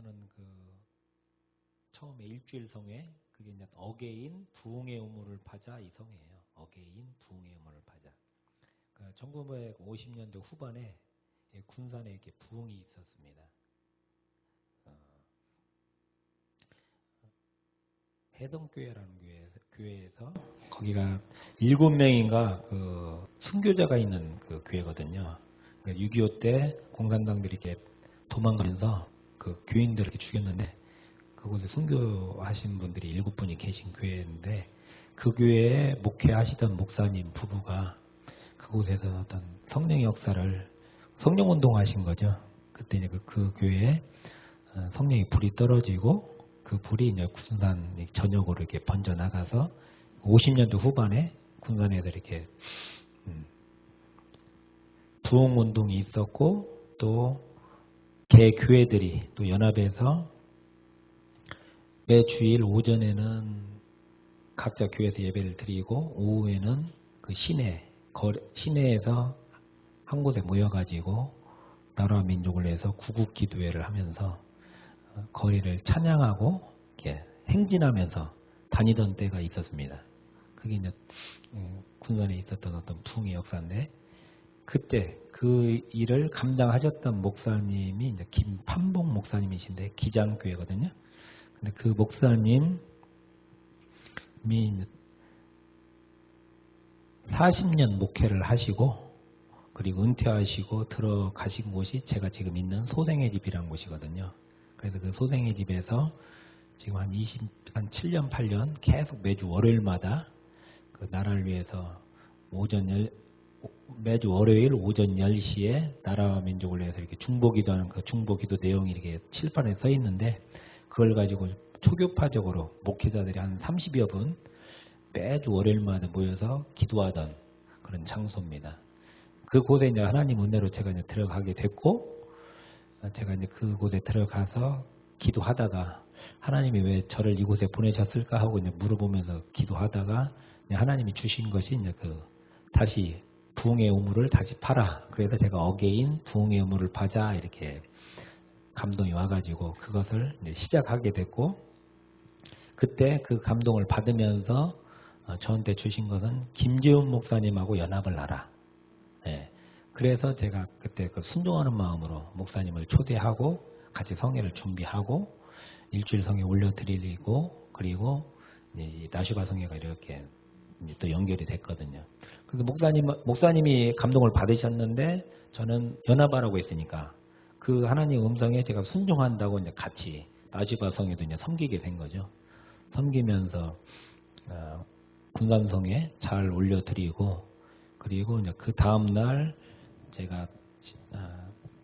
저는 처음에 일주일 성회, 그게 이제 어게인 부흥의 우물을 파자 이 성회예요. 어게인 부흥의 우물을 파자. 1950년대 후반에 군산에 이렇게 부흥이 있었습니다. 해성교회라는 교회에서 거기가 7명인가 순교자가 있는 그 교회거든요. 6.25 때 공산당들이 이렇게 도망가면서 그 교인들을 이렇게 죽였는데 그곳에 순교하신 분들이 7분이 계신 교회인데 그 교회에 목회하시던 목사님 부부가 그곳에서 어떤 성령의 역사를 성령운동 하신 거죠. 그때 이제 그 교회에 성령의 불이 떨어지고 그 불이 이제 군산 전역으로 이렇게 번져 나가서 50년대 후반에 군산에서 이렇게 부흥 운동이 있었고 또 개 교회들이 또 연합해서 매 주일 오전에는 각자 교회에서 예배를 드리고 오후에는 그 시내에서 한 곳에 모여가지고 나라와 민족을 위해서 구국기도회를 하면서 거리를 찬양하고 이렇게 행진하면서 다니던 때가 있었습니다. 그게 이제 군산에 있었던 어떤 부흥의 역사인데 그때 그 일을 감당하셨던 목사님이 이제 김판복 목사님이신데 기장교회거든요. 근데 그 목사님이 40년 목회를 하시고 그리고 은퇴하시고 들어가신 곳이 제가 지금 있는 소생의 집이라는 곳이거든요. 그래서 그 소생의 집에서 지금 한 7년, 8년 계속 매주 월요일마다 그 나라를 위해서 매주 월요일 오전 10시에 나라와 민족을 위해서 이렇게 중보기도하는 그 중보기도 내용이 이렇게 칠판에 써 있는데 그걸 가지고 초교파적으로 목회자들이 한 30여 분 매주 월요일마다 모여서 기도하던 그런 장소입니다. 그곳에 이제 하나님 은혜로 제가 이제 들어가게 됐고 제가 이제 그곳에 들어가서 기도하다가 하나님이 왜 저를 이곳에 보내셨을까 하고 이제 물어보면서 기도하다가 이제 하나님이 주신 것이 이제 다시 부흥의 우물을 다시 파라. 그래서 제가 어게인 부흥의 우물을 파자 이렇게 감동이 와가지고 그것을 이제 시작하게 됐고 그때 그 감동을 받으면서 저한테 주신 것은 김재훈 목사님하고 연합을 하라. 네. 그래서 제가 그때 순종하는 마음으로 목사님을 초대하고 같이 성회를 준비하고 일주일 성회 올려드리고 그리고 이제 나슈바 성회가 이렇게 또 연결이 됐거든요. 그래서 목사님이 감동을 받으셨는데 저는 연합하라고 했으니까 그 하나님 음성에 제가 순종한다고 이제 같이 나슈바 성회도 이제 섬기게 된 거죠. 섬기면서 군산성에 잘 올려드리고 그리고 이제 그 다음 날 제가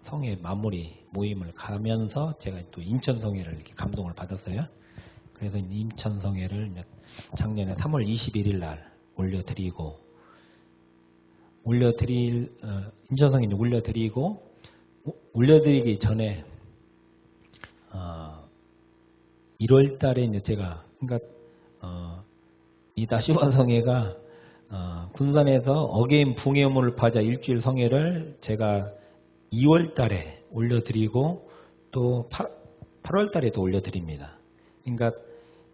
성회 마무리 모임을 가면서 제가 또 인천성회를 이렇게 감동을 받았어요. 그래서 인천성회를 작년에 3월 21일 날 인천성회 올려드리기 전에 1월 달에 이제 제가 이 나슈바 성회가 군산에서 어게인 부흥의 우물을 파자 일주일 성회를 제가 2월 달에 올려드리고 또 8월 달에도 올려드립니다. 그러니까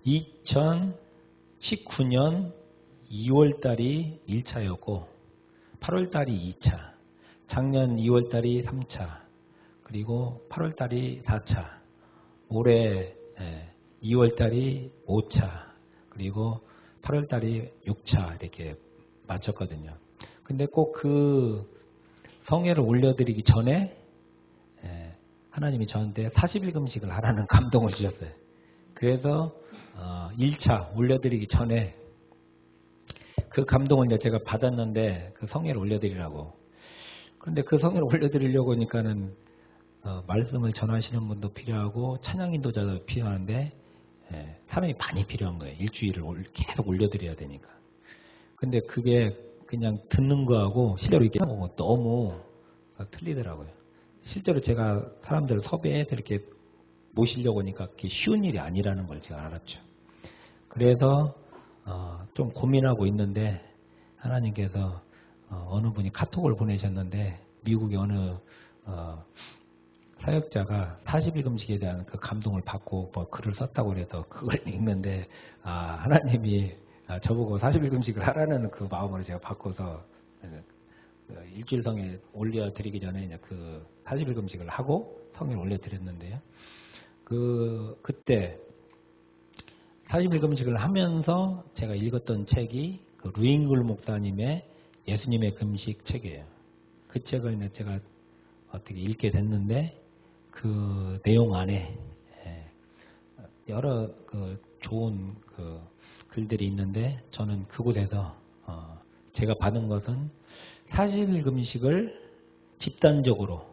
2019년 2월 달이 1차였고 8월 달이 2차, 작년 2월 달이 3차, 그리고 8월 달이 4차, 올해 2월 달이 5차, 그리고 8월 달이 6차 이렇게 마쳤거든요. 근데 꼭 그 성회를 올려드리기 전에 하나님이 저한테 40일 금식을 하라는 감동을 주셨어요. 그래서 1차 올려드리기 전에 그 감동을 이제 제가 받았는데 그 성회를 올려드리라고. 그런데 그 성회를 올려드리려고 하니까는 말씀을 전하시는 분도 필요하고 찬양 인도자도 필요한데 사람이 많이 필요한 거예요. 일주일을 계속 올려드려야 되니까. 근데 그게 그냥 듣는 거하고 실제로 이렇게 하는 거 너무 틀리더라고요. 실제로 제가 사람들을 섭외해서 이렇게 모시려고 하니까 그게 쉬운 일이 아니라는 걸 제가 알았죠. 그래서 좀 고민하고 있는데 하나님께서 어느 분이 카톡을 보내셨는데 미국의 어느 사역자가 40일 금식에 대한 그 감동을 받고 뭐 글을 썼다고 그래서 그걸 읽는데 하나님이 저보고 40일 금식을 하라는 그 마음으로 제가 바꿔서 일주일 성에 올려드리기 전에 이제 그 40일 금식을 하고 성에 올려드렸는데요. 그때 40일 금식을 하면서 제가 읽었던 책이 그 루잉글 목사님의 예수님의 금식 책이에요. 그 책을 이제 제가 어떻게 읽게 됐는데 그 내용 안에 여러 그 좋은 그 글들이 있는데 저는 그곳에서 제가 받은 것은 40일 금식을 집단적으로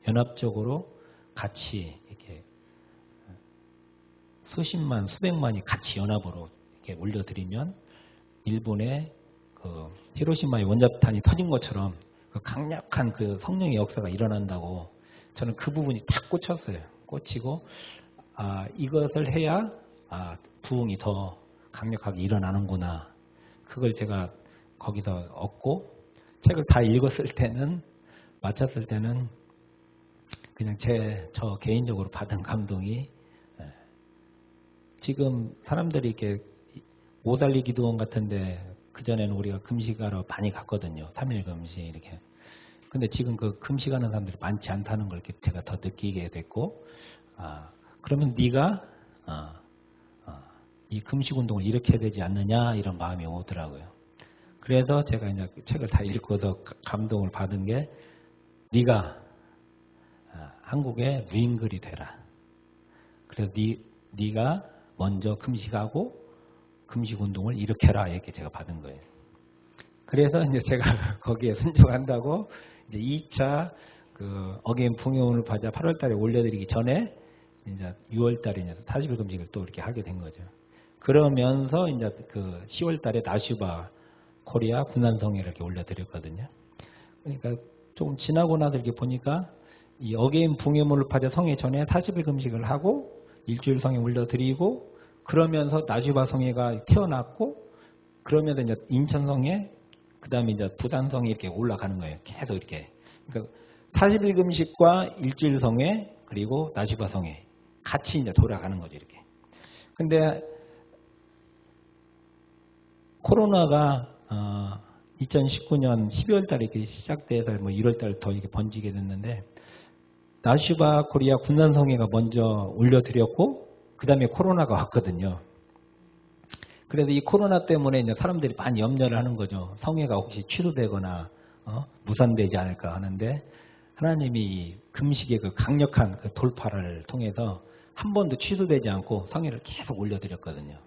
연합적으로 같이 이렇게 수십만 수백만이 같이 연합으로 이렇게 올려드리면 일본의 그 히로시마의 원자탄이 터진 것처럼 그 강력한 그 성령의 역사가 일어난다고 저는 그 부분이 탁 꽂혔어요. 꽂히고 이것을 해야 부흥이 더 강력하게 일어나는구나. 그걸 제가 거기서 얻고 책을 다 읽었을 때는 마쳤을 때는 그냥 저 개인적으로 받은 감동이 지금 사람들이 이렇게 오살리 기도원 같은데 그전에는 우리가 금식하러 많이 갔거든요. 3일 금식 이렇게. 근데 지금 그 금식하는 사람들이 많지 않다는 걸 제가 더 느끼게 됐고 그러면 네가 이 금식 운동을 이렇게 해야 되지 않느냐 이런 마음이 오더라고요. 그래서 제가 이제 책을 다 읽고서 감동을 받은 게 네가 한국의 루잉글이 되라. 그래서 네가 먼저 금식하고 금식 운동을 일으켜라 이렇게 제가 받은 거예요. 그래서 이제 제가 거기에 순종한다고 이제 2차 그 어게인 풍요운을 받아 8월달에 올려드리기 전에 이제 6월달에 이제 40일 금식을 또 이렇게 하게 된 거죠. 그러면서 이제 그 10월달에 나슈바 코리아 군난성에 이렇게 올려드렸거든요. 그러니까 조금 지나고 나서 이렇게 보니까 이 어게인 풍요운을 받아 성회 전에 40일 금식을 하고 일주일 성에 올려드리고 그러면서 나슈바 성회가 태어났고 그러면서 이제 인천 성회 그 다음에 이제 부산 성에 이렇게 올라가는 거예요. 계속 이렇게. 그러니까 40일 금식과 일주일 성회 그리고 나슈바 성회 같이 이제 돌아가는 거죠. 이렇게. 근데 코로나가 2019년 12월 달에 이렇게 시작돼서 뭐 1월 달 더 이렇게 번지게 됐는데 나슈바 코리아 군난성회가 먼저 올려드렸고 그 다음에 코로나가 왔거든요. 그래서 이 코로나 때문에 이제 사람들이 많이 염려를 하는 거죠. 성회가 혹시 취소되거나 무산되지 않을까 하는데 하나님이 금식의 그 강력한 그 돌파를 통해서 한 번도 취소되지 않고 성회를 계속 올려드렸거든요.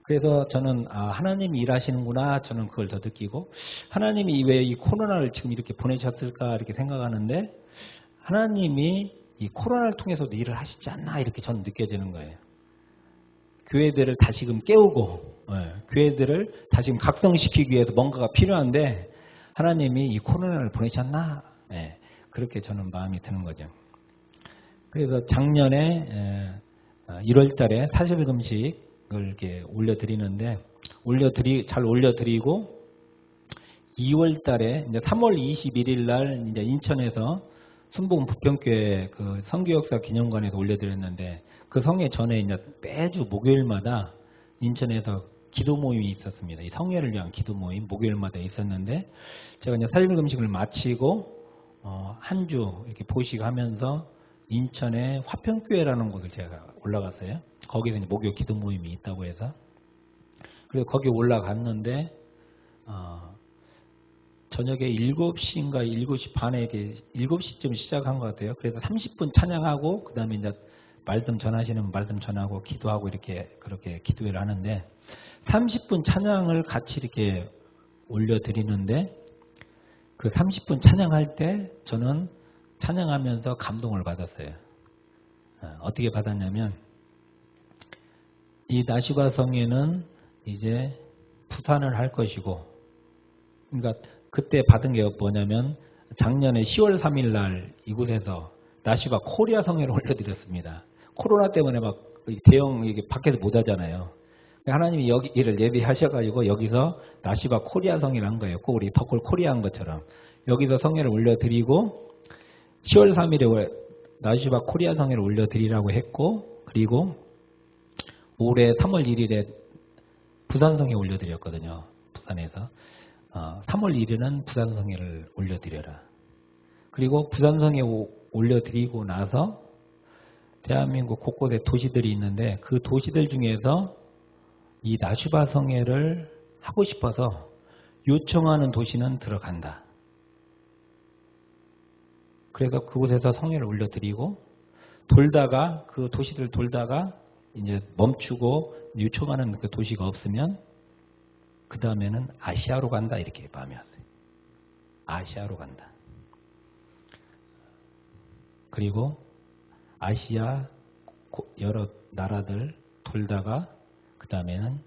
그래서 저는 하나님이 일하시는구나 저는 그걸 더 느끼고 하나님이 왜 이 코로나를 지금 이렇게 보내셨을까 이렇게 생각하는데 하나님이 이 코로나를 통해서도 일을 하시지 않나 이렇게 저는 느껴지는 거예요. 교회들을 다시금 깨우고 교회들을 다시금 각성시키기 위해서 뭔가가 필요한데 하나님이 이 코로나를 보내셨나 그렇게 저는 마음이 드는 거죠. 그래서 작년에 1월 달에 40일 금식을 이렇게 올려드리는데 잘 올려드리고 2월 달에 이제 3월 21일 날 이제 인천에서 순복음 부평교회 그 선교역사 기념관에서 올려드렸는데 그 성회 전에 이제 매주 목요일마다 인천에서 기도 모임이 있었습니다. 이 성회를 위한 기도 모임 목요일마다 있었는데 제가 이제 40일 금식을 마치고 한 주 이렇게 보식하면서 인천의 화평교회라는 곳을 제가 올라갔어요. 거기서 이제 목요 기도 모임이 있다고 해서 그래서 거기 올라갔는데 저녁에 7시인가 7시 반에 이렇게 7시쯤 시작한 것 같아요. 그래서 30분 찬양하고 그 다음에 이제 말씀 전하시는 말씀 전하고 기도하고 이렇게 그렇게 기도회를 하는데 30분 찬양을 같이 이렇게 올려드리는데 그 30분 찬양할 때 저는 찬양하면서 감동을 받았어요. 어떻게 받았냐면 이 나슈바 성회는 이제 부산을 할 것이고 그러니까 그때 받은 게 뭐냐면 작년에 10월 3일 날 이곳에서 나슈바 코리아 성회를 올려드렸습니다. 코로나 때문에 막 대형 이게 밖에서 못 하잖아요. 하나님이 여기를 예비하셔가지고 여기서 나슈바 코리아 성회를 한 거예요. 꼭 우리 덕골 코리아 한 것처럼 여기서 성회를 올려드리고 10월 3일에 나슈바 코리아 성회를 올려드리라고 했고, 그리고 올해 3월 1일에 부산 성회 올려드렸거든요. 부산에서 3월 1일은 부산 성회를 올려드려라. 그리고 부산 성회 올려드리고 나서 대한민국 곳곳에 도시들이 있는데 그 도시들 중에서 이 나슈바 성회를 하고 싶어서 요청하는 도시는 들어간다. 그래서 그곳에서 성회를 올려드리고 돌다가 그 도시들 돌다가 이제 멈추고 요청하는 그 도시가 없으면 그 다음에는 아시아로 간다 이렇게 마음이 왔어요. 아시아로 간다. 그리고 아시아 여러 나라들 돌다가 그 다음에는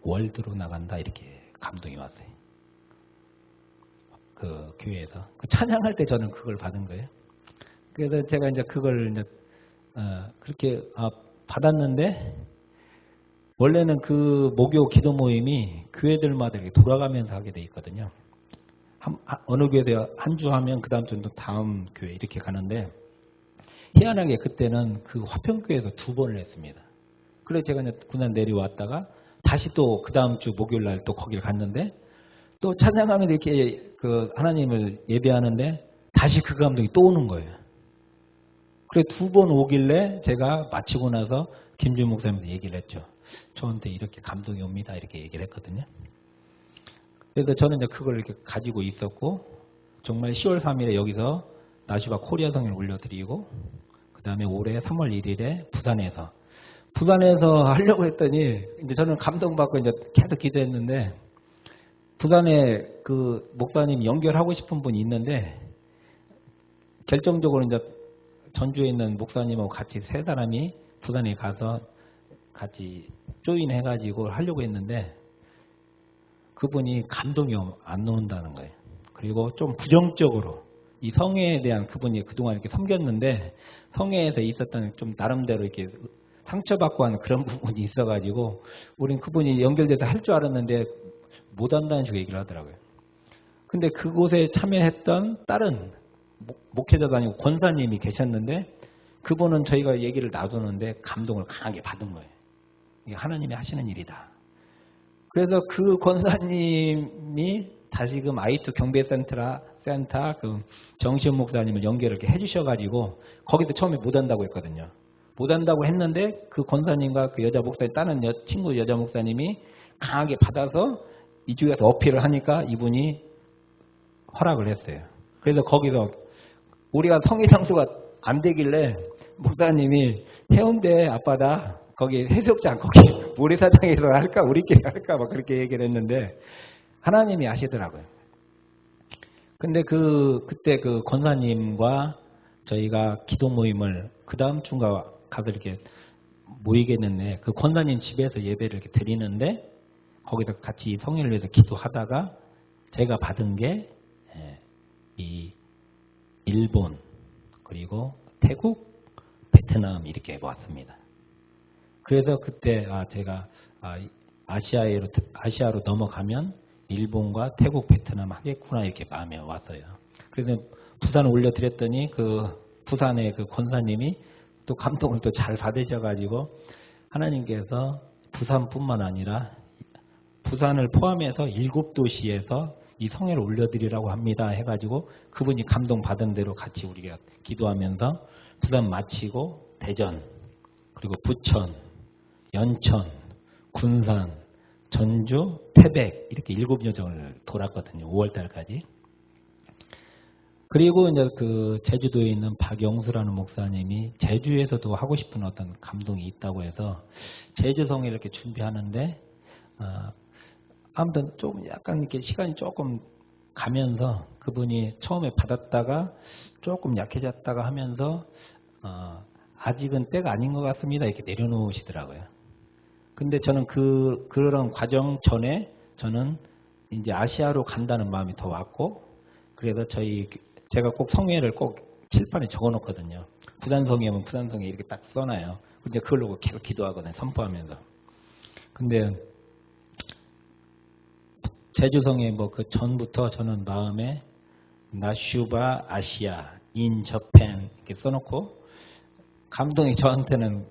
월드로 나간다 이렇게 감동이 왔어요. 그 교회에서 그 찬양할 때 저는 그걸 받은 거예요. 그래서 제가 이제 그걸 이제 그렇게 받았는데 원래는 그 목요 기도 모임이 교회들마다 이렇게 돌아가면서 하게 돼 있거든요. 어느 교회에서 한 주 하면 그 다음 주는 또 다음 교회 이렇게 가는데 희한하게 그때는 그 화평교회에서 2번을 했습니다. 그래서 제가 이제 군산 내려왔다가 다시 또 그 다음 주 목요일 날 또 거기를 갔는데 또 찬양하면서 이렇게 그 하나님을 예배하는데 다시 그 감동이 또 오는 거예요. 그래서 2번 오길래 제가 마치고 나서 김준 목사님한테 얘기를 했죠. 저한테 이렇게 감동이 옵니다. 이렇게 얘기를 했거든요. 그래서 저는 이제 그걸 이렇게 가지고 있었고 정말 10월 3일에 여기서 나슈바 코리아 성회를 올려드리고 그 다음에 올해 3월 1일에 부산에서 하려고 했더니 이제 저는 감동받고 이제 계속 기도했는데 부산에 그 목사님 연결하고 싶은 분이 있는데 결정적으로 이제 전주에 있는 목사님하고 같이 3사람이 부산에 가서 같이 조인해가지고 하려고 했는데 그분이 감동이 안 나온다는 거예요. 그리고 좀 부정적으로 이 성회에 대한 그분이 그동안 이렇게 섬겼는데 성회에서 있었던 좀 나름대로 이렇게 상처받고 하는 그런 부분이 있어가지고 우린 그분이 연결돼서 할 줄 알았는데 못한다는 식으로 얘기를 하더라고요. 근데 그곳에 참여했던 다른 목회자도 아니고 권사님이 계셨는데 그분은 저희가 얘기를 나누는데 감동을 강하게 받은 거예요. 이게 하나님이 하시는 일이다. 그래서 그 권사님이 다시금 I2 경배센터 그 정시현 목사님을 연결을 이렇게 해주셔가지고 거기서 처음에 못한다고 했거든요. 못한다고 했는데 그 권사님과 그 여자 목사님 다른 친구 여자 목사님이 강하게 받아서 이쪽에서 어필을 하니까 이분이 허락을 했어요. 그래서 거기서 우리가 성회 장소가 안 되길래 목사님이 해운대 앞바다 거기 해수욕장 거기 모래사장에서 할까 우리끼리 할까 막 그렇게 얘기를 했는데 하나님이 아시더라고요. 근데 그때 그 권사님과 저희가 기도 모임을 그 다음 주인가 가서 이렇게 모이겠는데 그 권사님 집에서 예배를 이렇게 드리는데 거기서 같이 성회를 위해서 기도하다가 제가 받은 게 이 일본 그리고 태국, 베트남 이렇게 왔습니다. 그래서 그때 제가 아시아로 넘어가면 일본과 태국, 베트남 하겠구나 이렇게 마음에 왔어요. 그래서 부산을 올려드렸더니 그 부산의 그 권사님이 또 감동을 또 잘 받으셔가지고 하나님께서 부산뿐만 아니라 부산을 포함해서 7도시에서 이 성회를 올려드리라고 합니다 해가지고 그분이 감동받은 대로 같이 우리가 기도하면서 부산 마치고 대전 그리고 부천, 연천, 군산, 전주, 태백 이렇게 7여정을 돌았거든요. 5월달까지. 그리고 이제 그 제주도에 있는 박영수라는 목사님이 제주에서도 하고 싶은 어떤 감동이 있다고 해서 제주 성회를 이렇게 준비하는데 아무튼 좀 약간 이렇게 시간이 조금 가면서 그분이 처음에 받았다가 조금 약해졌다가 하면서 아직은 때가 아닌 것 같습니다 이렇게 내려놓으시더라고요. 근데 저는 그런 과정 전에 저는 이제 아시아로 간다는 마음이 더 왔고 그래서 제가 꼭 성회를 꼭 칠판에 적어 놓거든요. 부산성회면 부산성회 이렇게 딱 써놔요. 근데 그걸로 계속 기도하거든요. 선포하면서. 근데 제주성회 뭐 그 전부터 저는 마음에 나슈바 아시아 in Japan 이렇게 써놓고 감동이 저한테는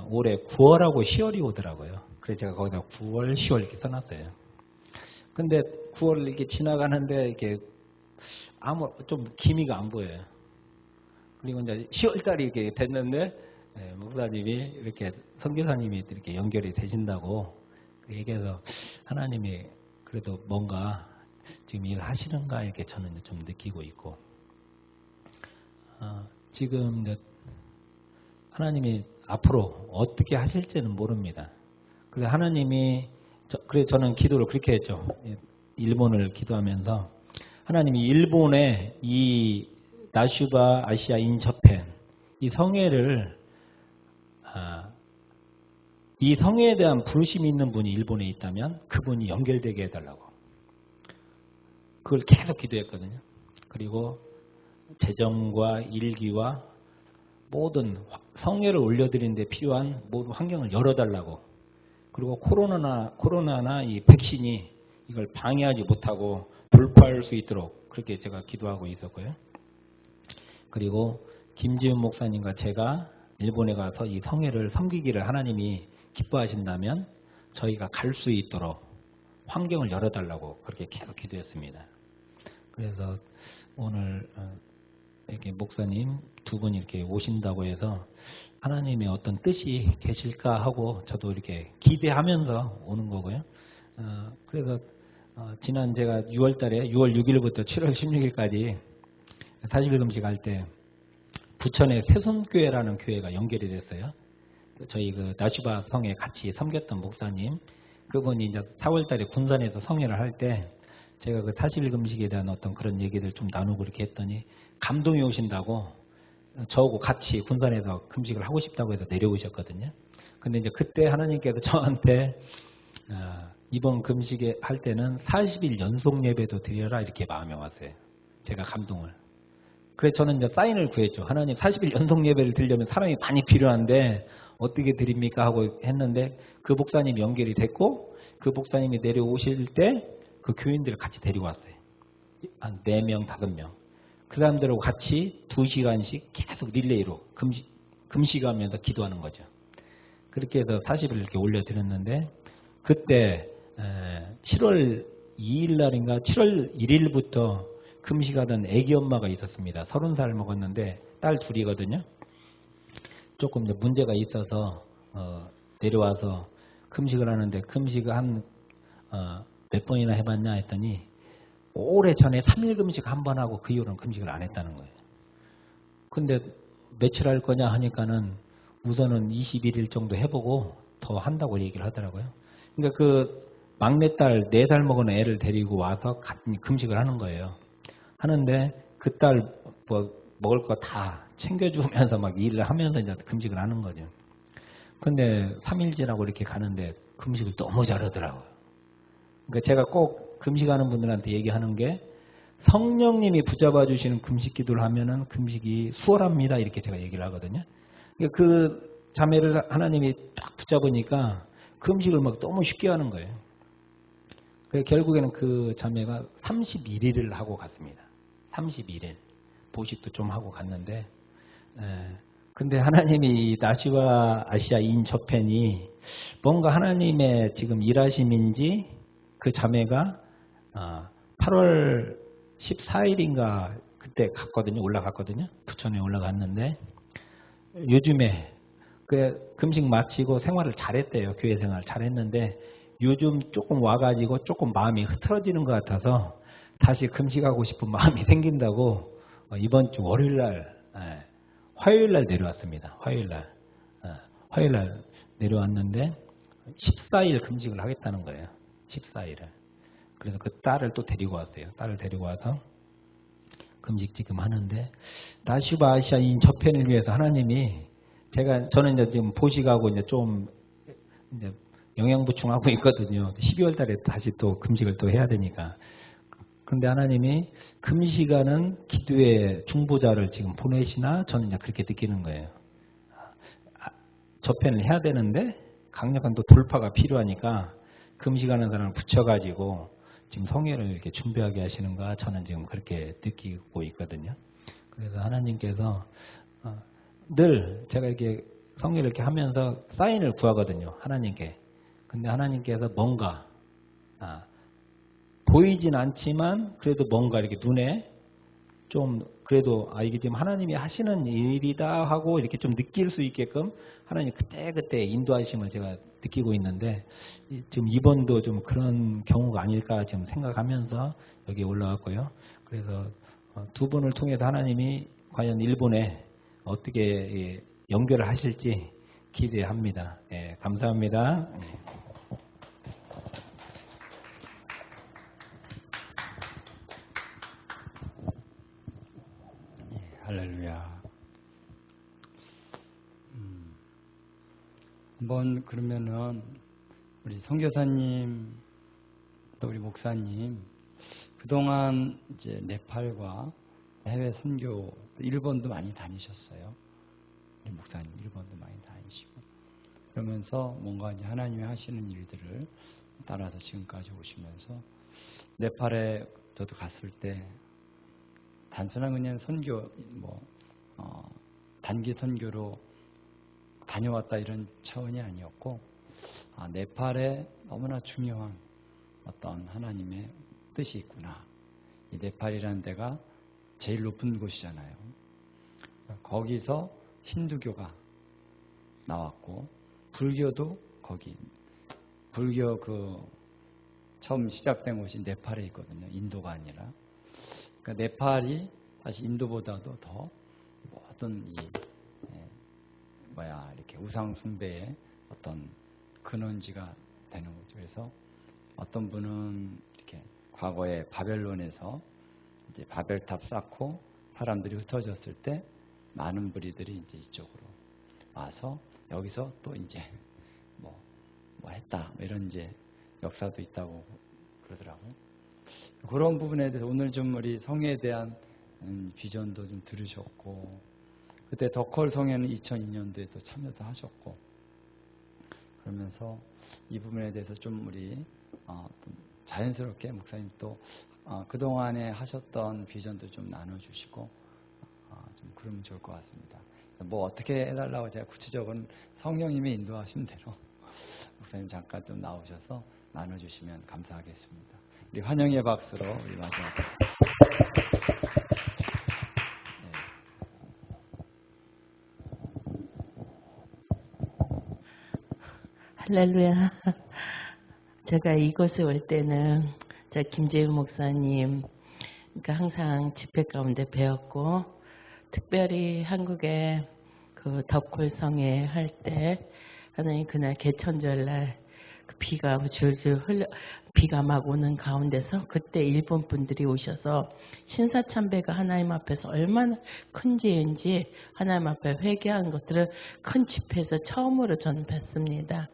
올해 9월하고 10월이 오더라고요. 그래서 제가 거기다 9월, 10월 이렇게 써놨어요. 근데 9월 이렇게 지나가는데 이렇게 좀 기미가 안 보여요. 그리고 이제 10월 달이 이렇게 됐는데 목사님이 이렇게 선교사님이 이렇게 연결이 되신다고 얘기해서 하나님이 그래도 뭔가 지금 일하시는가 이렇게 저는 좀 느끼고 있고 지금 이제 하나님이 앞으로 어떻게 하실지는 모릅니다. 그래서 하나님이 그래서 저는 기도를 그렇게 했죠. 일본을 기도하면서 하나님이 일본의 이 나슈바 아시아 인저펜 이 성회를 이 성회에 대한 부르심이 있는 분이 일본에 있다면 그분이 연결되게 해달라고 그걸 계속 기도했거든요. 그리고 재정과 일기와 모든 성회를 올려드리는 데 필요한 모든 환경을 열어달라고 그리고 코로나나 이 백신이 이걸 방해하지 못하고 돌파할 수 있도록 그렇게 제가 기도하고 있었고요. 그리고 김지훈 목사님과 제가 일본에 가서 이 성회를 섬기기를 하나님이 기뻐하신다면 저희가 갈 수 있도록 환경을 열어달라고 그렇게 계속 기도했습니다. 그래서 오늘 이렇게 목사님 두 분이 이렇게 오신다고 해서 하나님의 어떤 뜻이 계실까 하고 저도 이렇게 기대하면서 오는 거고요. 그래서 지난 제가 6월 달에 6월 6일부터 7월 16일까지 40일 금식 할 때 부천의 새손교회라는 교회가 연결이 됐어요. 저희 그 나슈바 성에 같이 섬겼던 목사님 그분이 이제 4월 달에 군산에서 성회를 할 때 제가 그 40일 금식에 대한 어떤 그런 얘기들 좀 나누고 이렇게 했더니 감동이 오신다고 저하고 같이 군산에서 금식을 하고 싶다고 해서 내려오셨거든요. 근데 이제 그때 하나님께서 저한테 이번 금식에 할 때는 40일 연속 예배도 드려라 이렇게 마음에 왔어요. 제가 감동을. 그래서 저는 이제 사인을 구했죠. 하나님 40일 연속 예배를 드리려면 사람이 많이 필요한데 어떻게 드립니까 하고 했는데 그 목사님이 연결이 됐고 그 목사님이 내려오실 때 그 교인들을 같이 데리고 왔어요. 한 4명, 5명. 그 사람들하고 같이 2시간씩 계속 릴레이로 금식하면서 기도하는 거죠. 그렇게 해서 40일 이렇게 올려드렸는데 그때 7월 2일 날인가 7월 1일부터 금식하던 애기 엄마가 있었습니다. 30살 먹었는데 딸 둘이거든요. 조금 이제 문제가 있어서 내려와서 금식을 하는데 금식을 한 몇 번이나 해봤냐 했더니 오래 전에 3일 금식 한 번 하고 그 이후로는 금식을 안 했다는 거예요. 근데 며칠 할 거냐 하니까는 우선은 21일 정도 해보고 더 한다고 얘기를 하더라고요. 그러니까 그 막내딸 4살 먹은 애를 데리고 와서 금식을 하는 거예요. 하는데 그 딸 뭐 먹을 거 다 챙겨주면서 막 일을 하면서 이제 금식을 하는 거죠. 근데 3일째라고 이렇게 가는데 금식을 너무 잘하더라고요. 그러니까 제가 꼭 금식하는 분들한테 얘기하는 게 성령님이 붙잡아 주시는 금식 기도를 하면은 금식이 수월합니다. 이렇게 제가 얘기를 하거든요. 그러니까 그 자매를 하나님이 딱 붙잡으니까 금식을 막 너무 쉽게 하는 거예요. 그래서 결국에는 그 자매가 31일을 하고 갔습니다. 31일. 보식도 좀 하고 갔는데 근데 하나님이 나슈바 아시아 인저펜이 뭔가 하나님의 지금 일하심인지 그 자매가 8월 14일인가 그때 갔거든요. 올라갔거든요. 부천에 올라갔는데 요즘에 그 금식 마치고 생활을 잘했대요. 교회 생활 잘했는데 요즘 조금 와가지고 조금 마음이 흐트러지는 것 같아서 다시 금식하고 싶은 마음이 생긴다고 이번 주 월요일날 화요일날 내려왔습니다. 화요일날 내려왔는데 14일 금식을 하겠다는 거예요. 14일을. 그래서 그 딸을 또 데리고 왔어요. 딸을 데리고 와서 금식 지금 하는데 나슈바 아시아인 저편을 위해서 하나님이 저는 이제 지금 보식하고 이제 좀 이제 영양 보충하고 있거든요. 12월 달에 다시 또 금식을 또 해야 되니까. 그런데 하나님이 금식하는 기도의 중보자를 지금 보내시나 저는 이제 그렇게 느끼는 거예요. 저편을 해야 되는데 강력한 또 돌파가 필요하니까 금식하는 사람을 붙여가지고 지금 성회를 이렇게 준비하게 하시는가 저는 지금 그렇게 느끼고 있거든요. 그래서 하나님께서 늘 제가 이렇게 성경을 이렇게 하면서 사인을 구하거든요. 하나님께. 근데 하나님께서 뭔가 보이진 않지만 그래도 뭔가 이렇게 눈에 좀 그래도 이게 지금 하나님이 하시는 일이다 하고 이렇게 좀 느낄 수 있게끔 하나님 그때 인도하심을 제가 느끼고 있는데 지금 이번도 좀 그런 경우가 아닐까 지금 생각하면서 여기 올라왔고요. 그래서 두 분을 통해서 하나님이 과연 일본에 어떻게 연결을 하실지 기대합니다. 예, 감사합니다. 할렐루야. 한번 그러면은 우리 선교사님 또 우리 목사님 그동안 이제 네팔과 해외 선교 일본도 많이 다니셨어요. 우리 목사님 일본도 많이 다니시고 그러면서 뭔가 이제 하나님이 하시는 일들을 따라서 지금까지 오시면서 네팔에 저도 갔을 때 단순한 그냥 선교 단기 선교로 다녀왔다 이런 차원이 아니었고 네팔에 너무나 중요한 어떤 하나님의 뜻이 있구나. 이 네팔이라는 데가 제일 높은 곳이잖아요. 거기서 힌두교가 나왔고 불교도 거기 불교 처음 시작된 곳이 네팔에 있거든요. 인도가 아니라. 그러니까 네팔이 사실 인도보다도 더 모든 이렇게 우상 숭배의 어떤 근원지가 되는 거죠. 그래서 어떤 분은 이렇게 과거에 바벨론에서 이제 바벨탑 쌓고 사람들이 흩어졌을 때 많은 무리들이 이제 이쪽으로 와서 여기서 또 이제 뭐 했다 이런 이제 역사도 있다고 그러더라고요. 그런 부분에 대해서 오늘 좀 우리 성에 대한 비전도 좀 들으셨고 그때 덕컬 성에는 2002년도에 또 참여도 하셨고 그러면서 이 부분에 대해서 좀 우리 자연스럽게 목사님 또 그동안에 하셨던 비전도 좀 나눠주시고 좀 그러면 좋을 것 같습니다. 뭐 어떻게 해달라고 제가 구체적으로는 성령님의 인도하신 대로 목사님 잠깐 좀 나오셔서 나눠주시면 감사하겠습니다. 우리 환영의 박수로 우리 맞이하겠습니다. 할렐루야. 제가 이곳에 올 때는 김재윤 목사님 그러니까 항상 집회 가운데 배웠고 특별히 한국의 그 덕골성에 할 때 하나님 그날 개천절날 그 비가 줄줄 흘러 비가 막 오는 가운데서 그때 일본 분들이 오셔서 신사참배가 하나님 앞에서 얼마나 큰지인지 하나님 앞에 회개한 것들을 큰 집회에서 처음으로 저는 뵀습니다.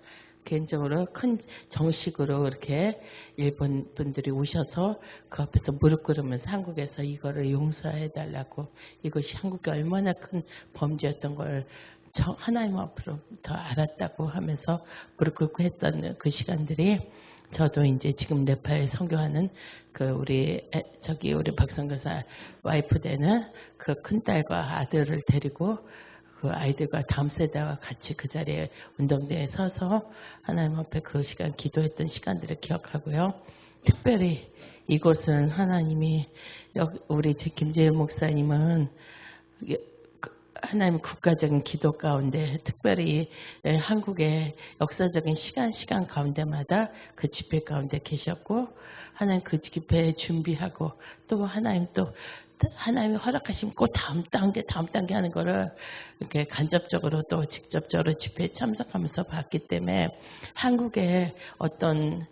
개인적으로 큰 정식으로 이렇게 일본 분들이 오셔서 그 앞에서 무릎 꿇으면서 한국에서 이거를 용서해 달라고 이것이 한국에 얼마나 큰 범죄였던 걸 하나님 앞으로부터 알았다고 하면서 무릎 꿇고 했던 그 시간들이 저도 이제 지금 네팔 선교하는 우리 박선교사 와이프 되는 그 큰딸과 아들을 데리고 그 아이들과 다음 세대와 같이 그 자리에 운동장에 서서 하나님 앞에 그 시간 기도했던 시간들을 기억하고요. 특별히 이곳은 하나님이 우리 김재현 목사님은 하나님 국가적인 기도 가운데 특별히 한국의 역사적인 시간 가운데마다 그 집회 가운데 계셨고 하나님 그 집회 준비하고 또 하나님이 허락하시면 꼭 다음 단계 하는 거를 이렇게 간접적으로 또 직접적으로 집회에 참석하면서 봤기 때문에 한국의 어떤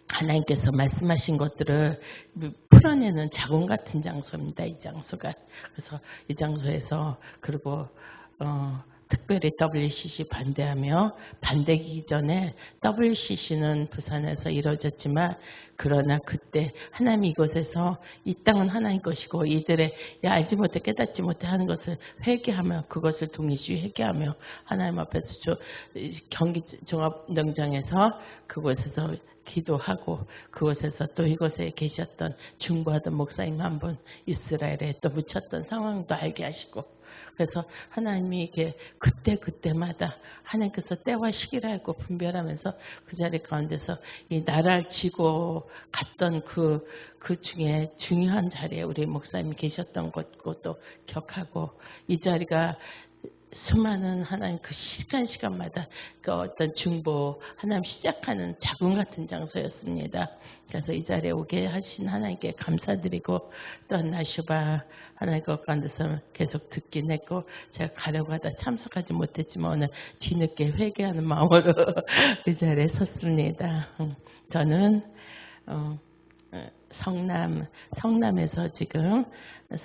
하나님께서 말씀하신 것들을 풀어내는 자궁 같은 장소입니다. 이 장소가. 그래서 이 장소에서 그리고 특별히 WCC 반대하며 반대기 전에 WCC는 부산에서 이루어졌지만 그러나 그때 하나님이 이곳에서 이 땅은 하나님 것이고 이들의 알지 못해 깨닫지 못해 하는 것을 회개하며 그것을 동일시 회개하며 하나님 앞에서 경기 종합농장에서 그곳에서 기도하고 그곳에서 또 이곳에 계셨던 중보하던 목사님 한 분 이스라엘에 또 묻혔던 상황도 알게 하시고 그래서 하나님이 이게 그때마다 하나님께서 때와 시기를 알고 분별하면서 그 자리 가운데서 이 나라를 지고 갔던 그 중에 중요한 자리에 우리 목사님이 계셨던 것도 기억하고 이 자리가 수많은 하나님 그 시간마다 그 어떤 중보 하나님 시작하는 자궁 같은 장소였습니다. 그래서 이 자리에 오게 하신 하나님께 감사드리고 또 나슈바 하나님 것 가운데서 계속 듣긴 했고 제가 가려고 하다 참석하지 못했지만 오늘 뒤늦게 회개하는 마음으로 이 자리에 섰습니다. 저는 성남에서 지금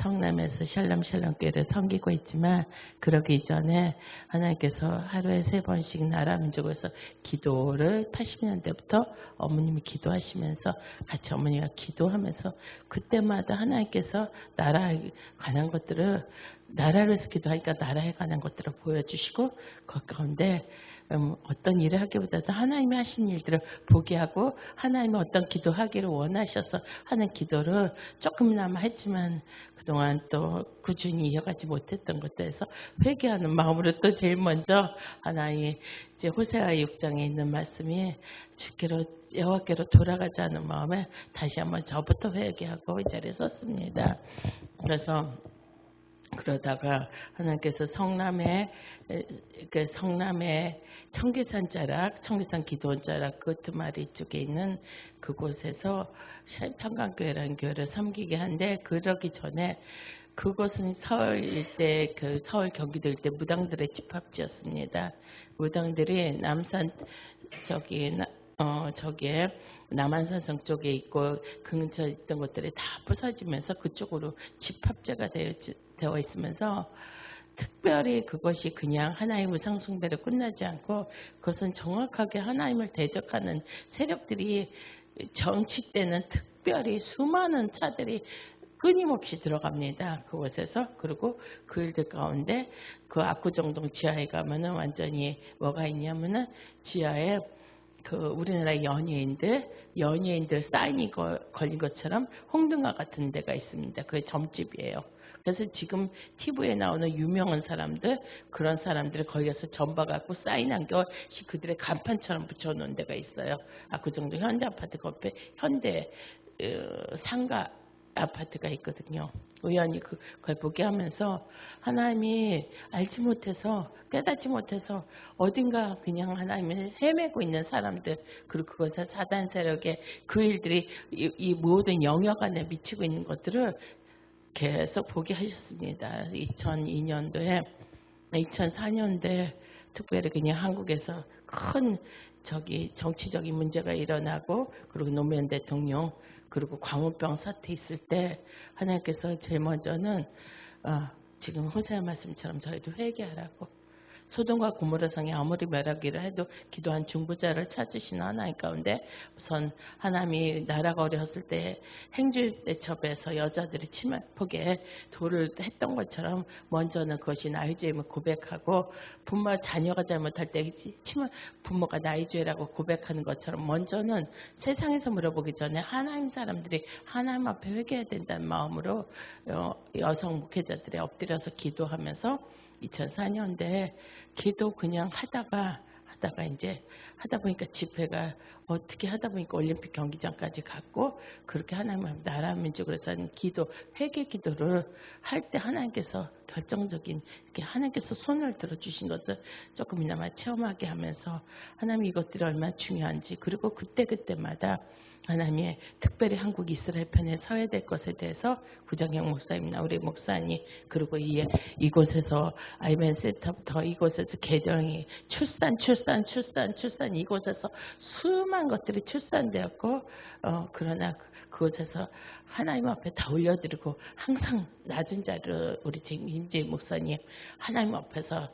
성남에서 샬롬 교회를 섬기고 있지만 그러기 전에 하나님께서 하루에 3번씩 나라 민족에서 기도를 80년대부터 어머님이 기도하시면서 같이 어머니와 기도하면서 그때마다 하나님께서 나라에 관한 것들을 나라를 위해서 기도하니까 나라에 관한 것들을 보여주시고 그 가운데 어떤 일을 하기보다도 하나님이 하신 일들을 보게 하고 하나님이 어떤 기도하기를 원하셔서 하는 기도를 조금이나마 했지만 그동안 또 꾸준히 이어가지 못했던 것들에서 회개하는 마음으로 또 제일 먼저 하나님 이제 호세아 6장에 있는 말씀이 주께로 여호와께로 돌아가자는 마음에 다시 한번 저부터 회개하고 이 자리에 섰습니다. 그래서 그러다가 하나님께서 성남의 청계산 기도원 자락 끝마리 쪽에 있는 그곳에서 평강교회라는 교회를 섬기게 한데 그러기 전에 그곳은 서울 일대 서울 경기도 일대 무당들의 집합지였습니다. 무당들이 남산 저기에 남한산성 쪽에 있고 근처에 있던 것들이 다 부서지면서 그쪽으로 집합제가 되어 있으면서 특별히 그것이 그냥 하나님의 우상숭배로 끝나지 않고 그것은 정확하게 하나님을 대적하는 세력들이 정치 때는 특별히 수많은 차들이 끊임없이 들어갑니다. 그곳에서. 그리고 그 일들 가운데 그 압구정동 지하에 가면은 완전히 뭐가 있냐면은 지하에 그 우리나라 연예인들 사인이 걸린 것처럼 홍등가 같은 데가 있습니다. 그게 점집이에요. 그래서 지금 TV에 나오는 유명한 사람들 그런 사람들이 거기에서 점봐갖고 사인한 것이 그들의 간판처럼 붙여놓은 데가 있어요. 그 정도 현대 아파트 옆에 현대 상가 아파트가 있거든요. 우연히 그걸 보게 하면서 하나님이 알지 못해서 깨닫지 못해서 어딘가 그냥 하나님을 헤매고 있는 사람들 그리고 그것을 사단 세력의 그 일들이 이 모든 영역 안에 미치고 있는 것들을 계속 보게 하셨습니다. 2004년도에 특별히 그냥 한국에서 큰 정치적인 문제가 일어나고 그리고 노무현 대통령 그리고 광우병 사태 있을 때 하나님께서 제일 먼저는 지금 호세아 말씀처럼 저희도 회개하라고 소돔과 고모라 성에 아무리 멸하기를 해도 기도한 중보자를 찾으시는 하나님 가운데 우선 하나님이 나라가 어려웠을 때 행주대첩에서 여자들이 침묵하게 돌을 했던 것처럼 먼저는 그것이 나의 죄임을 고백하고 부모 자녀가 잘못할 때 부모가 나의 죄라고 고백하는 것처럼 먼저는 세상에서 물어보기 전에 하나님 사람들이 하나님 앞에 회개해야 된다는 마음으로 여성 목회자들이 엎드려서 기도하면서 2004년도에 기도 그냥 하다가 보니까 집회가 어떻게 하다 보니까 올림픽 경기장까지 갔고 그렇게 하나님 나라 민족으로 사는 기도 회개 기도를 할 때 하나님께서 결정적인 이렇게 하나님께서 손을 들어주신 것을 조금이나마 체험하게 하면서 하나님 이것들이 얼마나 중요한지 그리고 그때마다 하나님의 특별히 한국 이스라엘 편에 서야 될 것에 대해서 구정형 목사님이나 우리 목사님 그리고 이곳에서 아이벤 센터부터 이곳에서 개령이 출산 이곳에서 수많은 것들이 출산되었고 그러나 그곳에서 하나님 앞에 다 올려드리고 항상 낮은 자리로 우리 임재 목사님 하나님 앞에서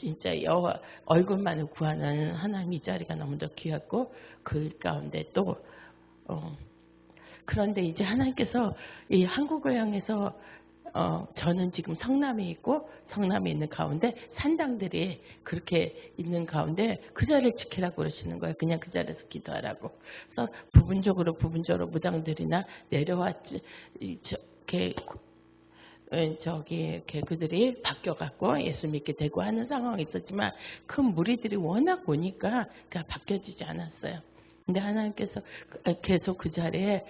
진짜 여호와 얼굴만을 구하는 하나님 이 자리가 너무도 귀하고 그 가운데 또 그런데 이제 하나님께서 이 한국을 향해서 저는 지금 성남에 있고 성남에 있는 가운데 산당들이 그렇게 있는 가운데 그 자리를 지키라고 그러시는 거예요. 그냥 그 자리에서 기도하라고. 그래서 부분적으로 무당들이나 내려왔지 이렇게 그들이 바뀌어갖고 예수 믿게 되고 하는 상황이 있었지만 큰 무리들이 워낙 오니까 그냥 바뀌어지지 않았어요. 근데 하나님께서 계속 그 자리에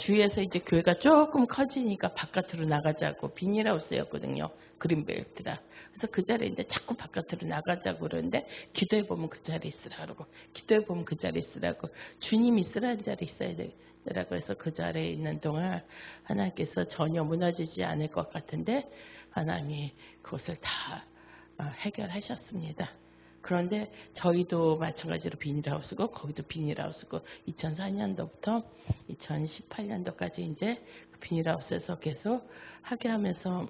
주위에서 이제 교회가 조금 커지니까 바깥으로 나가자고 비닐하우스였거든요. 그린벨트라. 그래서 그 자리에 이제 자꾸 바깥으로 나가자고 그러는데 기도해 보면 그 자리에 있으라 그러고 기도해 보면 그 자리에 있으라고 주님이 있으라는 자리에 있어야 되라 그래서 그 자리에 있는 동안 하나님께서 전혀 무너지지 않을 것 같은데 하나님이 그것을 다 해결하셨습니다. 그런데 저희도 마찬가지로 비닐하우스고 거기도 비닐하우스고 2004년도부터 2018년도까지 이제 비닐하우스에서 계속 하게 하면서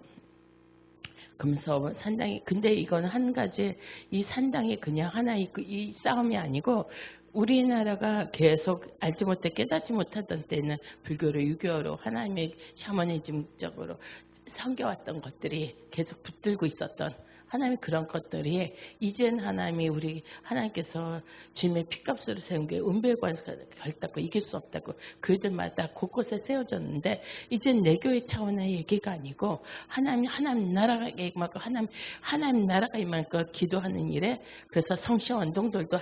금서 산당이 근데 이건 한 가지 이 산당이 그냥 하나 이 싸움이 아니고 우리나라가 계속 알지 못해 깨닫지 못하던 때는 불교로 유교로 하나님의 샤머니즘적으로 섬겨왔던 것들이 계속 붙들고 있었던 하나님의 그런 것들이 이젠 하나님께서 주님의 피값으로 세운 게 은배관에서 결단코 이길 수 없다고 교회들마다 곳곳에 세워졌는데 이젠 내교의 차원의 얘기가 아니고 하나님 나라가 임하고 하나님 나라가 임하고 기도하는 일에 그래서 성시험 운동들도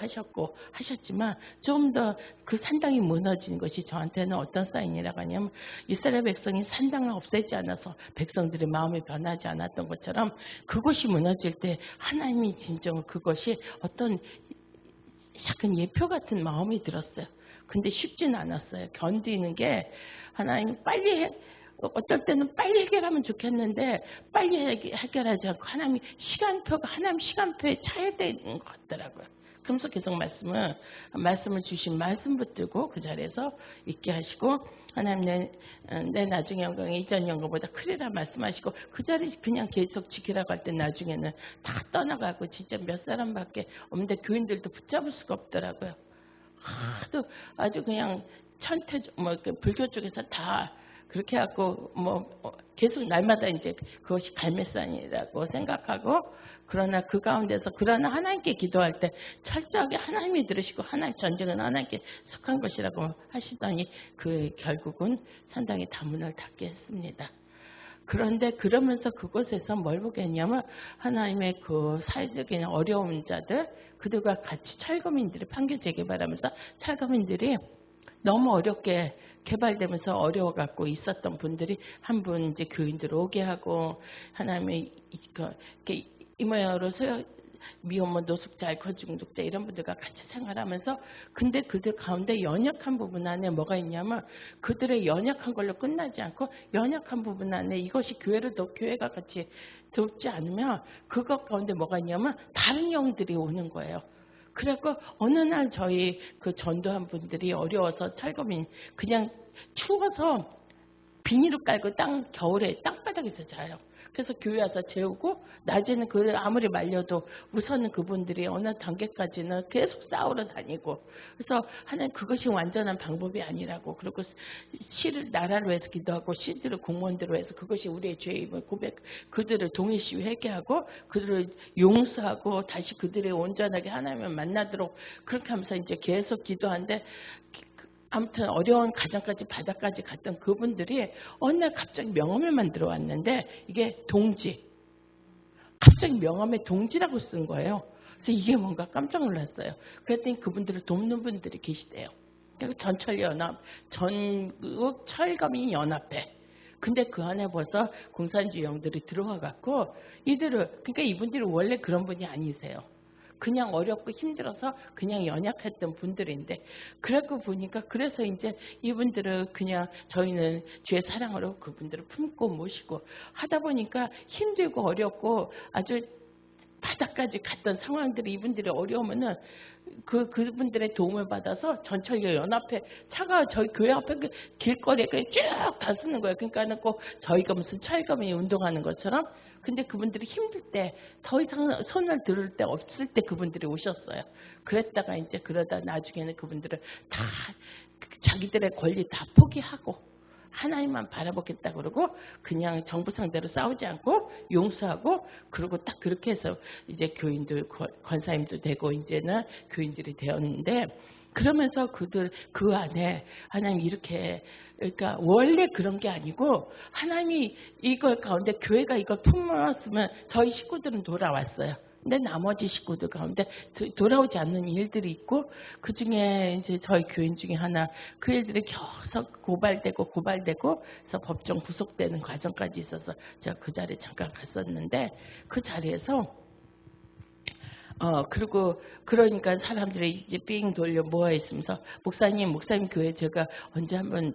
하셨지만 좀 더 그 산당이 무너지는 것이 저한테는 어떤 사인이라고 하냐면 이스라엘 백성이 산당을 없애지 않아서 백성들의 마음이 변하지 않았던 것처럼 그것이 무너질 때 하나님이 진정 그것이 어떤 약간 예표 같은 마음이 들었어요. 근데 쉽지는 않았어요. 견디는 게 하나님 빨리 어떨 때는 빨리 해결하면 좋겠는데 빨리 해결하지 않고 하나님 시간표에 차야 되는 것 같더라고요. 그러면서 계속 말씀을 주신 말씀 붙들고 그 자리에서 있게 하시고 하나님 내 나중의 영광이 이전 영광보다 크리라 말씀하시고 그 자리 그냥 계속 지키라고 할 때 나중에는 다 떠나가고 진짜 몇 사람밖에 없는데 교인들도 붙잡을 수가 없더라고요. 하도 아주 그냥 불교 쪽에서 다 그렇게 하고 계속 날마다 이제 그것이 갈매산이라고 생각하고 그러나 그 가운데서 하나님께 기도할 때 철저하게 하나님이 들으시고 하나님 전쟁은 하나님께 속한 것이라고 하시더니 결국은 산당이 다 문을 닫게 했습니다. 그런데 그러면서 그곳에서 뭘 보게 했냐면 하나님의 그 사회적인 어려운 자들 그들과 같이 철거민들이 판교 재개발하면서 철거민들이 너무 어렵게 개발되면서 어려워갖고 있었던 분들이 한 분 이제 교인들 오게 하고 하나님의 이모양으로 미혼모 노숙자, 알코올 중독자 이런 분들과 같이 생활하면서 근데 그들 가운데 연약한 부분 안에 뭐가 있냐면 그들의 연약한 걸로 끝나지 않고 연약한 부분 안에 이것이 교회가 같이 돕지 않으면 그것 가운데 뭐가 있냐면 다른 영들이 오는 거예요. 그래갖고 어느 날 저희 그 전도한 분들이 어려워서 철거민 그냥 추워서 비닐을 깔고 겨울에 땅바닥에서 자요. 그래서 교회 와서 재우고 낮에는 아무리 말려도 우선은 그분들이 어느 단계까지는 계속 싸우러 다니고 그래서 하나님 그것이 완전한 방법이 아니라고 그리고 나라를 위해서 기도하고 시들을 공무원들을 위해서 그것이 우리의 죄임을 그들을 동일시 회개하고 그들을 용서하고 다시 그들의 온전하게 하나님을 만나도록 그렇게 하면서 이제 계속 기도하는데 아무튼 어려운 가정까지 바다까지 갔던 그분들이 어느 날 갑자기 명함을 만들어 왔는데 이게 갑자기 명함에 동지라고 쓴 거예요. 그래서 이게 뭔가 깜짝 놀랐어요. 그랬더니 그분들을 돕는 분들이 계시대요. 전국 철거민 연합회. 근데 그 안에 벌써 공산주의 영들이 들어와 갖고 그러니까 이분들이 원래 그런 분이 아니세요. 그냥 어렵고 힘들어서 그냥 연약했던 분들인데 그래고 보니까 그래서 이제 이분들은 그냥 저희는 주의 사랑으로 그분들을 품고 모시고 하다 보니까 힘들고 어렵고 아주 바닥까지 갔던 상황들이 이분들이 어려우면은 그분들의 도움을 받아서 전철역 연합회 차가 저희 교회 앞에 그 길거리에 쭉 다 쓰는 거예요. 그러니까는 꼭 저희가 무슨 철거민이 운동하는 것처럼. 근데 그분들이 힘들 때 더 이상 손을 들을 데 없을 때 그분들이 오셨어요. 그랬다가 이제 그러다 나중에는 그분들은 다 자기들의 권리 다 포기하고 하나님만 바라보겠다 그러고 그냥 정부 상대로 싸우지 않고 용서하고 그러고 딱 그렇게 해서 이제 교인들 권사님도 되고 이제는 교인들이 되었는데 그러면서 그들 그 안에 하나님 이렇게 그러니까 원래 그런 게 아니고 하나님이 이걸 가운데 교회가 이걸 품었으면 저희 식구들은 돌아왔어요. 근데 나머지 식구들 가운데 돌아오지 않는 일들이 있고 그 중에 이제 저희 교인 중에 하나 그 일들이 계속 고발되고 그래서 법정 구속되는 과정까지 있어서 제가 그 자리에 잠깐 갔었는데 그 자리에서 그리고 그러니까 사람들이 이제 삥 돌려 모아 있으면서 목사님 교회 제가 언제 한번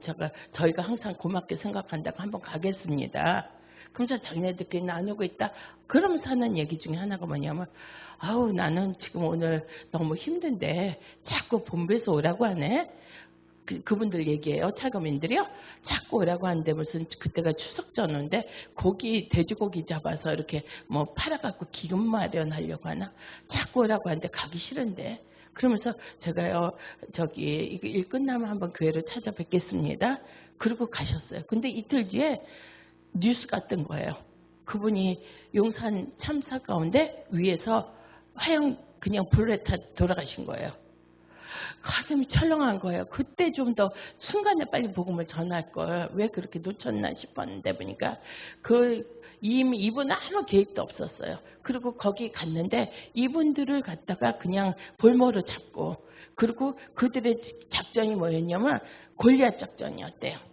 저희가 항상 고맙게 생각한다고 한번 가겠습니다. 그러면서 자기네들끼리 나누고 있다. 그러면서 하는 얘기 중에 하나가 뭐냐면 아우 나는 지금 오늘 너무 힘든데 자꾸 본부에서 오라고 하네. 그분들 얘기예요. 차거민들이요. 자꾸 오라고 하는데 무슨 그때가 추석 전후인데 돼지고기 잡아서 이렇게 뭐 팔아갖고 기금 마련하려고 하나. 자꾸 오라고 하는데 가기 싫은데. 그러면서 제가요 저기 일 끝나면 한번 교회로 찾아뵙겠습니다. 그러고 가셨어요. 근데 이틀 뒤에 뉴스가 뜬 거예요. 그분이 용산 참사 가운데 위에서 화형 그냥 불에 타 돌아가신 거예요. 가슴이 철렁한 거예요. 그때 좀 더 순간에 빨리 복음을 전할 걸 왜 그렇게 놓쳤나 싶었는데 보니까 이분 아무 계획도 없었어요. 그리고 거기 갔는데 이분들을 갖다가 그냥 볼모로 잡고 그리고 그들의 작전이 뭐였냐면 골리앗 작전이었대요.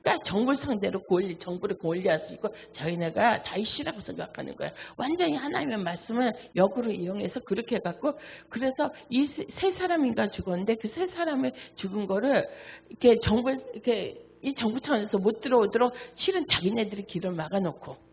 그러니까 정부를 상대로 정부를 골리앗이고 저희네가 다윗이라고 생각하는 거예요. 완전히 하나님의 말씀을 역으로 이용해서 그렇게 해갖고 그래서 이 세 사람인가 죽었는데 그 세 사람이 죽은 거를 이렇게 이 정부 차원에서 못 들어오도록 실은 자기네들이 길을 막아놓고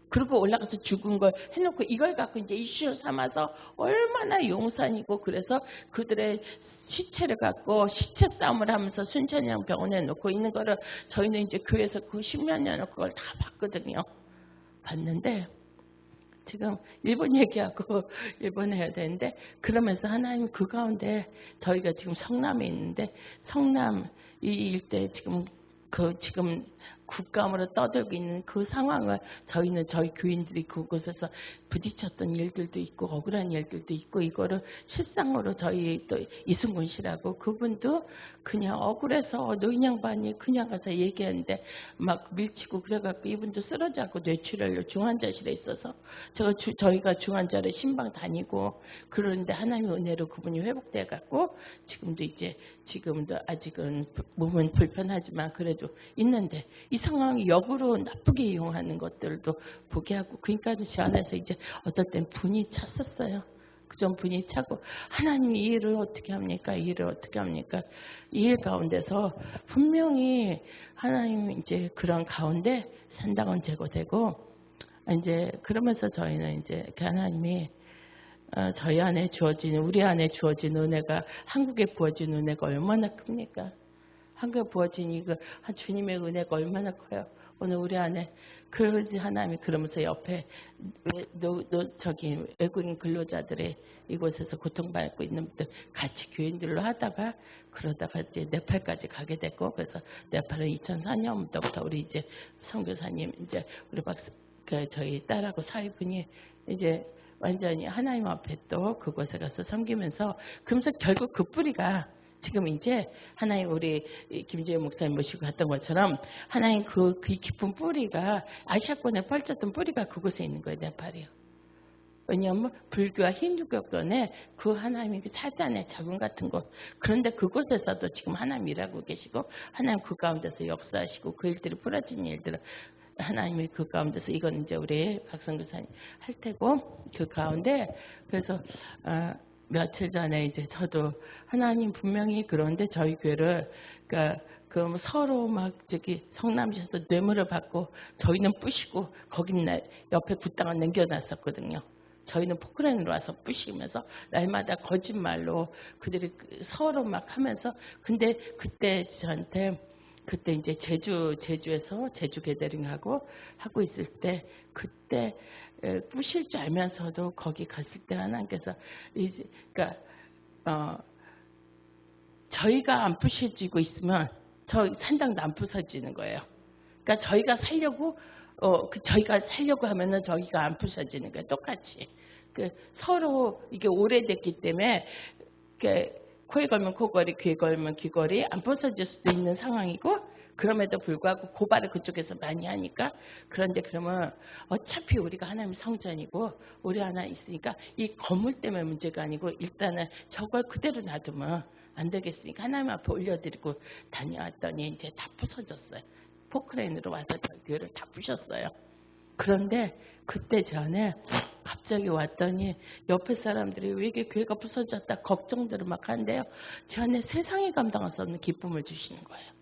그리고 올라가서 죽은 걸 해놓고 이걸 갖고 이제 이슈 삼아서 얼마나 용산이고 그래서 그들의 시체를 갖고 시체 싸움을 하면서 순천향 병원에 놓고 있는 거를 저희는 이제 교회에서 그 10몇 년을 그걸 다 봤거든요. 봤는데 지금 일본 얘기하고 일본 해야 되는데 그러면서 하나님 그 가운데 저희가 지금 성남에 있는데 성남 이 일대 지금 국감으로 떠들고 있는 그 상황을 저희는 저희 교인들이 그곳에서 부딪혔던 일들도 있고 억울한 일들도 있고 이거를 실상으로 저희 또 이승군 씨라고 그분도 그냥 억울해서 노인 양반이 그냥 가서 얘기했는데 막 밀치고 그래갖고 이분도 쓰러져갖고 뇌출혈로 중환자실에 있어서 저희가 중환자를 신방 다니고 그러는데 하나님의 은혜로 그분이 회복돼갖고 지금도 아직은 몸은 불편하지만 그래도 있는데 이 상황이 역으로 나쁘게 이용하는 것들도 보게 하고 그러니까 제 안에서 이제 어떨 땐 분이 찼었어요. 그전 분이 차고 하나님이 이 일을 어떻게 합니까? 이 일을 어떻게 합니까? 이 일 가운데서 분명히 하나님이 이제 그런 가운데 산당은 제거되고 이제 그러면서 저희는 이제 하나님이 저희 안에 주어진 우리 안에 주어진 은혜가 한국에 부어진 은혜가 얼마나 큽니까? 한국에 부어진 주님의 은혜가 얼마나 커요. 오늘 우리 안에 그러지 하나님이 그러면서 옆에 외국인 근로자들의 이곳에서 고통받고 있는 분들 같이 교인들로 하다가 그러다가 이제 네팔까지 가게 됐고 그래서 네팔은 2004년부터 우리 이제 선교사님 이제 우리 저희 딸하고 사위분이 이제 완전히 하나님 앞에 또 그곳에 가서 섬기면서 그러면서 결국 그 뿌리가 지금 이제 하나님 우리 김재현 목사님 모시고 갔던 것처럼 하나님 그 깊은 뿌리가 아시아권에 펼쳤던 뿌리가 그곳에 있는 거예요. 네팔이요. 왜냐하면 불교와 힌두교권에 그 하나님이 사단의 자궁 같은 곳 그런데 그곳에서도 지금 하나님 일하고 계시고 하나님 그 가운데서 역사하시고 그 일들이 부러진 일들을 하나님이 그 가운데서 이건 이제 우리 박성교사님 할 테고 그 가운데 그래서 며칠 전에 이제 저도 하나님 분명히 그런데 저희 교회를 그러니까 서로 막 성남시에서 뇌물을 받고 저희는 뿌시고 거긴 옆에 굿당을 남겨놨었거든요. 저희는 포크레인으로 와서 부시면서 날마다 거짓말로 그들이 서로 막 하면서 근데 그때 저한테 그때 이제 제주에서 제주 게더링하고 하고 있을 때 그때 부실 줄 알면서도 거기 갔을 때 하나님께서 이제 그러니까 저희가 안 부셔지고 있으면 저 산당도 안 부서지는 거예요. 그러니까 저희가 살려고 저희가 살려고 하면은 저희가 안 부서지는 거예요. 똑같이 서로 이게 오래됐기 때문에 코에 걸면 코걸이, 귀에 걸면 귀걸이 안 부서질 수도 있는 상황이고 그럼에도 불구하고 고발을 그쪽에서 많이 하니까 그런데 그러면 어차피 우리가 하나님 성전이고 우리 하나 있으니까 이 건물 때문에 문제가 아니고 일단은 저걸 그대로 놔두면 안 되겠으니까 하나님 앞에 올려드리고 다녀왔더니 이제 다 부서졌어요. 포크레인으로 와서 저희 교회를 다 부셨어요. 그런데 그때 전에 갑자기 왔더니 옆에 사람들이 왜 이게 교회가 부서졌다 걱정들을 막 하는데요. 제 안에 세상에 감당할 수 없는 기쁨을 주시는 거예요.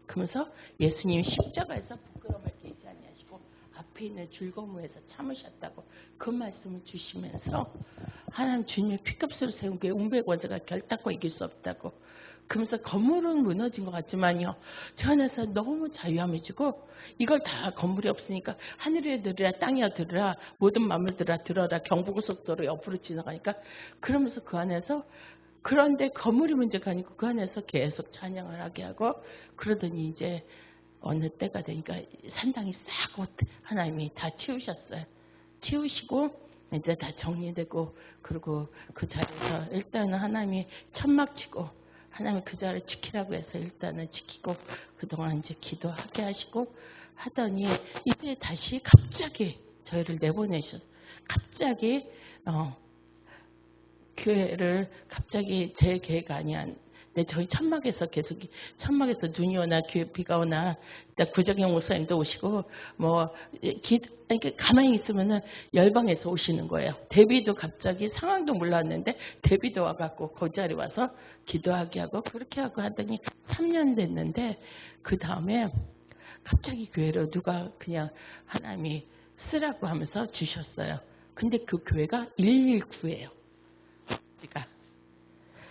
그러면서 예수님이 십자가에서 부끄러움을 깨지 아니하시고 앞에 있는 즐거움에서 참으셨다고 그 말씀을 주시면서 하나님 주님의 피값으로 세운 게 운배 권세가 결단코 이길 수 없다고 그러면서 건물은 무너진 것 같지만요. 저 안에서 너무 자유함해지고 이걸 다 건물이 없으니까 하늘에 들으라 땅에 들으라 모든 만물들아 들어라 경부고속도로 옆으로 지나가니까 그러면서 그 안에서 그런데 건물이 문제가 아니고 그 안에서 계속 찬양을 하게 하고 그러더니 이제 어느 때가 되니까 산당이 싹 하나님이 다 치우셨어요. 치우시고 이제 다 정리되고 그리고 그 자리에서 일단은 하나님이 천막 치고 하나님이 그 자리를 지키라고 해서 일단은 지키고 그동안 이제 기도하게 하시고 하더니 이제 다시 갑자기 저희를 내보내셨어요. 갑자기 교회를 갑자기 제 계획 아니야. 근데 저희 천막에서 계속 천막에서 눈이 오나 비가 오나 구정형 목사님도 오시고 가만히 있으면은 열방에서 오시는 거예요. 데뷔도 갑자기 상황도 몰랐는데 데뷔도 와갖고 그 자리 와서 기도하게 하고 그렇게 하고 하더니 3년 됐는데 그 다음에 갑자기 교회를 누가 그냥 하나님이 쓰라고 하면서 주셨어요. 근데 그 교회가 119예요.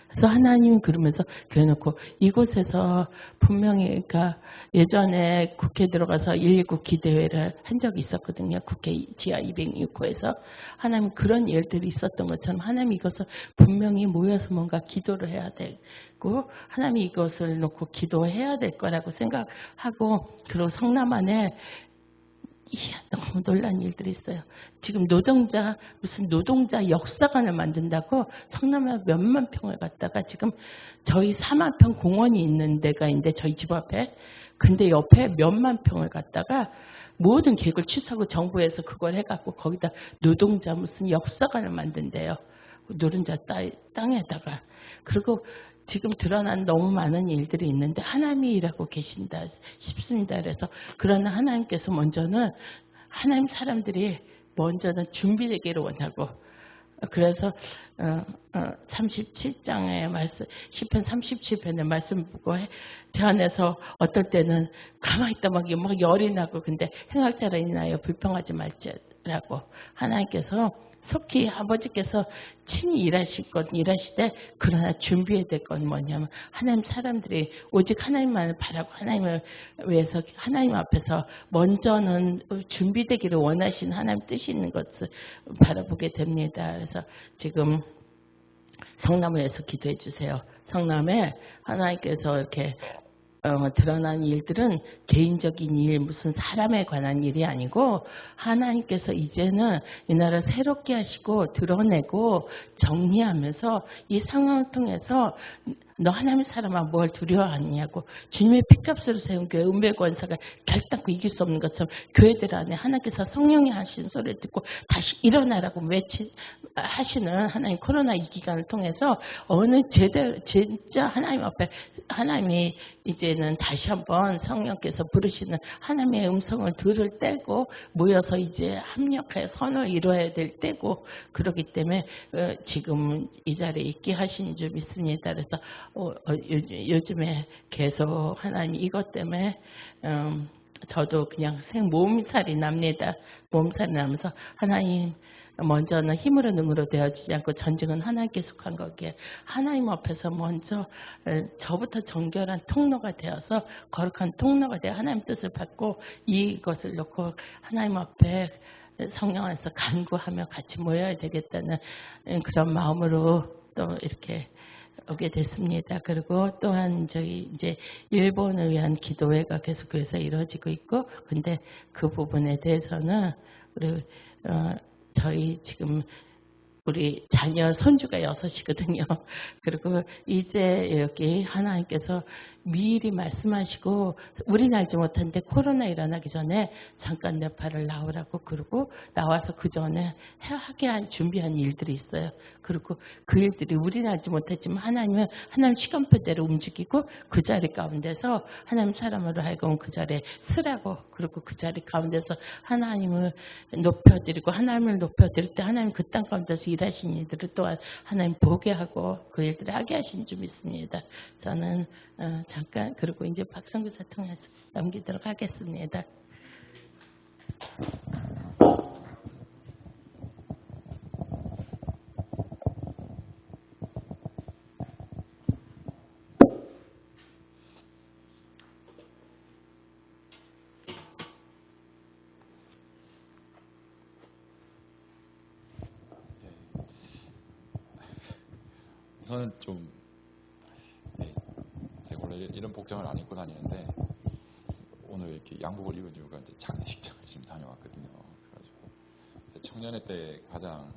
그래서 하나님 그러면서 교회 놓고 이곳에서 분명히 그러니까 예전에 국회 들어가서 119 기대회를 한 적이 있었거든요. 국회 지하 206호에서 하나님 그런 일들이 있었던 것처럼 하나님 이것을 분명히 모여서 뭔가 기도를 해야 되고 하나님 이것을 놓고 기도해야 될 거라고 생각하고 그리고 성남 안에 너무 놀란 일들이 있어요. 지금 무슨 노동자 역사관을 만든다고 성남에 몇만 평을 갖다가 지금 저희 4만 평 공원이 있는 데가 있는데 저희 집 앞에 근데 옆에 몇만 평을 갖다가 모든 계획을 취소하고 정부에서 그걸 해갖고 거기다 노동자 무슨 역사관을 만든대요. 노른자 땅에다가 그리고 지금 드러난 너무 많은 일들이 있는데 하나님이 일하고 계신다 싶습니다. 그래서 그러나 하나님께서 먼저는 하나님 사람들이 먼저는 준비되기를 원하고 그래서 37장의 말씀, 시편 37편의 말씀 보고 제 안에서 어떨 때는 가만히 있다 막 열이 나고 근데 행악자라 있나요? 불평하지 말자라고 하나님께서 속히 아버지께서 친히 일하실 일하시되 그러나 준비해야 될 건 뭐냐면 하나님 사람들이 오직 하나님만을 바라고 하나님을 위해서 하나님 앞에서 먼저는 준비되기를 원하시는 하나님 뜻이 있는 것을 바라보게 됩니다. 그래서 지금 성남에서 기도해 주세요. 성남에 하나님께서 이렇게 드러난 일들은 개인적인 일, 무슨 사람에 관한 일이 아니고 하나님께서 이제는 이 나라 새롭게 하시고 드러내고 정리하면서 이 상황을 통해서 너 하나님의 사람아 뭘 두려워하느냐고 주님의 피값으로 세운 교회 은배 권세가 결단코 이길 수 없는 것처럼 교회들 안에 하나님께서 성령이 하시는 소리를 듣고 다시 일어나라고 하시는 하나님 코로나 이 기간을 통해서 어느 진짜 하나님 앞에 하나님이 이제는 다시 한번 성령께서 부르시는 하나님의 음성을 들을 때고 모여서 이제 합력하여 선을 이루어야 될 때고 그렇기 때문에 지금 이 자리에 있게 하신 줄 믿습니다. 그래서 요즘에 계속 하나님 이것 때문에 저도 그냥 몸살이 납니다. 몸살이 나면서 하나님 먼저는 힘으로 능으로 되어지지 않고 전쟁은 하나님께 속한 거기에 하나님 앞에서 먼저 저부터 정결한 통로가 되어서 거룩한 통로가 되어 하나님 뜻을 받고 이것을 놓고 하나님 앞에 성령 안에서 간구하며 같이 모여야 되겠다는 그런 마음으로 또 이렇게 오게 됐습니다. 그리고 또한 저희 이제 일본을 위한 기도회가 계속해서 이루어지고 있고, 근데 그 부분에 대해서는 우리 저희 지금 우리 자녀 손주가 6이거든요. 그리고 이제 여기 하나님께서 미리 말씀하시고 우리는 알지 못한데 코로나 일어나기 전에 잠깐 네팔을 나오라고 그러고 나와서 그 전에 하게 한 준비한 일들이 있어요. 그리고 그 일들이 우리는 알지 못했지만 하나님은 하나님 시간표대로 움직이고 그 자리 가운데서 하나님 사람으로 하여금 그 자리에 쓰라고, 그리고 그 자리 가운데서 하나님을 높여드리고 하나님을 높여드릴 때 하나님 그 땅 가운데서 일하신 일들을 또한 하나님 보게 하고 그 일들을 하게 하신 줄 믿습니다. 저는 잠깐 그리고 이제 박성규사 통해서 넘기도록 하겠습니다. 우선은 좀 제가 원래 이런 복장을 안 입고 다니는데 오늘 이렇게 양복을 입은 이유가 이제 장례식장을 지금 다녀왔거든요. 그래가지고 청년회 때 가장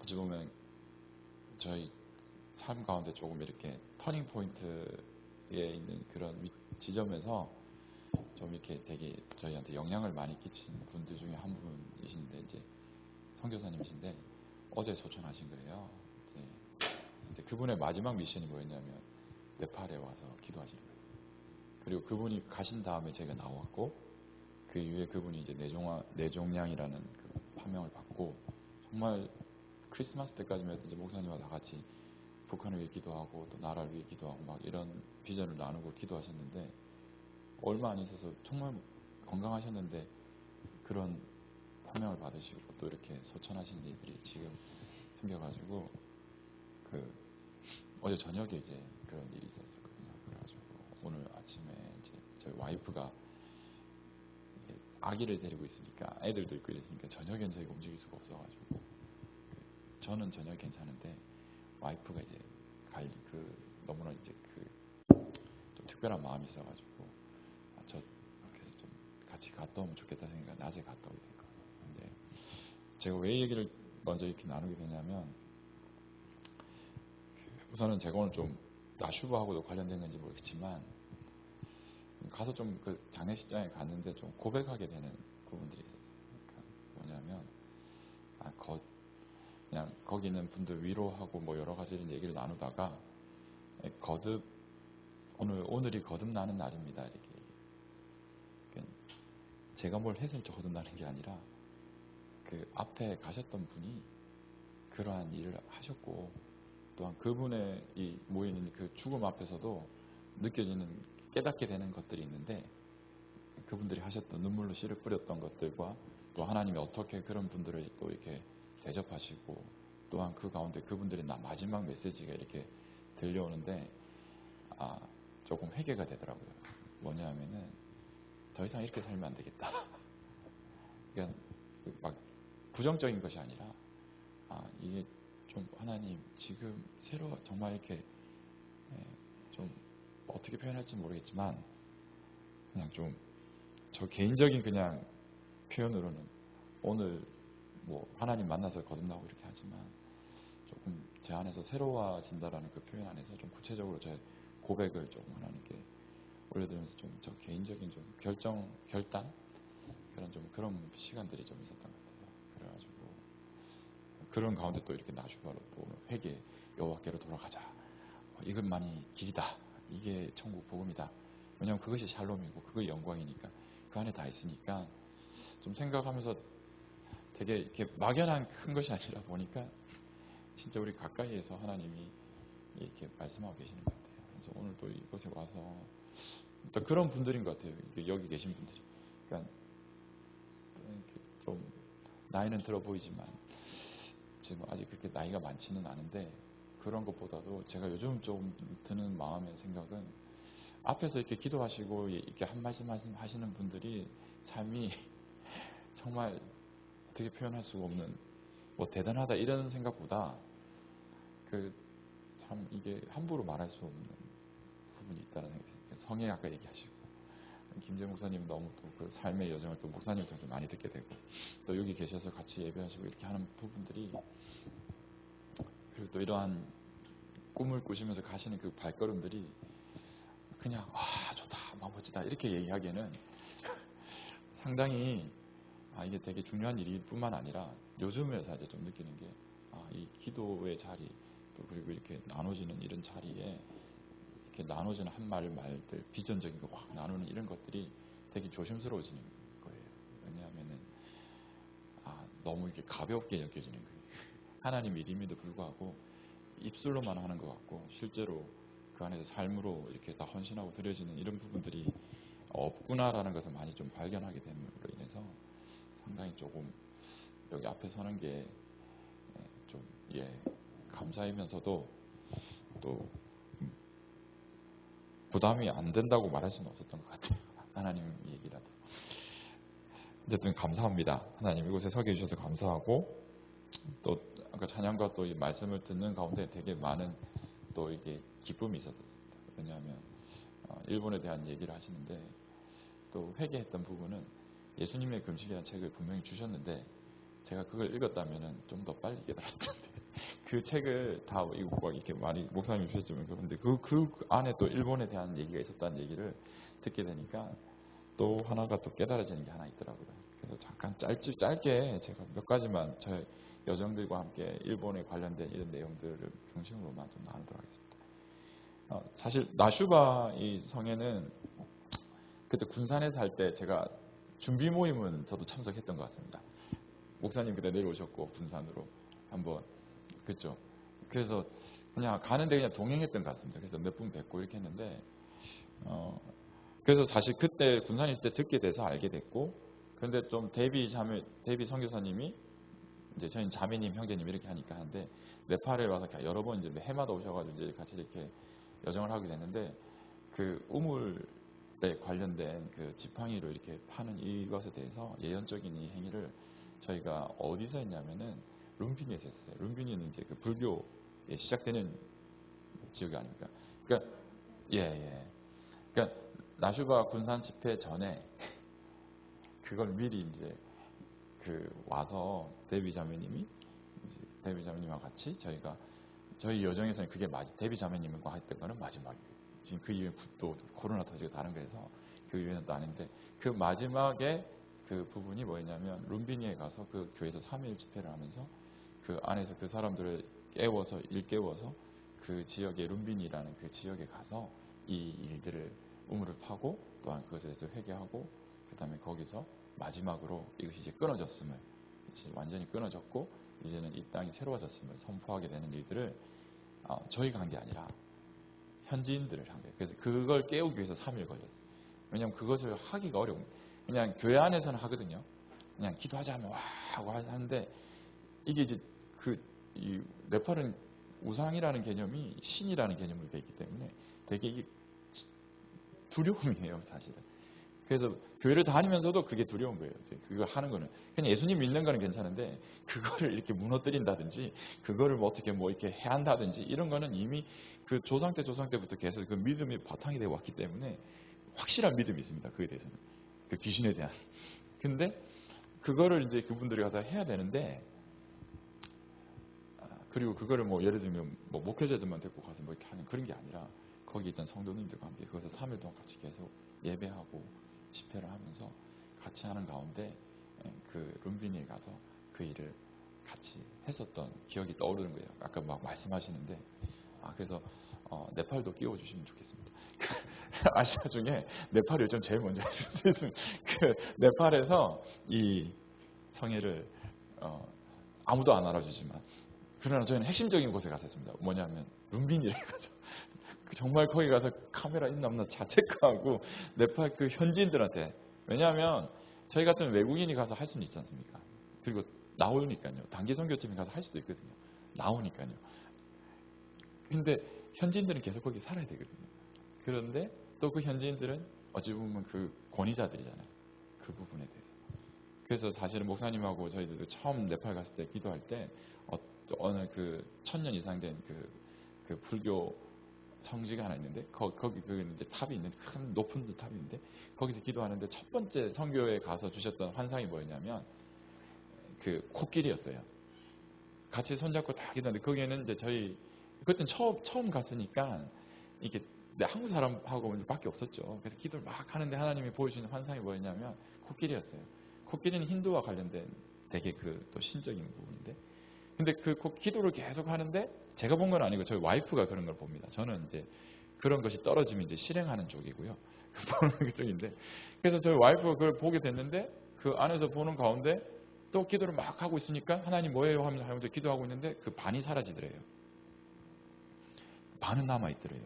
어찌 보면 저희 삶 가운데 조금 이렇게 터닝 포인트에 있는 그런 지점에서 좀 이렇게 되게 저희한테 영향을 많이 끼친 분들 중에 한 분이신데 이제 선교사님이신데 어제 소천하신 거예요. 근데 그분의 마지막 미션이 뭐였냐면 네팔에 와서 기도하시는 거예요. 그리고 그분이 가신 다음에 제가 나왔고 그 이후에 그분이 이제 내종량이라는 그 파명을 받고 정말 크리스마스 때까지만 이제 목사님과 다 같이 북한을 위해 기도하고 또 나라를 위해 기도하고 막 이런 비전을 나누고 기도하셨는데 얼마 안 있어서 정말 건강하셨는데 그런 파명을 받으시고 또 이렇게 소천하신 일들이 지금 생겨가지고 어제 저녁에 이제 그런 일이 있었거든요. 그래가지고 오늘 아침에 이제 저희 와이프가 아기를 데리고 있으니까 애들도 있고 이랬으니까 저녁엔 저희가 움직일 수가 없어가지고 저는 저녁 괜찮은데 와이프가 이제 너무나 이제 좀 특별한 마음이 있어가지고 저 이렇게 해서 좀 같이 갔다 오면 좋겠다 생각해 낮에 갔다 오게 된 거예요. 근데 제가 왜 이 얘기를 먼저 이렇게 나누게 되냐면 우선은 제가 오늘 좀 나슈브하고도 관련된 건지 모르겠지만 가서 좀 그 장례식장에 갔는데 좀 고백하게 되는 부분들이 있어요. 그러니까 뭐냐면 그냥 거기 있는 분들 위로하고 뭐 여러 가지 얘기를 나누다가 오늘이 거듭나는 날입니다. 이렇게 그러니까 제가 뭘 해서 거듭나는 게 아니라 그 앞에 가셨던 분이 그러한 일을 하셨고 또한 그분의 이 모이는 그 죽음 앞에서도 느껴지는 깨닫게 되는 것들이 있는데 그분들이 하셨던 눈물로 씨를 뿌렸던 것들과 또 하나님이 어떻게 그런 분들을 또 이렇게 대접하시고 또한 그 가운데 그분들의 마지막 메시지가 이렇게 들려오는데 조금 회개가 되더라고요. 뭐냐 하면은 더 이상 이렇게 살면 안 되겠다. 그러니까 막 부정적인 것이 아니라 이게 좀 하나님 지금 새로 정말 이렇게 좀 어떻게 표현할지 모르겠지만 그냥 좀 저 개인적인 그냥 표현으로는 오늘 뭐 하나님 만나서 거듭나고 이렇게 하지만 조금 제 안에서 새로워진다라는 그 표현 안에서 좀 구체적으로 제 고백을 조금 하나님께 올려드리면서 좀 저 개인적인 좀 결단 그런 시간들이 좀 있었던 것 같아요. 그래가지고 그런 가운데 또 이렇게 나슈바로 또 회개 여호와께로 돌아가자. 이것만이 길이다. 이게 천국 복음이다. 왜냐하면 그것이 샬롬이고 그것이 영광이니까 그 안에 다 있으니까 좀 생각하면서 되게 이렇게 막연한 큰 것이 아니라 보니까 진짜 우리 가까이에서 하나님이 이렇게 말씀하고 계시는 것 같아요. 그래서 오늘 또 이곳에 와서 또 그런 분들인 것 같아요. 여기 계신 분들이. 그러니까 좀 나이는 들어 보이지만 지금 아직 그렇게 나이가 많지는 않은데 그런 것보다도 제가 요즘 좀 드는 마음의 생각은 앞에서 이렇게 기도하시고 이렇게 한 말씀 하시는 분들이 삶이 정말 어떻게 표현할 수가 없는 뭐 대단하다 이런 생각보다 참 이게 함부로 말할 수 없는 부분이 있다는 생각이 성에 아까 얘기하시고 김재 목사님 너무 또 그 삶의 여정을 또 목사님 통해서 많이 듣게 되고 또 여기 계셔서 같이 예배하시고 이렇게 하는 부분들이 그리고 또 이러한 꿈을 꾸시면서 가시는 그 발걸음들이 그냥 좋다 멋지다 이렇게 얘기하기에는 상당히 이게 되게 중요한 일일 뿐만 아니라 요즘에 사실 좀 느끼는 게 이 기도의 자리 또 그리고 이렇게 나눠지는 이런 자리에 이렇게 나눠지는 말들 비전적인 거 확 나누는 이런 것들이 되게 조심스러워지는 거예요. 왜냐하면은 너무 이렇게 가볍게 여겨지는 거예요. 하나님 이름에도 불구하고 입술로만 하는 것 같고 실제로 그 안에서 삶으로 이렇게 다 헌신하고 드려지는 이런 부분들이 없구나라는 것을 많이 좀 발견하게 됨으로 인해서 상당히 조금 여기 앞에 서는 게 좀 감사하면서도 또 부담이 안 된다고 말할 수는 없었던 것 같아요. 하나님 얘기라도. 어쨌든 감사합니다. 하나님 이곳에 서게 해주셔서 감사하고 또 아까 찬양과 또 이 말씀을 듣는 가운데 되게 많은 또 이게 기쁨이 있었습니다. 왜냐하면 일본에 대한 얘기를 하시는데 또 회개했던 부분은 예수님의 금식이라는 책을 분명히 주셨는데 제가 그걸 읽었다면은 좀 더 빨리 깨달았을 텐데 그 책을 다 이렇게 많이 목사님이 주셨지만 그런데 그 안에 또 일본에 대한 얘기가 있었다는 얘기를 듣게 되니까 또 하나가 또 깨달아지는 게 하나 있더라고요. 그래서 잠깐 짧게 제가 몇 가지만 저의 여정들과 함께 일본에 관련된 이런 내용들을 중심으로만 좀 나누도록 하겠습니다. 사실 나슈바 이 성에는 그때 군산에 살 때 제가 준비 모임은 저도 참석했던 것 같습니다. 목사님 그때 내려오셨고 군산으로 한번 그죠. 그래서 그냥 가는데 그냥 동행했던 것 같습니다. 그래서 몇 분 뵙고 이렇게 했는데 그래서 사실 그때 군산에 있을 때 듣게 돼서 알게 됐고 그런데 좀 데비 선교사님이 이제 저희 자매님 형제님 이렇게 하는데 네팔에 와서 여러 번 이제 해마다 오셔가지고 이제 같이 이렇게 여정을 하게 됐는데 그 우물에 관련된 그 지팡이로 이렇게 파는 이것에 대해서 예언적인 이 행위를 저희가 어디서 했냐면은 룸피니에서 했어요. 룸피니는 이제 그 불교에 시작되는 지역이 아닙니까? 그러니까 그러니까 나슈바 군산 집회 전에 그걸 미리 이제 와서 데비 자매님과 같이 저희 여정에서는 그게 데비 자매님과 했던 거는 마지막이에요. 지금 그 이후에 또 코로나 터지고 다른 거에서 그 이후에는 또 아닌데 그 마지막에 그 부분이 뭐였냐면 룸비니에 가서 그 교회에서 3일 집회를 하면서 그 안에서 그 사람들을 일깨워서 그 지역의 룸비니라는 그 지역에 가서 이 일들을 우물을 파고 또한 그것에 대해서 회개하고 그 다음에 거기서 마지막으로 이것이 이제 끊어졌음을 이제 완전히 끊어졌고 이제는 이 땅이 새로워졌음을 선포하게 되는 일들을 저희가 한 게 아니라 현지인들을 한 거예요. 그래서 그걸 깨우기 위해서 3일 걸렸어요. 왜냐하면 그것을 하기가 어려운 거예요. 그냥 교회 안에서는 하거든요. 그냥 기도하자 하면 와 하고 하는데 이게 이제 이 네팔은 우상이라는 개념이 신이라는 개념으로 되어 있기 때문에 되게 이게 두려움이에요, 사실은. 그래서 교회를 다니면서도 그게 두려운 거예요. 그거 하는 거는 그냥 예수님 믿는 거는 괜찮은데 그거를 이렇게 무너뜨린다든지 그거를 뭐 어떻게 뭐 이렇게 해야 한다든지 이런 거는 이미 그 조상 때부터 계속 그 믿음이 바탕이 되어 왔기 때문에 확실한 믿음이 있습니다. 그에 대해서는 그 귀신에 대한. 근데 그거를 이제 그분들이 가서 해야 되는데 그리고 그거를 뭐 예를 들면 뭐 목회자들만 데리고 가서 뭐 이렇게 하는 그런 게 아니라 거기 있던 성도님들과 함께 거기서 3일 동안 같이 계속 예배하고 집회를 하면서 같이 하는 가운데 그 룸비니에 가서 그 일을 같이 했었던 기억이 떠오르는 거예요. 아까 막 말씀하시는데 그래서 네팔도 끼워주시면 좋겠습니다. 아시아 중에 네팔 요즘 제일 먼저 했어요. 그 네팔에서 이 성회를 아무도 안 알아주지만 그러나 저희는 핵심적인 곳에 갔었습니다. 뭐냐면 룸비니에 가서 정말 거기 가서 카메라 있나 없나 다 체크하고 네팔 그 현지인들한테, 왜냐하면 저희 같은 외국인이 가서 할 수는 있지 않습니까? 그리고 나오니까요. 단기 선교팀이 가서 할 수도 있거든요. 나오니까요. 근데 현지인들은 계속 거기 살아야 되거든요. 그런데 또 그 현지인들은 어찌 보면 그 권위자들이잖아요. 그 부분에 대해서. 그래서 사실은 목사님하고 저희들도 처음 네팔 갔을 때 기도할 때 어느 그 1000년 이상 된 그 불교 성지가 하나 있는데 거기 그 이제 탑이 있는 큰 높은 탑이 있는데 거기서 기도하는데 첫 번째 선교에 가서 주셨던 환상이 뭐였냐면 그 코끼리였어요. 같이 손잡고 다 기도하는데 거기에는 이제 저희 그때는 처음 갔으니까 이게 한국 사람하고 밖에 없었죠. 그래서 기도를 막 하는데 하나님이 보여주시는 환상이 뭐였냐면 코끼리였어요. 코끼리는 힌두와 관련된 되게 그 또 신적인 부분인데, 근데 그 기도를 계속 하는데 제가 본 건 아니고 저희 와이프가 그런 걸 봅니다. 저는 이제 그런 것이 떨어지면 이제 실행하는 쪽이고요. 보는 그쪽인데, 그래서 저희 와이프가 그걸 보게 됐는데 그 안에서 보는 가운데 또 기도를 막 하고 있으니까 하나님 뭐예요 하면서 기도하고 있는데 그 반이 사라지더래요. 반은 남아있더래요.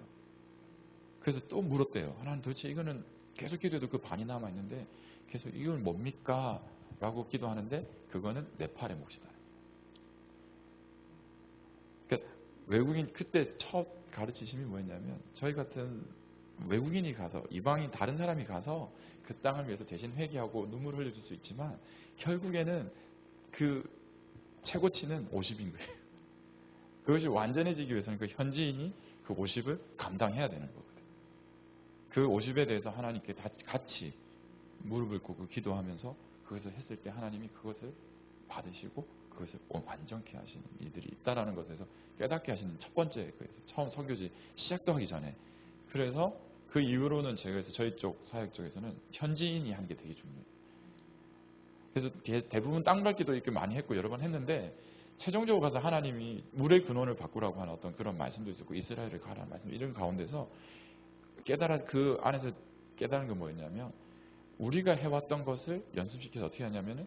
그래서 또 물었대요. 하나님 도대체 이거는 계속 기도해도 그 반이 남아있는데 계속 이건 뭡니까? 라고 기도하는데 그거는 네팔의 몫이다. 그러니까 외국인 그때 첫 가르치심이 뭐였냐면 저희 같은 외국인이 가서 이방인 다른 사람이 가서 그 땅을 위해서 대신 회개하고 눈물을 흘려줄 수 있지만 결국에는 그 최고치는 50인 거예요. 그것이 완전해지기 위해서는 그 현지인이 그 50을 감당해야 되는 거거든요. 그 50에 대해서 하나님께 같이 무릎을 꿇고 기도하면서 그것을 했을 때 하나님이 그것을 받으시고 그것을 완전케 하시는 일들이 있다라는 것에서 깨닫게 하시는 첫 번째 거에서 처음 선교지 시작도 하기 전에. 그래서 그 이후로는 제가 그래서 저희 쪽 사역 쪽에서는 현지인이 하는 게 되게 중요해요. 그래서 대부분 땅밟기도 이렇게 많이 했고 여러 번 했는데 최종적으로 가서 하나님이 물의 근원을 바꾸라고 하는 어떤 그런 말씀도 있었고 이스라엘을 가라는 말씀 이런 가운데서 그 안에서 깨달은 건 뭐였냐면 우리가 해왔던 것을 연습시켜서 어떻게 하냐면은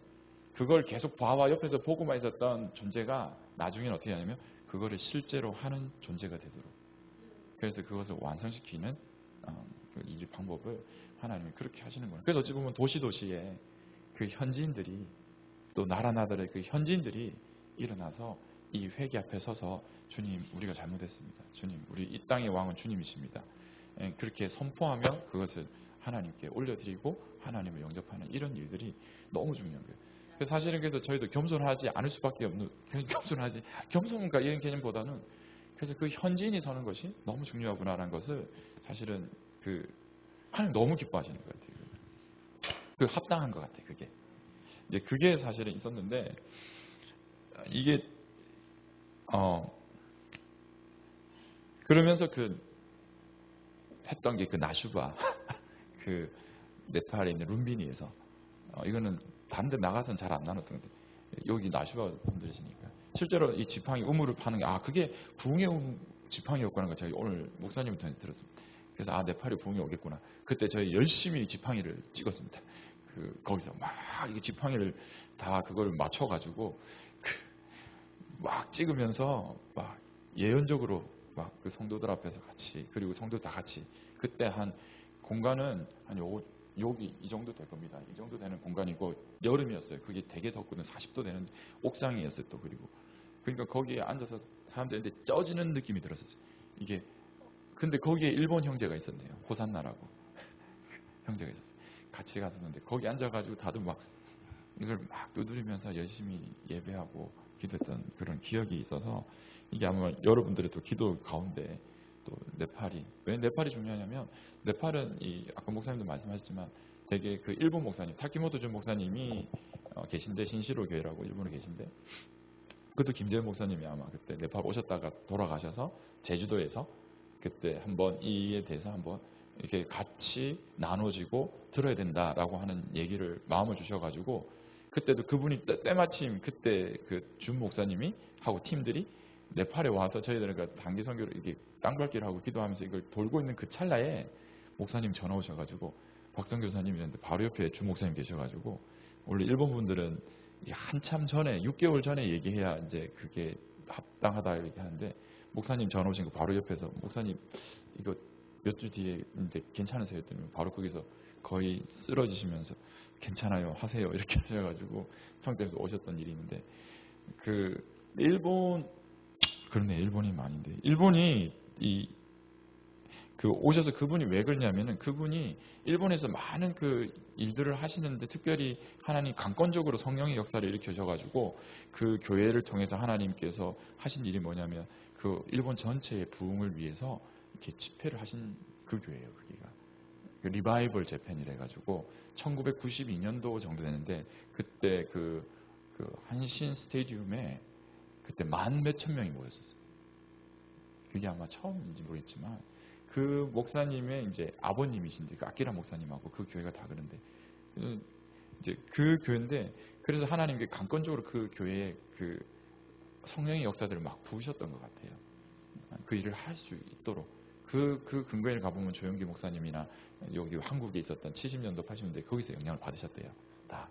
그걸 계속 봐와 옆에서 보고만 있었던 존재가 나중에는 어떻게 하냐면 그거를 실제로 하는 존재가 되도록, 그래서 그것을 완성시키는 이 방법을 하나님이 그렇게 하시는 거예요. 그래서 어찌 보면 도시에 그 현지인들이 또 나라들의 그 현지인들이 일어나서 이 회개 앞에 서서 주님 우리가 잘못했습니다. 주님 우리 이 땅의 왕은 주님이십니다. 그렇게 선포하며 그것을 하나님께 올려드리고 하나님을 영접하는 이런 일들이 너무 중요한 거예요. 그래서 사실은 그래서 저희도 겸손하지 않을 수밖에 없는, 겸손과 이런 개념보다는 그래서 그 현지인이 서는 것이 너무 중요하구나라는 것을 사실은 하나님 너무 기뻐하시는 것 같아요. 그 합당한 것 같아요. 그게 사실은 있었는데 이게 그러면서 했던 게 그 나슈바 그 네팔에 있는 룸비니에서 이거는 다른 데 나가서는 잘 안 나눴던 건데 여기 나슈바 분들이시니까 실제로 이 지팡이 우물을 파는 게 그게 부흥의 지팡이였구나 걸 제가 오늘 목사님을 통해서 들었습니다. 그래서 네팔이 부흥이 오겠구나. 그때 저희 열심히 지팡이를 찍었습니다. 거기서 막 이게 지팡이를 다 그걸 맞춰가지고 막 찍으면서 막 예언적으로 막 그 성도들 앞에서 같이, 그리고 성도 다 같이 그때 한 공간은 한 여기 이 정도 될 겁니다. 이 정도 되는 공간이고 여름이었어요. 그게 되게 덥거든. 40도 되는 옥상이었어요. 또 그러니까 거기에 앉아서 사람들한테 쪄지는 느낌이 들었었어요. 이게 근데 거기에 일본 형제가 있었네요. 호산나라고 형제가 있었어요. 같이 갔었는데 거기 앉아가지고 다들 막 이걸 막 두드리면서 열심히 예배하고 기도했던 그런 기억이 있어서 이게 아마 여러분들의 또 기도 가운데 또 왜 네팔이 중요하냐면 네팔은 아까 목사님도 말씀하셨지만 되게 그 일본 목사님 타키모토 준 목사님이 계신데 신시로 교회라고 일본에 계신데 그것도 김재현 목사님이 아마 그때 네팔 오셨다가 돌아가셔서 제주도에서 그때 한번 이에 대해서 한번 이렇게 같이 나눠지고 들어야 된다라고 하는 얘기를 마음을 주셔가지고 그때도 그분이 때마침 그때 그 준 목사님이 하고 팀들이 네팔에 와서 저희들은 단기 선교를 이렇게 땅밟기를 하고 기도하면서 이걸 돌고 있는 그 찰나에 목사님 전화 오셔가지고 박성 교사님이 있는데 바로 옆에 주 목사님 계셔가지고 원래 일본 분들은 한참 전에 6개월 전에 얘기해야 이제 그게 합당하다 이렇게 하는데 목사님 전화 오신 거 바로 옆에서 목사님 이거 몇 주 뒤에 이제 괜찮으세요? 했더니 바로 거기서 거의 쓰러지시면서 괜찮아요 하세요 이렇게 하셔가지고 성대에서 오셨던 일이 있는데 그 일본 그러네 일본이 많은데 일본이 그 오셔서 그분이 왜 그러냐면은 그분이 일본에서 많은 그 일들을 하시는데 특별히 하나님 강권적으로 성령의 역사를 일으켜셔가지고 그 교회를 통해서 하나님께서 하신 일이 뭐냐면 그 일본 전체의 부흥을 위해서 이렇게 집회를 하신 그 교회예요. 거기가 그 리바이벌 재팬이래 가지고 1992년도 정도 되는데 그때 그 한신 스테디움에 그때 만 몇천 명이 모였었어요. 그게 아마 처음인지 모르겠지만 그 목사님의 이제 아버님이신데 그 아키라 목사님하고 그 교회가 다 그런데 이제 그 교회인데 그래서 하나님께 강권적으로 그 교회에 그 성령의 역사들을 막 부으셨던 것 같아요. 그 일을 할 수 있도록 그 근거에 가보면 조영기 목사님이나 여기 한국에 있었던 70년도 80년대 거기서 영향을 받으셨대요. 다.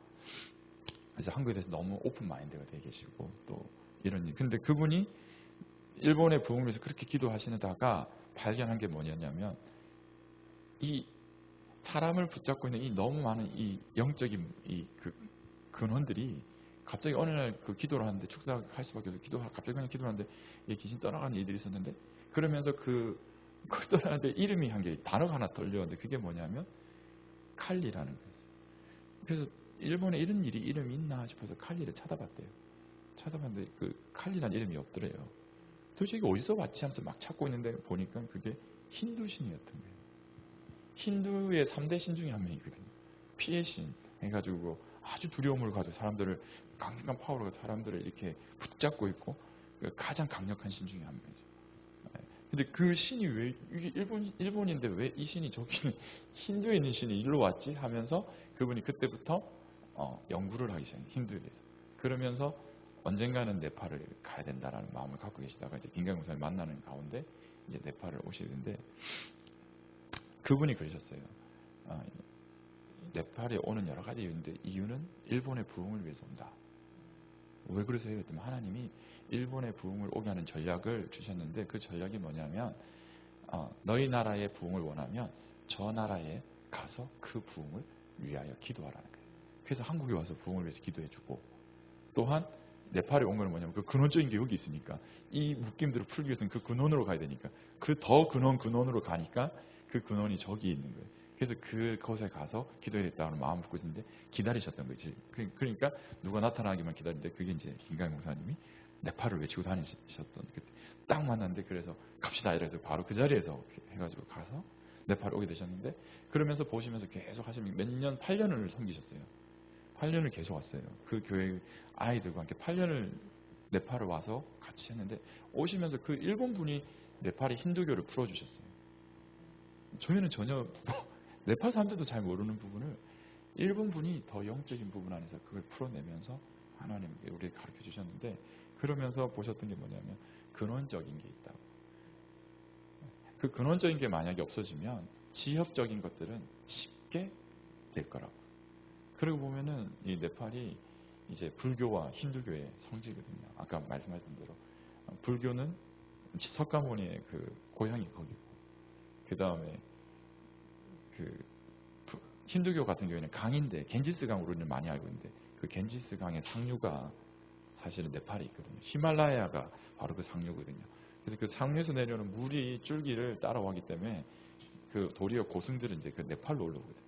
그래서 한국에 대해서 너무 오픈 마인드가 되어 계시고 또 이런 일. 근데 그분이 일본의 부흥을 위해서 그렇게 기도하시다가 발견한 게 뭐냐면 이 사람을 붙잡고 있는 이 너무 많은 이 영적인 이 그 근원들이 갑자기 어느 날 그 기도를 하는데 축사할 수밖에 없어서 갑자기 그냥 기도를 하는데 이 귀신 떠나가는 일들이 있었는데 그러면서 그걸 떠나는데 이름이 한 개 단어가 하나 떨려왔는데 그게 뭐냐면 칼리라는 거예요. 그래서 일본에 이런 이름이 있나 싶어서 칼리를 찾아봤대요. 찾아봤는데 그 칼리라는 이름이 없더래요. 도대체 이게 어디서 왔지 하면서 막 찾고 있는데 보니까 그게 힌두 신이었던 거예요. 힌두의 3대 신 중에 한 명이거든요. 피해 신 해가지고 아주 두려움을 가지고 사람들을 강력한 파워로 사람들을 이렇게 붙잡고 있고 가장 강력한 신 중에 한 명이죠. 근데 그 신이 왜 이게 일본인데 왜 이 신이 저기는 힌두에 있는 신이 일로 왔지 하면서 그분이 그때부터 연구를 하기 시작해요. 힌두에 대해서. 그러면서 언젠가는 네팔을 가야 된다라는 마음을 갖고 계시다가 이제 김강 목사님 만나는 가운데 이제 네팔을 오시게 되는데 그분이 그러셨어요. 네팔에 오는 여러 가지 이유인데 이유는 일본의 부흥을 위해서 온다. 왜 그러세요? 했더니 하나님이 일본의 부흥을 오게 하는 전략을 주셨는데 그 전략이 뭐냐면 너희 나라의 부흥을 원하면 저 나라에 가서 그 부흥을 위하여 기도하라는 거예요. 그래서 한국에 와서 부흥을 위해서 기도해주고 또한 네팔에 온 건 뭐냐면 그 근원적인 게 여기 있으니까 이 묶임들을 풀기 위해서는 그 근원으로 가야 되니까 그 더 근원으로 가니까 그 근원이 저기 있는 거예요. 그래서 그곳에 가서 기도해야겠다는 마음을 갖고 있었는데 기다리셨던 거지. 그러니까 누가 나타나기만 기다리는데 그게 이제 김강 목사님이 네팔을 외치고 다니셨던 그때 딱 만났는데 그래서 갑시다 이래서 바로 그 자리에서 해가지고 가서 네팔 오게 되셨는데 그러면서 보시면서 계속 하시면 몇 년 8년을 섬기셨어요. 8년을 계속 왔어요. 그 교회 아이들과 함께 8년을 네팔을 와서 같이 했는데 오시면서 그 일본 분이 네팔의 힌두교를 풀어주셨어요. 저희는 전혀 네팔 사람들도 잘 모르는 부분을 일본 분이 더 영적인 부분 안에서 그걸 풀어내면서 하나님께 우리에게 가르쳐 주셨는데 그러면서 보셨던 게 뭐냐면 근원적인 게 있다고. 그 근원적인 게 만약에 없어지면 지역적인 것들은 쉽게 될 거라고. 그러고 보면은 이 네팔이 이제 불교와 힌두교의 성지거든요. 아까 말씀하신 대로 불교는 석가모니의 그 고향이 거기고 그 다음에 그 힌두교 같은 경우에는 강인데 겐지스 강으로 우리는 많이 알고 있는데 그 겐지스 강의 상류가 사실은 네팔에 있거든요. 히말라야가 바로 그 상류거든요. 그래서 그 상류에서 내려오는 물이 줄기를 따라오기 때문에 그 도리어 고승들은 이제 그 네팔로 올라오거든요.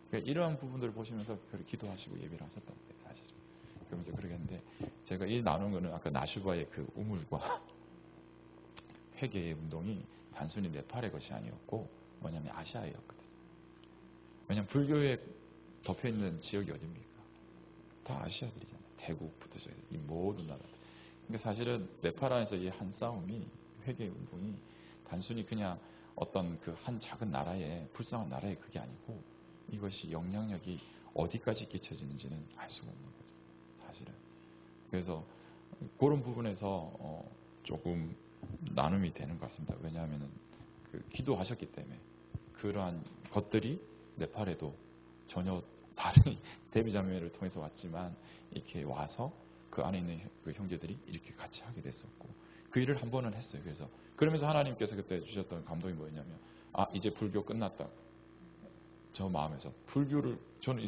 그러니까 이러한 부분들을 보시면서 그렇게 기도하시고 예배를 하셨던 거예요, 사실은. 그러면서 그렇게 했는데 제가 이 나눈 거는 아까 나슈바의 그 우물과 회개의 운동이 단순히 네팔의 것이 아니었고 뭐냐면 아시아였거든요. 왜냐하면 불교에 덮여있는 지역이 어딥니까? 다 아시아들이잖아요. 태국부터 시작해서 이 모든 나라들. 그러니까 사실은 네팔 안에서 이 한 싸움이 회개의 운동이 단순히 그냥 어떤 그 한 작은 나라의 불쌍한 나라의 그게 아니고 이것이 영향력이 어디까지 끼쳐지는지는 알 수가 없는 거죠. 사실은. 그래서 그런 부분에서 조금 나눔이 되는 것 같습니다. 왜냐하면 그 기도하셨기 때문에 그러한 것들이 네팔에도 전혀 다른 대비자매를 통해서 왔지만 이렇게 와서 그 안에 있는 그 형제들이 이렇게 같이 하게 됐었고 그 일을 한 번은 했어요. 그래서 그러면서 하나님께서 그때 주셨던 감동이 뭐였냐면 이제 불교 끝났다. 저 마음에서 불교를 저는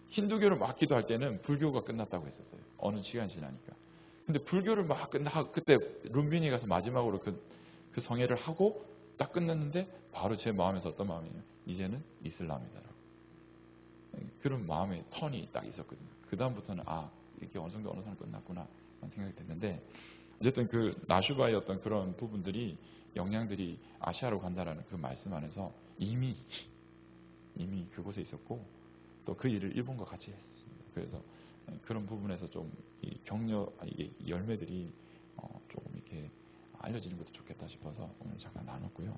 힌두교를 막 기도할 때는 불교가 끝났다고 했었어요. 어느 시간이 지나니까. 근데 불교를 막 그때 룸비니 가서 마지막으로 그 성회를 하고 딱 끝났는데 바로 제 마음에서 어떤 마음이에요? 이제는 이슬람이다라고. 그런 마음의 턴이 딱 있었거든요. 그 다음부터는 이게 어느 정도 끝났구나 라는 생각이 됐는데 어쨌든 그 나슈바의 어떤 그런 부분들이 영향들이 아시아로 간다라는 그 말씀 안에서 이미 그곳에 있었고 또 그 일을 일본과 같이 했습니다. 그래서 그런 부분에서 좀 이 이게 열매들이 조금 이렇게 알려지는 것도 좋겠다 싶어서 오늘 잠깐 나눴고요.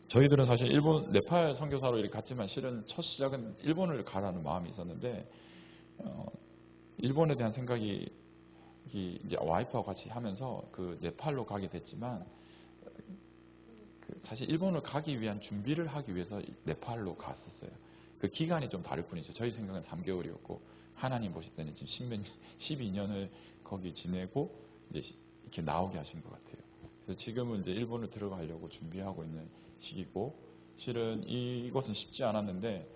저희들은 사실 일본 네팔 선교사로 이렇게 갔지만 실은 첫 시작은 일본을 가라는 마음이 있었는데 일본에 대한 생각이 이제 와이프와 같이 하면서 그 네팔로 가게 됐지만 사실 일본을 가기 위한 준비를 하기 위해서 네팔로 갔었어요. 그 기간이 좀 다를 뿐이죠. 저희 생각은 3개월이었고 하나님 보실 때는 지금 12년을 거기 지내고 이제 이렇게 나오게 하신 것 같아요. 그래서 지금은 이제 일본을 들어가려고 준비하고 있는 시기고 실은 이것은 쉽지 않았는데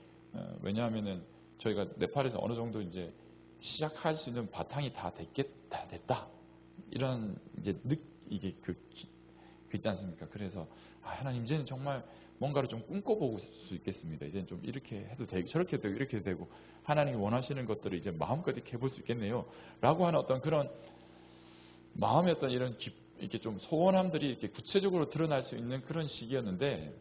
왜냐하면은 저희가 네팔에서 어느 정도 이제 시작할 수 있는 바탕이 다 됐다 이런 이제 이게 그 있지 않습니까? 그래서 하나님 이제는 정말 뭔가를 좀 꿈꿔볼 수 있겠습니다. 이제는 좀 이렇게 해도 되고 저렇게 해도 되고 이렇게 해도 되고 하나님이 원하시는 것들을 이제 마음껏 이렇게 해볼 수 있겠네요. 라고 하는 어떤 그런 마음의 어떤 이런 이렇게 좀 소원함들이 이렇게 구체적으로 드러날 수 있는 그런 시기였는데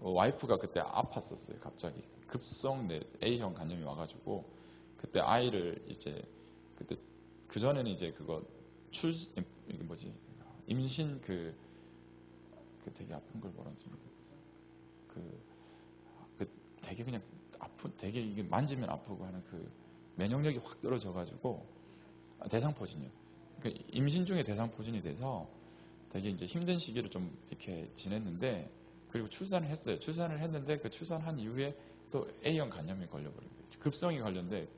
와이프가 그때 아팠었어요. 갑자기 급성 A형 간염이 와가지고 그때 아이를 이제 그때 그 전에는 이제 그거 이게 뭐지 임신 그 되게 아픈 걸 뭐라 하지? 그 되게 그냥 되게 이게 만지면 아프고 하는 그 면역력이 확 떨어져가지고 대상포진이요. 그러니까 임신 중에 대상포진이 돼서 되게 이제 힘든 시기를 좀 이렇게 지냈는데 그리고 출산을 했어요. 출산을 했는데 그 출산한 이후에 또 A형 간염이 걸려버린 거예요. 급성이 걸렸는데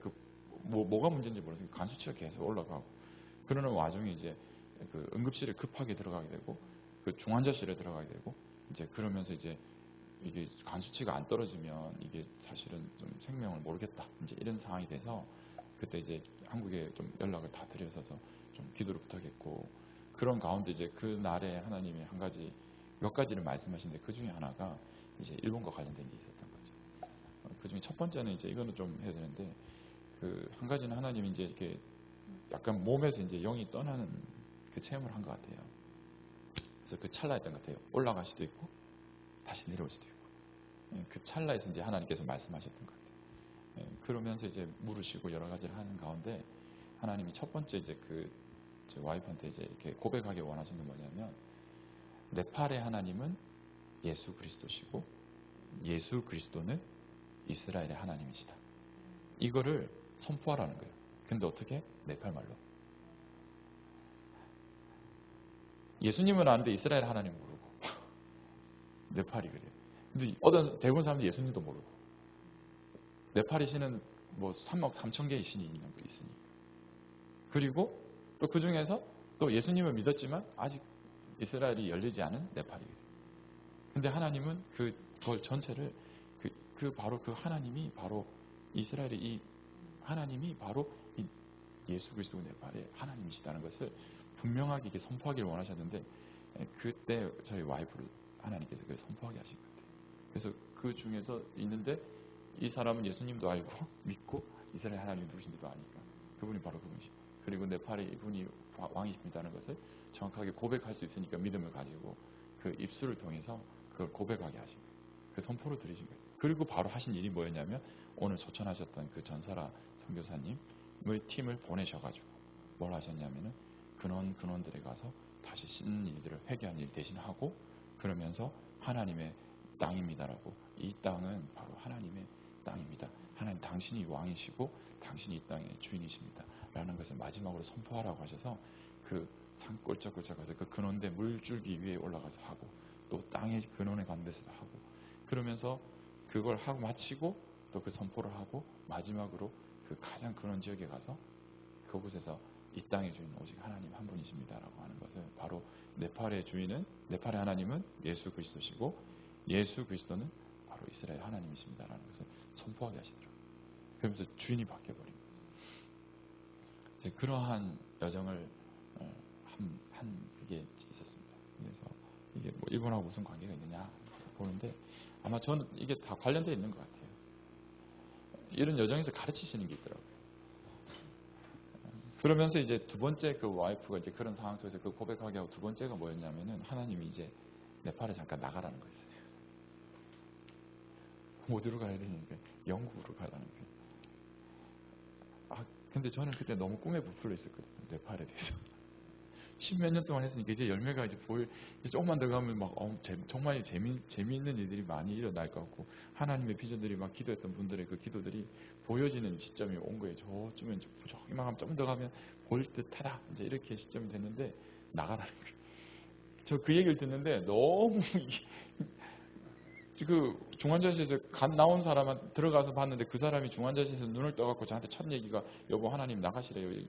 뭐가 문제인지 모르겠어요. 간 수치가 계속 올라가고 그러는 와중에 이제 그 응급실에 급하게 들어가게 되고 그 중환자실에 들어가게 되고 이제 그러면서 이제 이게 간 수치가 안 떨어지면 이게 사실은 좀 생명을 모르겠다 이제 이런 상황이 돼서 그때 이제 한국에 좀 연락을 다 드려서서 좀 기도를 부탁했고 그런 가운데 이제 그 날에 하나님이 몇 가지를 말씀하시는데 그 중에 하나가 이제 일본과 관련된 게 있었던 거죠. 그 중에 첫 번째는 이제 이거는 좀 해야 되는데 그 한 가지는 하나님이 이제 이렇게 약간 몸에서 이제 영이 떠나는 그 체험을 한 것 같아요. 그래서 그 찰나였던 것 같아요. 올라갈 수도 있고 다시 내려올 수도 있고 그 찰나에서 이제 하나님께서 말씀하셨던 것 같아요. 그러면서 이제 물으시고 여러 가지를 하는 가운데 하나님이 첫 번째 이제 제 와이프한테 이제 이렇게 고백하기 원하시는 게 뭐냐면 네팔의 하나님은 예수 그리스도시고 예수 그리스도는 이스라엘의 하나님이시다. 이거를 선포하라는 거예요. 근데 어떻게? 네팔 말로. 예수님은 아는데 이스라엘 하나님 모르고 네팔이 그래요. 근데 대부분 사람들이 예수님도 모르고 네팔의 신은 뭐 3억 3천 개의 신이 있는 거 있으니 그리고 또 그 중에서 또 예수님을 믿었지만 아직 이스라엘이 열리지 않은 네팔이에요. 근데 하나님은 그걸 전체를 바로 그 하나님이 바로 이스라엘의 이 하나님이 바로 이 예수 그리스도 네팔의 하나님이시다는 것을 분명하게 이렇게 선포하기를 원하셨는데 그때 저희 와이프를 하나님께서 그걸 선포하게 하신 것 같아요. 그래서 그 중에서 있는데 이 사람은 예수님도 알고 믿고 이스라엘 하나님이 누구신지도 아니까 그분이 바로 그분이시고 그리고 네팔의 이분이 왕이십니다는 것을 정확하게 고백할 수 있으니까 믿음을 가지고 그 입술을 통해서 그걸 고백하게 하신 거예요. 그 선포를 드리신 거예요. 그리고 바로 하신 일이 뭐였냐면 오늘 초청하셨던 그 전사라 선교사님의 팀을 보내셔가지고 뭘 하셨냐면은 근원들에 가서 다시 씻는 일들을 회개하는 일 대신하고 그러면서 하나님의 땅입니다라고 이 땅은 바로 하나님의 땅입니다. 하나님 당신이 왕이시고 당신이 이 땅의 주인이십니다. 라는 것을 마지막으로 선포하라고 하셔서 그 산 꼴짝꼴짝 가서 그 근원대 물줄기 위에 올라가서 하고 또 땅의 근원에 가는 데서도 하고 그러면서 그걸 하고 마치고 또 그 선포를 하고 마지막으로 그 가장 그런 지역에 가서 그곳에서 이 땅의 주인은 오직 하나님 한 분이십니다라고 하는 것을 바로 네팔의 주인은 네팔의 하나님은 예수 그리스도시고 예수 그리스도는 바로 이스라엘 하나님이십니다라는 것을 선포하게 하시더라고요. 그러면서 주인이 바뀌어버린 거죠. 이제 그러한 여정을 한 그게 있었습니다. 그래서 이게 뭐 일본하고 무슨 관계가 있느냐 보는데 아마 저는 이게 다 관련되어 있는 것 같아요. 이런 여정에서 가르치시는 게 있더라고요. 그러면서 이제 두 번째 그 와이프가 이제 그런 상황 속에서 그 고백하게 하고 두 번째가 뭐였냐면은 하나님이 이제 네팔에 잠깐 나가라는 거였어요. 어디로 가야 되니까 영국으로 가라는 거예요. 아 근데 저는 그때 너무 꿈에 부풀려 있었거든요. 네팔에 대해서. 십몇 년 동안 했으니까 이제 열매가 이제 조금만 더 가면 막 정말 재미있는 일들이 많이 일어날 것 같고 하나님의 비전들이 막 기도했던 분들의 그 기도들이 보여지는 시점이 온 거예요. 저쯤엔 조금만 좀 더 가면 보일 듯하다. 이제 이렇게 시점이 됐는데 나가라는 거예요. 저 그 얘기를 듣는데 너무 그 중환자실에서 갓 나온 사람한 들어가서 봤는데 그 사람이 중환자실에서 눈을 떠갖고 저한테 첫 얘기가 여보 하나님 나가시래요.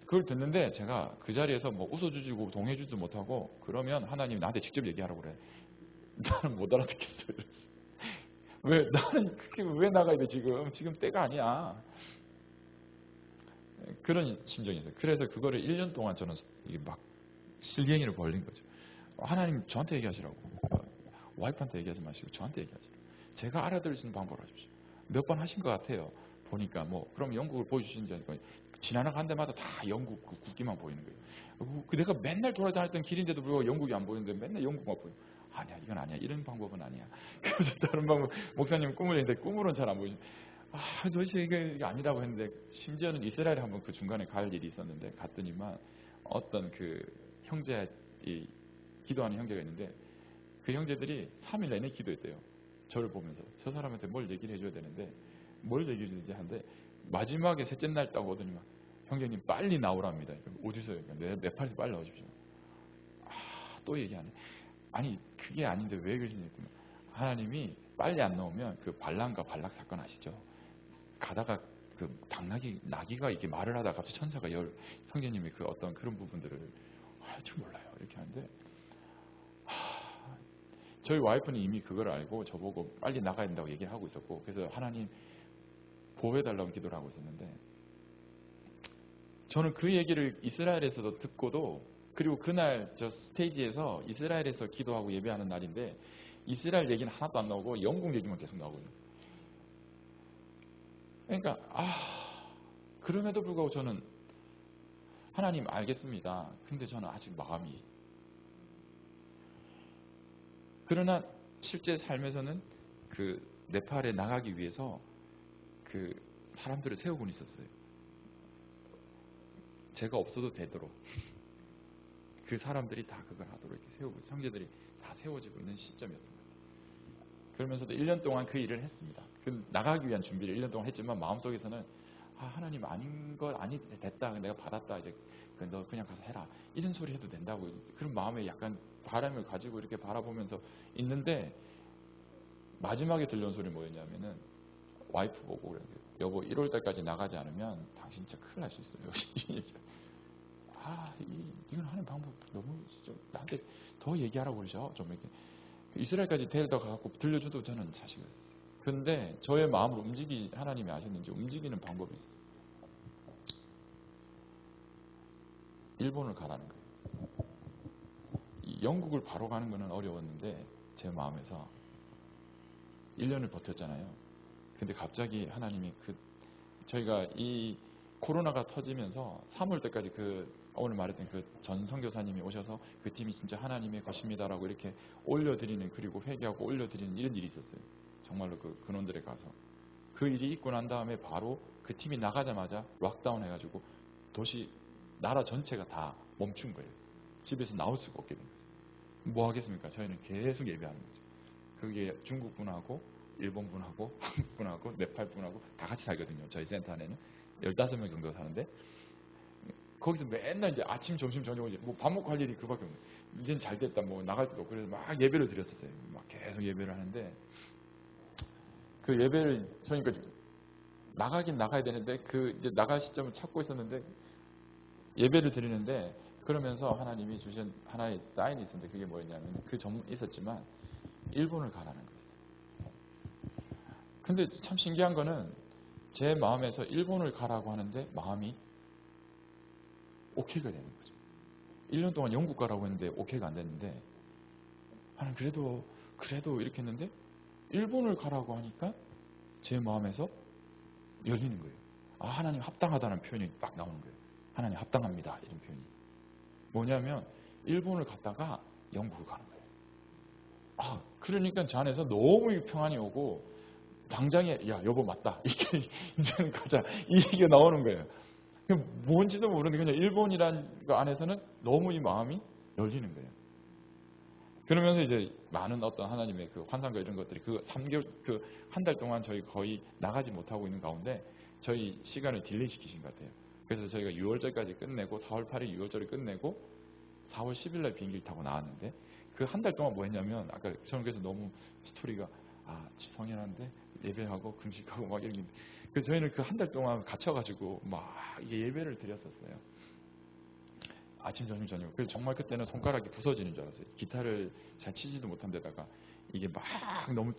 그걸 듣는데 제가 그 자리에서 뭐 웃어주지고 동해주지도 못하고 그러면 하나님 나한테 직접 얘기하라고 그래. 나는 못 알아듣겠어요. 왜 나는 그게 왜 나가야 돼 지금 때가 아니야. 그런 심정이 있어요. 그래서 그거를 1년 동안 저는 이게 막 실갱이를 벌린 거죠. 하나님 저한테 얘기하시라고. 와이프한테 얘기하지 마시고 저한테 얘기하시라고. 제가 알아들을 수 있는 방법을 하십시오. 몇 번 하신 것 같아요. 보니까 뭐 그럼 영국을 보여주시는지 아니고 지나간 데마다 다 영국 그 국기만 보이는 거예요. 내가 맨날 돌아다녔던 길인데도 불구하고 영국이 안 보이는데 맨날 영국만 보여. 아니야 이건 아니야. 이런 방법은 아니야. 그래서 다른 방법 목사님 꿈을 했는데 꿈으로는 잘 안 보이죠. 도대체 이게 아니라고 했는데 심지어는 이스라엘에 한번 그 중간에 갈 일이 있었는데 갔더니만 어떤 그 형제 기도하는 형제가 있는데 그 형제들이 3일 내내 기도했대요. 저를 보면서 저 사람한테 뭘 얘기를 해줘야 되는데 뭘 얘기를 해주지 하는데 마지막에 셋째 날 딱 오더니만 형제님 빨리 나오랍니다. 어디서요? 네팔에서 빨리 나오십시오. 또 얘기하네. 아니 그게 아닌데 왜 그러시냐면 하나님이 빨리 안 나오면 그 발람과 발락 사건 아시죠? 가다가 그 나귀가 이렇게 말을 하다가 갑자기 천사가 형제님이 그 어떤 그런 부분들을 좀 몰라요. 이렇게 하는데 저희 와이프는 이미 그걸 알고 저보고 빨리 나가야 된다고 얘기를 하고 있었고 그래서 하나님 보호해달라고 기도를 하고 있었는데 저는 그 얘기를 이스라엘에서도 듣고도 그리고 그날 저 스테이지에서 이스라엘에서 기도하고 예배하는 날인데 이스라엘 얘기는 하나도 안 나오고 영국 얘기만 계속 나오거든요. 그러니까 그럼에도 불구하고 저는 하나님 알겠습니다. 근데 저는 아직 마음이 그러나 실제 삶에서는 그 네팔에 나가기 위해서 그 사람들을 세우고 있었어요. 제가 없어도 되도록 그 사람들이 다 그걸 하도록 이렇게 세우고 형제들이 다 세워지고 있는 시점이었던 거예요. 그러면서도 1년 동안 그 일을 했습니다. 그 나가기 위한 준비를 1년 동안 했지만 마음속에서는 하나님 아닌 걸 아니 됐다 내가 받았다 이제 너 그냥 가서 해라 이런 소리 해도 된다고 그런 마음에 약간 바람을 가지고 이렇게 바라보면서 있는데 마지막에 들려온 소리 뭐였냐면은 와이프 보고 그래요. 여보 1월 달까지 나가지 않으면 당신 진짜 큰일 날 수 있어요. 이건 하는 방법 너무 진짜 나한테 더 얘기하라고 그러죠. 좀 이렇게 이스라엘까지 데려다 가고 들려줘도 저는 자식을. 근데 저의 마음을 하나님이 아셨는지 움직이는 방법이 있어요. 일본을 가라는 거예요. 영국을 바로 가는 거는 어려웠는데 제 마음에서 1년을 버텼잖아요. 근데 갑자기 하나님이 저희가 이 코로나가 터지면서 3월 때까지 오늘 말했던 그 전 선교사님이 오셔서 그 팀이 진짜 하나님의 것입니다라고 이렇게 올려드리는 그리고 회개하고 올려드리는 이런 일이 있었어요. 정말로 그 근원들에 가서 그 일이 있고 난 다음에 바로 그 팀이 나가자마자 락다운 해가지고 나라 전체가 다 멈춘 거예요. 집에서 나올 수가 없게 된 거죠. 뭐 하겠습니까? 저희는 계속 예배하는 거죠. 그게 중국분하고 일본분하고 한국분하고 네팔분하고 다 같이 살거든요. 저희 센터 안에는 15명 정도 사는데 거기서 맨날 이제 아침, 점심, 저녁 이제 뭐 밥 먹고 할 일이 그밖에 없는. 이제는 잘 됐다 뭐 나갈 때도 그래서 막 예배를 드렸었어요. 막 계속 예배를 하는데 그 예배를 저니까 나가긴 나가야 되는데 그 이제 나갈 시점을 찾고 있었는데 예배를 드리는데 그러면서 하나님이 주신 하나의 사인이 있었는데 그게 뭐였냐면 그 점 있었지만 일본을 가라는 거였어요. 근데 참 신기한 거는 제 마음에서 일본을 가라고 하는데 마음이 오케이가 되는 거죠. 1년 동안 영국 가라고 했는데 오케이가 안 됐는데 하나님 그래도 이렇게 했는데 일본을 가라고 하니까 제 마음에서 열리는 거예요. 아, 하나님 합당하다는 표현이 딱 나오는 거예요. 하나님 합당합니다. 이런 표현이. 뭐냐면 일본을 갔다가 영국을 가는 거예요. 아, 그러니까 저 안에서 너무 평안이 오고 당장에 야 여보 맞다. 이게 이제는 가자. 이 얘기가 나오는 거예요. 뭔지도 모르는데 그냥 일본이라는 거 안에서는 너무 이 마음이 열리는 거예요. 그러면서 이제 많은 어떤 하나님의 그 환상과 이런 것들이 그 3개월, 그 한 달 동안 저희 거의 나가지 못하고 있는 가운데 저희 시간을 딜레이 시키신 것 같아요. 그래서 저희가 6월절까지 끝내고 4월 8일 6월절을 끝내고 4월 10일 날 비행기를 타고 나왔는데 그 한 달 동안 뭐 했냐면 아까 저는 그래서 너무 스토리가 성현한데 예배하고 금식하고 막 이런 그래서 저희는 그 한 달 동안 갇혀가지고 막 이게 예배를 드렸었어요. 아침, 점심, 저녁. 그래서 정말 그때는 손가락이 부서지는 줄 알았어요. 기타를 잘 치지도 못한 데다가 이게 막 너무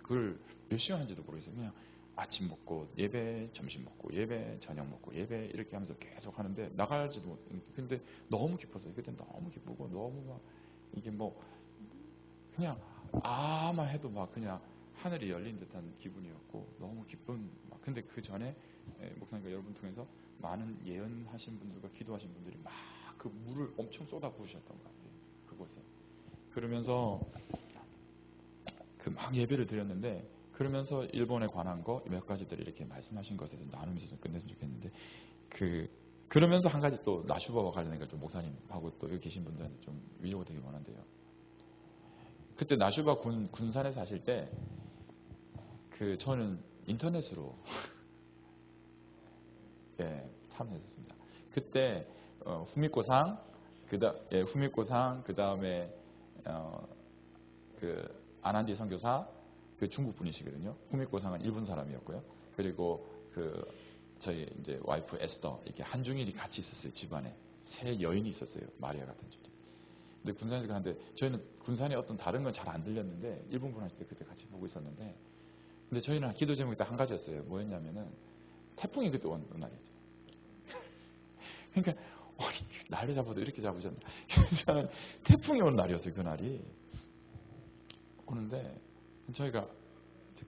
그걸 몇 시간 한지도 모르겠어요. 그냥 아침 먹고 예배, 점심 먹고 예배, 저녁 먹고 예배 이렇게 하면서 계속 하는데 나갈지도 못. 근데 너무 기뻤어요. 그때 너무 기쁘고 너무 막 이게 뭐 그냥 아만 해도 막 그냥 하늘이 열린 듯한 기분이었고 너무 기쁜. 근데 그 전에 목사님과 여러분 통해서 많은 예언하신 분들과 기도하신 분들이 막 그 물을 엄청 쏟아 부으셨던 것 같아요. 그곳에. 그러면서 그 막 예배를 드렸는데 그러면서 일본에 관한 거 몇 가지들을 이렇게 말씀하신 것에 대해서 나누면서 좀 끝냈으면 좋겠는데 그러면서 한 가지 또 나슈바와 관련된 걸 좀 목사님하고 또 여기 계신 분들한테 좀 위로가 되기 원한대요. 그때 나슈바 군산에 사실 때 저는 인터넷으로 참여했었습니다. 그때 후미코상 후미코상 그다음에 그 아난디 선교사 그 중국 분이시거든요. 후미코상은 일본 사람이었고요. 그리고 저희 이제 와이프 에스더 이렇게 한중일이 같이 있었어요. 집안에 세 여인이 있었어요. 마리아 같은 주제. 근데 군산에서 가는데 저희는 군산에 어떤 다른 건 잘 안 들렸는데 일본 분 하실 때 그때 같이 보고 있었는데 근데 저희는 기도 제목이 딱 한 가지였어요. 뭐였냐면은 태풍이 그때 온 날이었죠. 그러니까 날을 잡아도 이렇게 잡으셨나? 저는 태풍이 온 날이었어요. 그 날이 오는데 저희가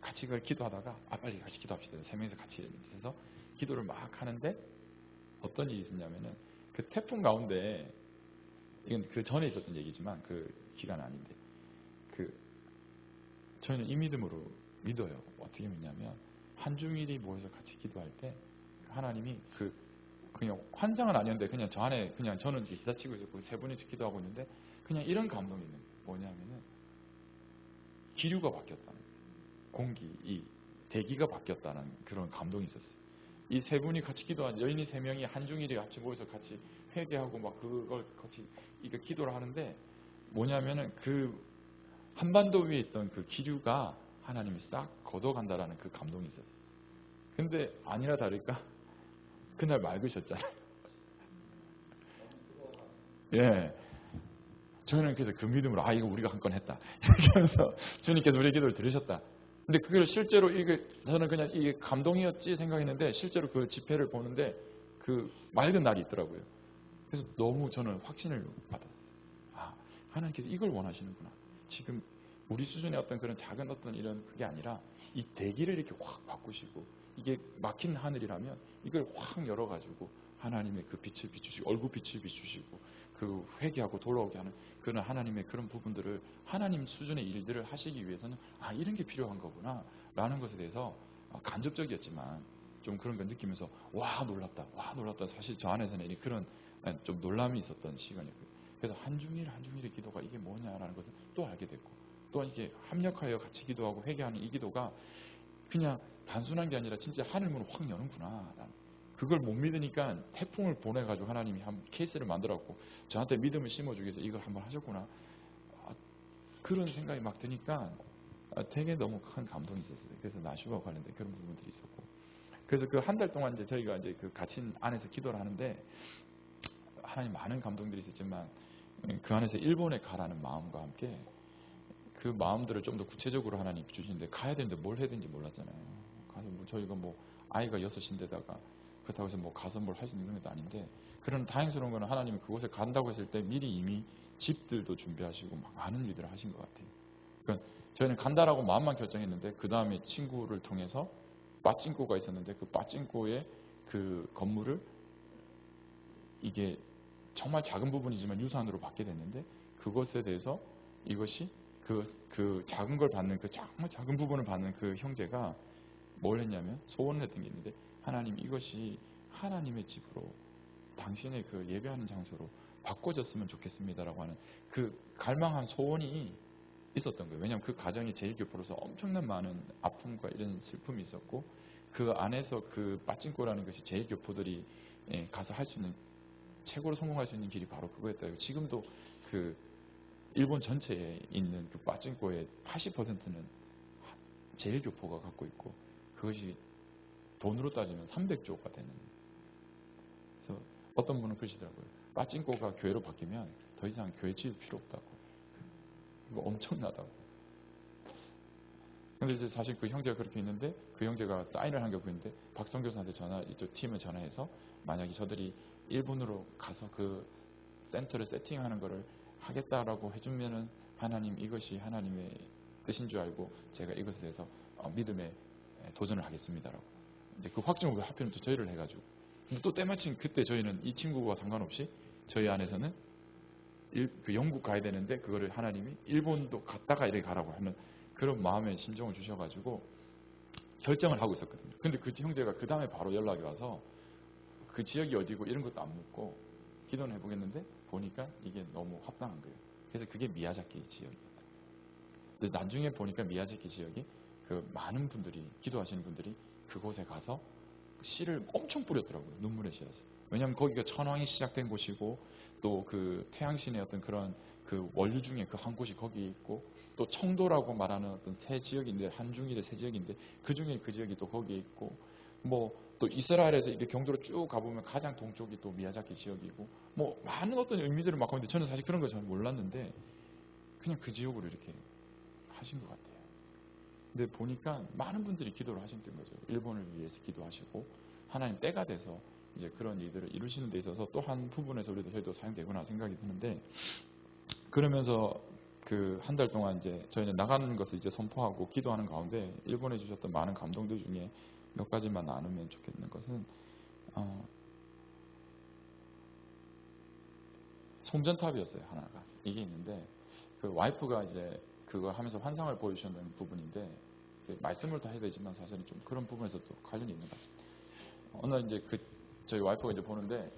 같이 그걸 기도하다가 빨리 같이 기도합시다. 세 명이서 같이 있어서 기도를 막 하는데 어떤 일이 있었냐면은 그 태풍 가운데 이건 그 전에 있었던 얘기지만 그 기간 아닌데 저희는 이 믿음으로 믿어요. 어떻게 믿냐면 한중일이 모여서 같이 기도할 때 하나님이 그냥 환상은 아니었는데 그냥 저 안에 그냥 저는 이렇게 기다치고 있었고 세 분이서 기도하고 있는데 그냥 이런 감동이 있는 거예요. 뭐냐면은 기류가 바뀌었다는 거예요. 공기, 이 대기가 바뀌었다는 그런 감동이 있었어요. 이 세 분이 같이 기도한 여인이 세 명이 한중일이 같이 모여서 같이 회개하고 막 그걸 같이 이거 기도를 하는데 뭐냐면은 그 한반도 위에 있던 그 기류가 하나님이 싹 걷어간다라는 그 감동이 있었어요. 근데 아니라 다를까 그날 맑으셨잖아요. 예. 저는 그래서 그 믿음으로 이거 우리가 한 건 했다. 이렇게 하면서 주님께서 우리의 기도를 들으셨다. 근데 그걸 실제로 저는 그냥 이게 감동이었지 생각했는데 실제로 그 집회를 보는데 그 맑은 날이 있더라고요. 그래서 너무 저는 확신을 받았어요. 하나님께서 이걸 원하시는구나. 지금 우리 수준의 어떤 그런 작은 어떤 이런 그게 아니라 이 대기를 이렇게 확 바꾸시고 이게 막힌 하늘이라면 이걸 확 열어가지고 하나님의 그 빛을 비추시고 얼굴빛을 비추시고 그 회개하고 돌아오게 하는 그런 하나님의 그런 부분들을 하나님 수준의 일들을 하시기 위해서는 이런 게 필요한 거구나 라는 것에 대해서 간접적이었지만 좀 그런 걸 느끼면서 놀랍다 사실 저 안에서는 그런 좀 놀람이 있었던 시간이었고요. 그래서 한중일의 기도가 이게 뭐냐라는 것을 또 알게 됐고 또 이게 합력하여 같이 기도하고 회개하는 이 기도가 그냥 단순한 게 아니라 진짜 하늘문을 확 여는구나. 그걸 못 믿으니까 태풍을 보내가지고 하나님이 한 케이스를 만들었고 저한테 믿음을 심어주기 위해서 이걸 한번 하셨구나. 그런 생각이 막 드니까 되게 너무 큰 감동이 있었어요. 그래서 나슈와 관련된 그런 부분들이 있었고 그래서 그 한 달 동안 이제 저희가 이제 그 갇힌 안에서 기도를 하는데 하나님 많은 감동들이 있었지만 그 안에서 일본에 가라는 마음과 함께 그 마음들을 좀 더 구체적으로 하나님 주시는데 가야 되는데 뭘 해야 되는지 몰랐잖아요. 가서 뭐 저희가 뭐 아이가 6인데다가 그렇다고 해서 뭐 가서 뭘 할 수 있는 것도 아닌데 그런 다행스러운 거는 하나님이 그곳에 간다고 했을 때 미리 이미 집들도 준비하시고 막 많은 일들을 하신 것 같아요. 그러니까 저희는 간다라고 마음만 결정했는데 그 다음에 친구를 통해서 빠찡코가 있었는데 그 빠찡코의 그 건물을 이게 정말 작은 부분이지만 유산으로 받게 됐는데 그것에 대해서 이것이 그 작은 걸 받는 그 정말 작은 부분을 받는 그 형제가 뭘 했냐면 소원을 했던 게 있는데 하나님 이것이 하나님의 집으로 당신의 그 예배하는 장소로 바꿔졌으면 좋겠습니다라고 하는 그 갈망한 소원이 있었던 거예요. 왜냐하면 그 가정이 제일교포로서 엄청난 많은 아픔과 이런 슬픔이 있었고 그 안에서 그 빠찡코라는 것이 제일교포들이 가서 할 수 있는 최고로 성공할 수 있는 길이 바로 그거였다. 지금도 그 일본 전체에 있는 그 빠찡코의 80%는 제일교포가 갖고 있고 그것이 돈으로 따지면 300조가 되는. 그래서 어떤 분은 그러시더라고요. 빠찡코가 교회로 바뀌면 더 이상 교회 지을 필요 없다고. 이거 엄청나다고. 근데 이제 사실 그 형제가 그렇게 있는데 그 형제가 사인을 한 게 보이는데 박성교사한테 이쪽 팀에 전화해서 만약에 저들이 일본으로 가서 그 센터를 세팅하는 거를 하겠다라고 해주면은 하나님 이것이 하나님의 뜻인 줄 알고 제가 이것에 대해서 믿음에 도전을 하겠습니다라고. 이제 그 확정을 하필 또 저희를 해가지고. 근데 또 때마침 그때 저희는 이 친구와 상관없이 저희 안에서는 그 영국 가야 되는데 그거를 하나님이 일본도 갔다가 이렇게 가라고 하는 그런 마음의 심정을 주셔가지고 결정을 하고 있었거든요. 근데 그 형제가 그 다음에 바로 연락이 와서 그 지역이 어디고 이런 것도 안 묻고 기도는 해보겠는데 보니까 이게 너무 합당한 거예요. 그래서 그게 미야자키 지역이었다. 근데 나중에 보니까 미야자키 지역이 그 많은 분들이 기도하시는 분들이 그곳에 가서 씨를 엄청 뿌렸더라고요. 눈물의 씨앗을. 왜냐하면 거기가 천황이 시작된 곳이고 또 그 태양신의 어떤 그런 그 원류 중에 그 한 곳이 거기에 있고 또 청도라고 말하는 어떤 새 지역인데 한중일의 새 지역인데 그 중에 그 지역이 또 거기에 있고 뭐 또 이스라엘에서 이렇게 경도로 쭉 가보면 가장 동쪽이 또 미야자키 지역이고 뭐 많은 어떤 의미들을 막 하는데 저는 사실 그런 걸 잘 몰랐는데 그냥 그 지역으로 이렇게 하신 것 같아요. 근데 보니까 많은 분들이 기도를 하셨던 거죠. 일본을 위해서 기도하시고 하나님 때가 돼서 이제 그런 일들을 이루시는 데 있어서 또 한 부분에서 우리도 저희도 사용되구나 생각이 드는데 그러면서 그 한 달 동안 이제 저희는 나가는 것을 이제 선포하고 기도하는 가운데 일본에 주셨던 많은 감동들 중에 몇 가지만 나누면 좋겠는 것은 송전탑이었어요. 하나가 이게 있는데 그 와이프가 이제 그거 하면서 환상을 보여주셨는 부분인데 말씀을 다 해야 되지만 사실은 좀 그런 부분에서 또 관련이 있는 것 같습니다. 오늘 이제 저희 와이프가 이제 보는데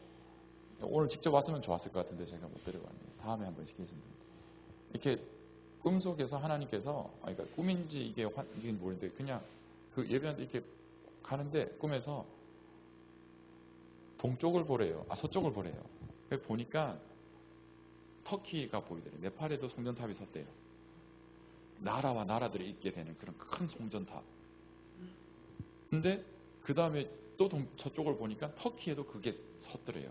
오늘 직접 왔으면 좋았을 것 같은데 제가 못 데려왔네요. 다음에 한번 시키겠습니다. 이렇게 꿈속에서 하나님께서 그러니까 꿈인지 이게 모르는데 그냥 그 예배하는데 이렇게 가는데 꿈에서 동쪽을 보래요. 서쪽을 보래요. 보니까 터키가 보이더래요. 네팔에도 송전탑이 섰대요. 나라와 나라들이 있게 되는 그런 큰 송전탑. 근데 그 다음에 또 서쪽을 보니까 터키에도 그게 섰더래요.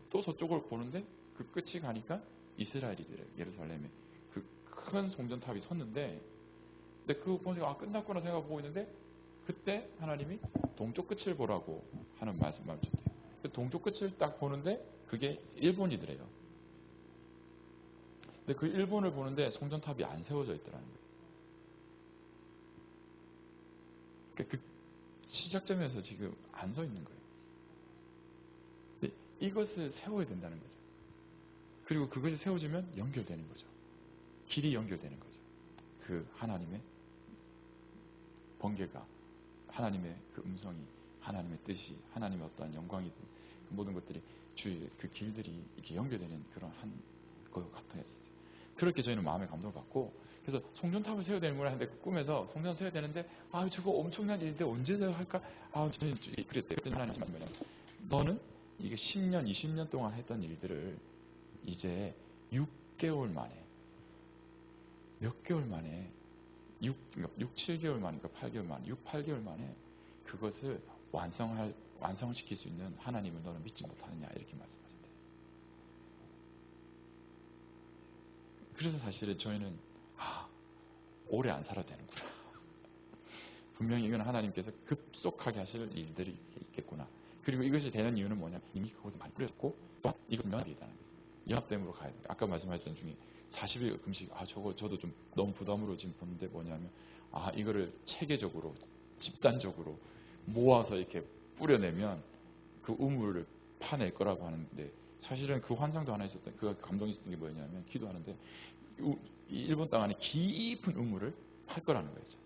또 서쪽을 보는데 그 끝이 가니까 이스라엘이더래요. 예루살렘에 그 큰 송전탑이 섰는데 근데 그거 보니까 끝났구나 생각하고 있는데 그때 하나님이 동쪽 끝을 보라고 하는 말씀을 주셨대요. 동쪽 끝을 딱 보는데 그게 일본이더래요. 근데 그 일본을 보는데 송전탑이 안 세워져 있더라는 거예요. 그 시작점에서 지금 안 서 있는 거예요. 근데 이것을 세워야 된다는 거죠. 그리고 그것이 세워지면 연결되는 거죠. 길이 연결되는 거죠. 그 하나님의 번개가 하나님의 그 음성이 하나님의 뜻이 하나님의 어떠한 영광이든 그 모든 것들이 주의 그 길들이 이렇게 연결되는 그런 한 것 같아요. 그렇게 저희는 마음의 감동을 받고 그래서 송전탑을 세워야 되는 걸 하는데 그 꿈에서 송전 세워야 되는데 저거 엄청난 일인데 언제 할까? 저는 그랬대요. 하나님 말씀이 너는 이게 10년 20년 동안 했던 일들을 이제 6개월 만에 몇 개월 만에 7개월 만이니까 8개월 만에 6, 8개월 만에 그것을 완성시킬 수 있는 하나님을 너는 믿지 못하느냐 이렇게 말씀하신대요. 그래서 사실은 저희는 오래 안 살아도 되는구나. 분명히 이건 하나님께서 급속하게 하실 일들이 있겠구나. 그리고 이것이 되는 이유는 뭐냐? 이미 그것을 많이 뿌렸고 이것은 연합이다는 거예요. 연합됨으로 가야 돼요. 아까 말씀하셨던 중에 40일 금식, 저도 좀 너무 부담으로 지금 보는데 뭐냐면, 이거를 체계적으로, 집단적으로 모아서 이렇게 뿌려내면 그 우물을 파낼 거라고 하는데, 사실은 그 환상도 하나 있었던, 그 감동이 있었던 게 뭐였냐면, 기도하는데, 이 일본 땅 안에 깊은 우물을 팔 거라는 거죠.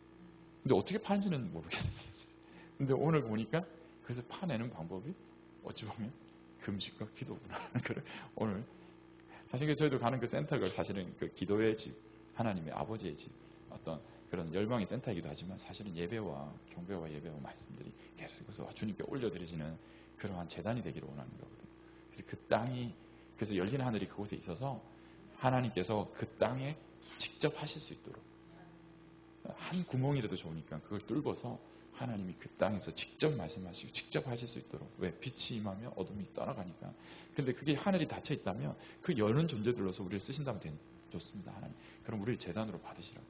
근데 어떻게 파는지는 모르겠어요. 근데 오늘 보니까 그래서 파내는 방법이 어찌 보면 금식과 기도구나. 오늘 사실 저희도 가는 그 센터가 사실은 그 기도의 집, 하나님의 아버지의 집, 어떤 그런 열방의 센터이기도 하지만 사실은 예배와 경배와 예배와 말씀들이 계속해서 주님께 올려드리지는 그러한 재단이 되기를 원하는 거거든요. 그래서 그 땅이, 그래서 열린 하늘이 그곳에 있어서 하나님께서 그 땅에 직접 하실 수 있도록, 한 구멍이라도 좋으니까 그걸 뚫고서 하나님이 그 땅에서 직접 말씀하시고 직접 하실 수 있도록. 왜? 빛이 임하며 어둠이 떠나가니까. 근데 그게 하늘이 닫혀 있다면 그 여는 존재들로서 우리를 쓰신다면 좋습니다. 하나님. 그럼 우리를 재단으로 받으시라고.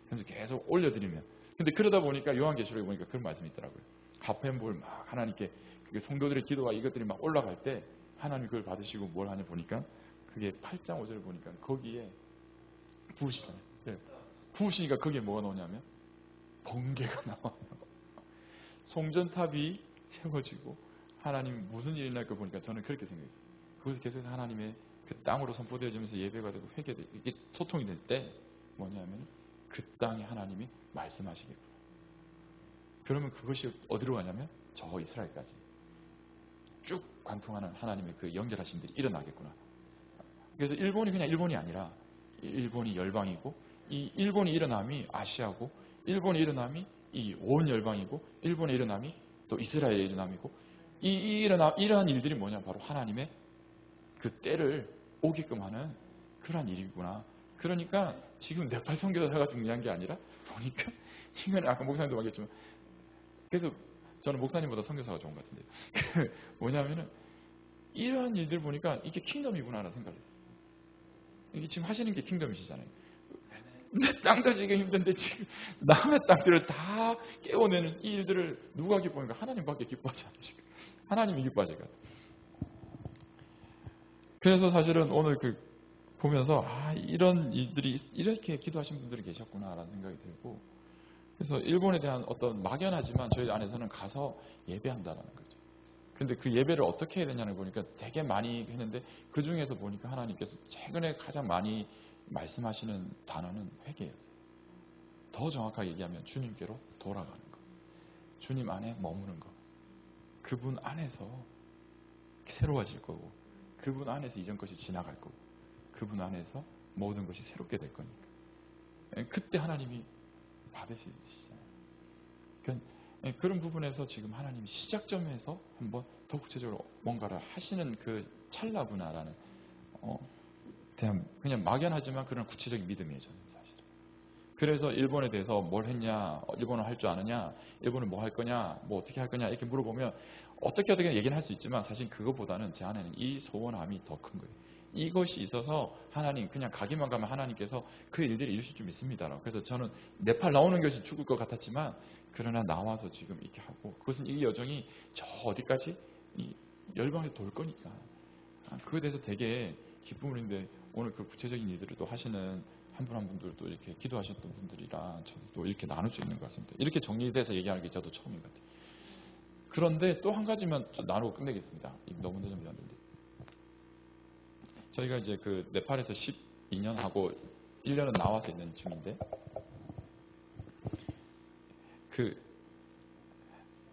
그래서 계속 올려드리면. 근데 그러다 보니까 요한계시록에 보니까 그런 말씀이 있더라고요. 하펜볼 막 하나님께 그게 성도들의 기도와 이것들이 막 올라갈 때 하나님 그걸 받으시고 뭘 하냐 보니까 그게 8장 5절을 보니까 거기에 부으시잖아요. 네. 부으시니까 거기에 뭐가 나오냐면 번개가 나와요. 송전탑이 세워지고 하나님이 무슨 일이 날까 보니까 저는 그렇게 생각해요. 거기서 계속해서 하나님의 그 땅으로 선포되어지면서 예배가 되고 회개되고 이게 소통이 될 때 뭐냐면 그 땅에 하나님이 말씀하시겠구나. 그러면 그것이 어디로 가냐면 저 이스라엘까지 쭉 관통하는 하나님의 그 연결하신 일이 일어나겠구나. 그래서 일본이 그냥 일본이 아니라 일본이 열방이고 이 일본이 일어남이 아시아고 일본의 일어남이 이 온 열방이고 일본의 일어남이 또 이스라엘의 일어남이고 이러한 일들이 뭐냐? 바로 하나님의 그 때를 오게끔 하는 그러한 일이구나. 그러니까 지금 네팔 선교사가 중요한 게 아니라 보니까 이건 아까 목사님도 말했지만 그래서 저는 목사님보다 선교사가 좋은 것 같은데 뭐냐면은 이러한 일들 보니까 이게 킹덤이구나라는 생각을 했어요. 이게 지금 하시는 게 킹덤이시잖아요. 내 땅도 지금 힘든데 지금 남의 땅들을 다 깨워내는 이 일들을 누가 기뻐하니까 하나님밖에 기뻐하지 않으시고 하나님이 기뻐하실 것 같아요. 그래서 사실은 오늘 보면서 이런 일들이 이렇게 기도하신 분들이 계셨구나라는 생각이 들고, 그래서 일본에 대한 어떤 막연하지만 저희 안에서는 가서 예배한다라는 거죠. 근데 그 예배를 어떻게 해야 되냐는 보니까 되게 많이 했는데 그 중에서 보니까 하나님께서 최근에 가장 많이 말씀하시는 단어는 회개였어요. 더 정확하게 얘기하면 주님께로 돌아가는 것, 주님 안에 머무는 것, 그분 안에서 새로워질 거고, 그분 안에서 이전 것이 지나갈 거고, 그분 안에서 모든 것이 새롭게 될 거니까. 그때 하나님이 받으시잖아요. 그러니까 그런 부분에서 지금 하나님이 시작점에서 한번 더 구체적으로 뭔가를 하시는 그 찰나구나라는 대한 그냥 막연하지만 그런 구체적인 믿음이에요, 저는 사실. 그래서 일본에 대해서 뭘 했냐, 일본어 할 줄 아느냐, 일본은 뭐 할 거냐, 뭐 어떻게 할 거냐 이렇게 물어보면 어떻게 얘기는 할 수 있지만 사실 그것보다는 제 안에는 이 소원함이 더 큰 거예요. 이것이 있어서 하나님 그냥 가기만 가면 하나님께서 그 일들이 이루실 줄 믿습니다. 그래서 저는 네팔 나오는 것이 죽을 것 같았지만 그러나 나와서 지금 이렇게 하고, 그것은 이 여정이 저 어디까지 이 열방에서 돌 거니까 그거에 대해서 되게 기쁨인데, 오늘 그 구체적인 일들을 또 하시는 한 분 한 분들도 이렇게 기도하셨던 분들이랑 저도 또 이렇게 나눌 수 있는 것 같습니다. 이렇게 정리돼서 얘기하는 게 저도 처음인 것 같아요. 그런데 또 한 가지만 나누고 끝내겠습니다. 너무 늦었는데, 저희가 이제 그 네팔에서 12년 하고 1년은 나와서 있는 중인데,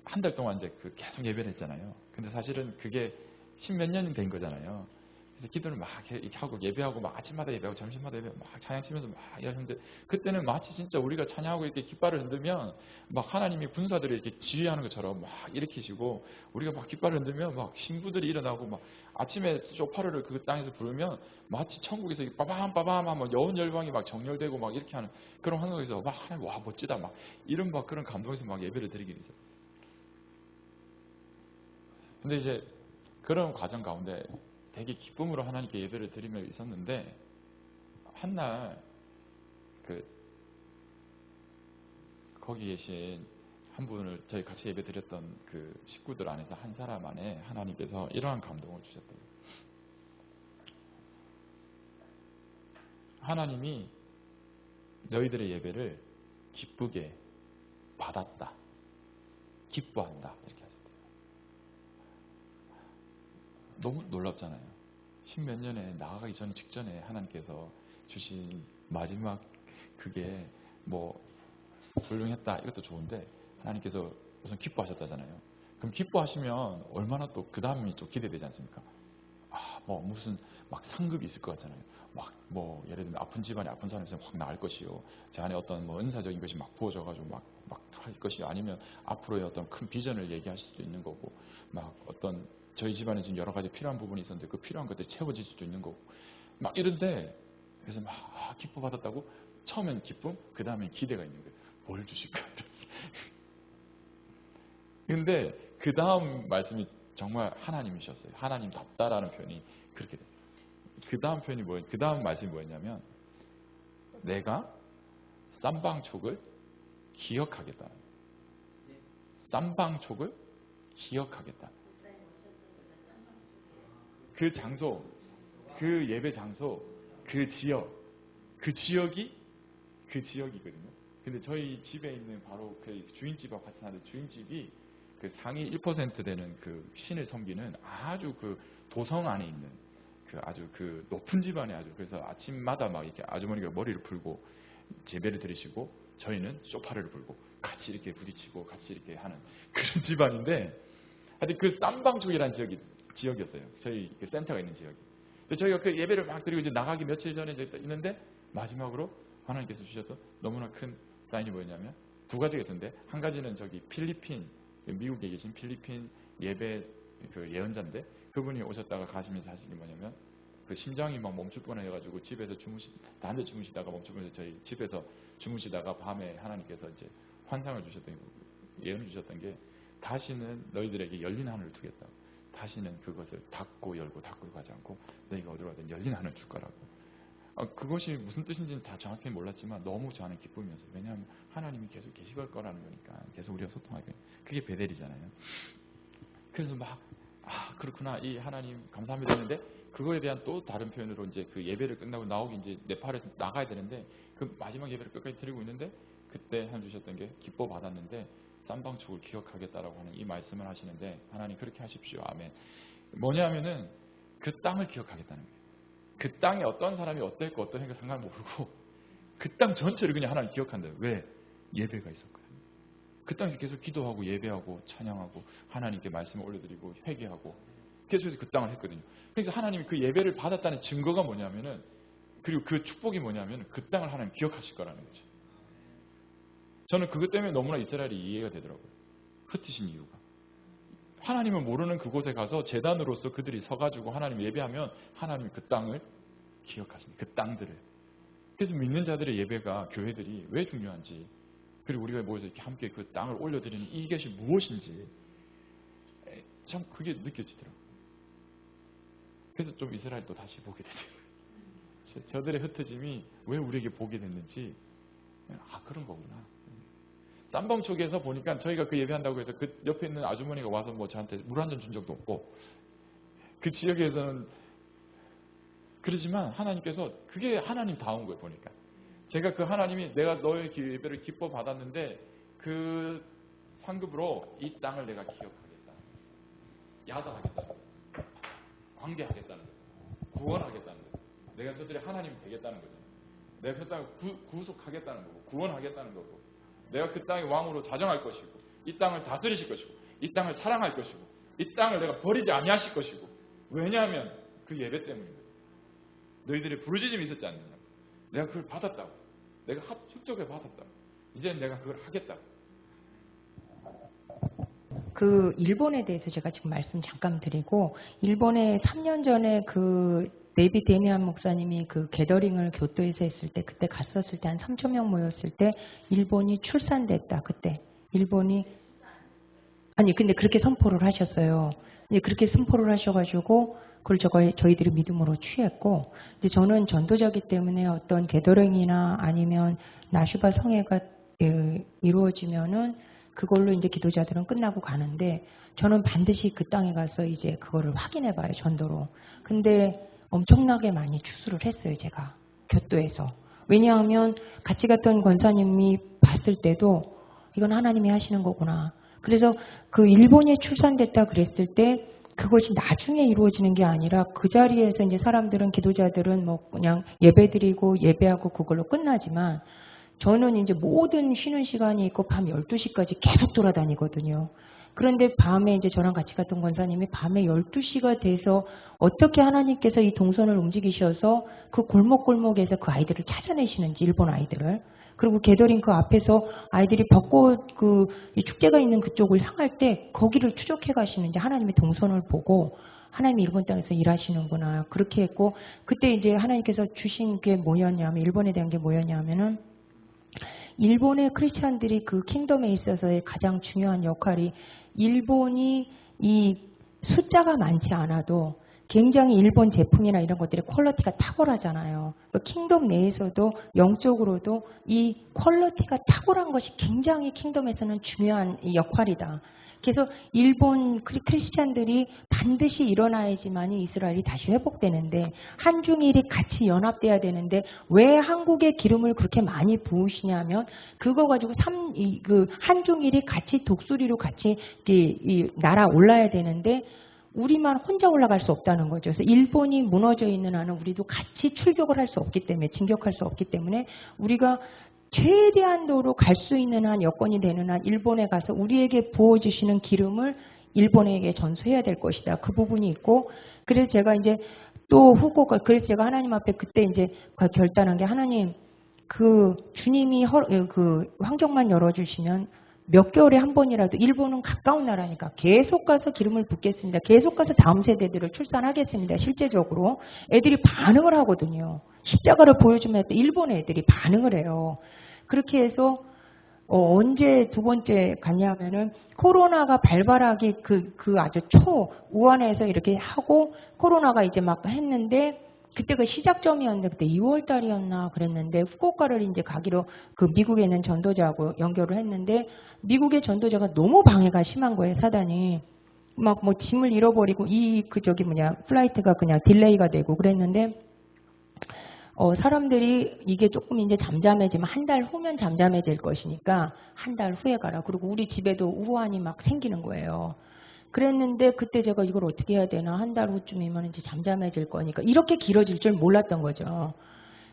한 달 동안 이제 계속 예배를 했잖아요. 근데 사실은 그게 10몇 년이 된 거잖아요. 그래서 기도를 막 이렇게 하고 예배하고 막 아침마다 예배하고 점심마다 예배하고 막 찬양 치면서 막 이러는데, 그때는 마치 진짜 우리가 찬양하고 이렇게 깃발을 흔들면 막 하나님이 군사들을 이렇게 지휘하는 것처럼 막 일으키시고, 우리가 막 깃발을 흔들면 막 신부들이 일어나고, 막 아침에 쇼파르를 그 땅에서 부르면 마치 천국에서 빠밤 빠밤 하면 여운 열방이 막 정렬되고 막 이렇게 하는 그런 환경에서 막 하나님 와 멋지다 막 이런 막 그런 감동에서 막 예배를 드리게 됐어요. 근데 이제 그런 과정 가운데 되게 기쁨으로 하나님께 예배를 드리며 있었는데 한날 거기 계신 한 분을 저희 같이 예배 드렸던 그 식구들 안에서 한 사람 안에 하나님께서 이러한 감동을 주셨대요. 하나님이 너희들의 예배를 기쁘게 받았다. 기뻐한다. 이렇게 하셨대요. 너무 놀랍잖아요. 십몇 년에 나아가기 직전에 하나님께서 주신 마지막 그게 뭐 훌륭했다. 이것도 좋은데 하나님께서 우선 기뻐하셨다잖아요. 그럼 기뻐하시면 얼마나 또 그 다음이 또 기대되지 않습니까? 뭐 무슨 막 상급이 있을 것 같잖아요. 막 뭐 예를 들면 아픈 집안에 아픈 사람이 있으면 확 나을 것이요. 제 안에 어떤 뭐 은사적인 것이 막 부어져가지고 막 할 것이 아니면 앞으로의 어떤 큰 비전을 얘기하실 수도 있는 거고 막 어떤 저희 집안에 지금 여러 가지 필요한 부분이 있었는데 그 필요한 것들이 채워질 수도 있는 거고 막 이런데 그래서 막 기뻐 받았다고 처음엔 기쁨 그 다음엔 기대가 있는 거예요. 뭘 주실까? 근데 그 다음 말씀이 정말 하나님이셨어요. 하나님답다라는 표현이 그렇게 됐어요. 그 다음 표현이 뭐예요? 그 다음 말씀이 뭐였냐면 내가 쌈방촉을 기억하겠다. 쌈방촉을 기억하겠다. 그 장소, 그 예배 장소, 그 지역이거든요. 근데 저희 집에 있는 바로 그 주인집하고 같이 사는데 주인집이 그 상위 1% 되는 그 신을 섬기는 아주 그 도성 안에 있는 그 아주 그 높은 집안에 아주 그래서 아침마다 막 이렇게 아주머니가 머리를 풀고 제배를 드리시고 저희는 쇼파를 불고 같이 이렇게 부딪히고 같이 이렇게 하는 그런 집안인데 하여튼 그 쌈방족이라는 지역이었어요. 저희 그 센터가 있는 지역이. 저희가 그 예배를 막 드리고 이제 나가기 며칠 전에 있는데 마지막으로 하나님께서 주셨던 너무나 큰 사인이 뭐였냐면 두 가지가 있었는데 한 가지는 저기 필리핀 미국에 계신 필리핀 예배 그 예언자인데 그분이 오셨다가 가시면서 하신 게 뭐냐면 그 심장이 막 멈출 뻔해가지고 집에서 다른 데 주무시다가 멈추면서 저희 집에서 주무시다가 밤에 하나님께서 이제 환상을 주셨던 예언을 주셨던 게 다시는 너희들에게 열린 하늘을 두겠다. 다시는 그것을 닫고 열고 닫고 가지 않고 너희가 어디로 가든 열린 하늘을 줄 거라고. 그것이 무슨 뜻인지는 다 정확히 몰랐지만 너무 저는 기쁨이었어요. 왜냐하면 하나님이 계속 계실 거라는 거니까 계속 우리가 소통하게. 그게 베델이잖아요. 그래서 막 그렇구나 이 하나님 감사합니다 했는데 그거에 대한 또 다른 표현으로 이제 그 예배를 끝나고 나오기 이제 네팔에서 나가야 되는데 그 마지막 예배를 끝까지 드리고 있는데 그때 하나님 주셨던 게 기뻐 받았는데 쌈방축을 기억하겠다라고 하는 이 말씀을 하시는데 하나님 그렇게 하십시오. 아멘. 뭐냐면은 그 땅을 기억하겠다는 거예요. 그 땅에 어떤 사람이 어땠고 어떤 행위가 상관 모르고 그 땅 전체를 그냥 하나님 기억한대요. 왜? 예배가 있었거든요. 그 땅에서 계속 기도하고 예배하고 찬양하고 하나님께 말씀을 올려드리고 회개하고 계속해서 그 땅을 했거든요. 그래서 하나님이 그 예배를 받았다는 증거가 뭐냐면은 그리고 그 축복이 뭐냐면 그 땅을 하나님 기억하실 거라는 거죠. 저는 그것 때문에 너무나 이스라엘이 이해가 되더라고요. 흩으신 이유가. 하나님을 모르는 그곳에 가서 제단으로서 그들이 서가지고 하나님 예배하면 하나님이 그 땅을 기억하십니다. 그 땅들을. 그래서 믿는 자들의 예배가 교회들이 왜 중요한지 그리고 우리가 모여서 이렇게 함께 그 땅을 올려드리는 이것이 무엇인지 참 그게 느껴지더라고요. 그래서 좀 이스라엘도 다시 보게 되더라고요. 저들의 흩어짐이 왜 우리에게 보게 됐는지 그런 거구나. 쌈방 쪽에서 보니까 저희가 그 예배한다고 해서 그 옆에 있는 아주머니가 와서 뭐 저한테 물 한 잔 준 적도 없고 그 지역에서는 그러지만 하나님께서 그게 하나님 다운 거예요. 보니까 제가 그 하나님이 내가 너의 예배를 기뻐 받았는데 그 상급으로 이 땅을 내가 기억하겠다. 야다하겠다. 관계하겠다는 거죠. 구원하겠다는 거죠. 내가 저들의 하나님이 되겠다는 거죠. 내가 그 땅을 구속하겠다는 거고 구원하겠다는 거고 내가 그 땅의 왕으로 자정할 것이고 이 땅을 다스리실 것이고 이 땅을 사랑할 것이고 이 땅을 내가 버리지 아니하실 것이고 왜냐하면 그 예배 때문입니다. 너희들의 부르짖음이 있었지 않느냐. 내가 그걸 받았다고. 내가 흡족해 받았다고. 이제는 내가 그걸 하겠다고. 그 일본에 대해서 제가 지금 말씀 잠깐 드리고 일본에 3년 전에 그 데이비드 데미안 목사님이 그 게더링을 교토에서 했을 때 그때 갔었을 때 한 3,000명 모였을 때 일본이 출산됐다. 그때 일본이 아니 근데 그렇게 선포를 하셨어요. 근데 그렇게 선포를 하셔가지고 그걸 저희들이 믿음으로 취했고, 근데 저는 전도자기 때문에 어떤 게더링이나 아니면 나슈바 성회가 이루어지면은 그걸로 이제 기도자들은 끝나고 가는데, 저는 반드시 그 땅에 가서 이제 그거를 확인해 봐요, 전도로. 근데 엄청나게 많이 추수를 했어요, 제가. 교토에서. 왜냐하면 같이 갔던 권사님이 봤을 때도 이건 하나님이 하시는 거구나. 그래서 그 일본에 출산됐다 그랬을 때 그것이 나중에 이루어지는 게 아니라 그 자리에서 이제 사람들은, 기도자들은 뭐 그냥 예배드리고 예배하고 그걸로 끝나지만, 저는 이제 모든 쉬는 시간이 있고 밤 12시까지 계속 돌아다니거든요. 그런데 밤에 이제 저랑 같이 갔던 권사님이 밤에 12시가 돼서 어떻게 하나님께서 이 동선을 움직이셔서 그 골목골목에서 그 아이들을 찾아내시는지, 일본 아이들을. 그리고 게더링 그 앞에서 아이들이 벚꽃 그 축제가 있는 그쪽을 향할 때 거기를 추적해 가시는지 하나님의 동선을 보고, 하나님이 일본 땅에서 일하시는구나. 그렇게 했고, 그때 이제 하나님께서 주신 게 뭐였냐면, 일본에 대한 게 뭐였냐면은, 일본의 크리스찬들이 그 킹덤에 있어서의 가장 중요한 역할이, 일본이 이 숫자가 많지 않아도 굉장히 일본 제품이나 이런 것들이 퀄리티가 탁월하잖아요. 킹덤 내에서도 영적으로도 이 퀄리티가 탁월한 것이 굉장히 킹덤에서는 중요한 역할이다. 그래서 일본 크리스찬들이 반드시 일어나야지만이 이스라엘이 다시 회복되는데, 한중일이 같이 연합돼야 되는데 왜 한국의 기름을 그렇게 많이 부으시냐면, 그거 가지고 한중일이 같이 독수리로 같이 날아올라야 되는데 우리만 혼자 올라갈 수 없다는 거죠. 그래서 일본이 무너져 있는 한은 우리도 같이 출격을 할 수 없기 때문에, 진격할 수 없기 때문에 우리가 최대한도로 갈 수 있는 한, 여건이 되는 한 일본에 가서 우리에게 부어주시는 기름을 일본에게 전수해야 될 것이다. 그 부분이 있고, 그래서 제가 이제 또 그래서 제가 하나님 앞에 그때 이제 결단한 게, 하나님, 그 주님이 그 환경만 열어주시면 몇 개월에 한 번이라도, 일본은 가까운 나라니까 계속 가서 기름을 붓겠습니다. 계속 가서 다음 세대들을 출산하겠습니다. 실제적으로 애들이 반응을 하거든요. 십자가를 보여주면 일본 애들이 반응을 해요. 그렇게 해서 언제 두 번째 갔냐면은, 코로나가 발발하기 그 아주 우한에서 이렇게 하고 코로나가 이제 막 했는데, 그때 그 시작점이었는데, 그때 2월 달이었나 그랬는데, 후쿠오카를 이제 가기로 그 미국에 있는 전도자하고 연결을 했는데, 미국의 전도자가 너무 방해가 심한 거예요, 사단이. 막 뭐 짐을 잃어버리고 플라이트가 그냥 딜레이가 되고 그랬는데, 사람들이 이게 조금 이제 잠잠해지면 한 달 후면 잠잠해질 것이니까 한 달 후에 가라. 그리고 우리 집에도 우환이 막 생기는 거예요. 그랬는데 그때 제가 이걸 어떻게 해야 되나, 한 달 후쯤이면 이제 잠잠해질 거니까. 이렇게 길어질 줄 몰랐던 거죠.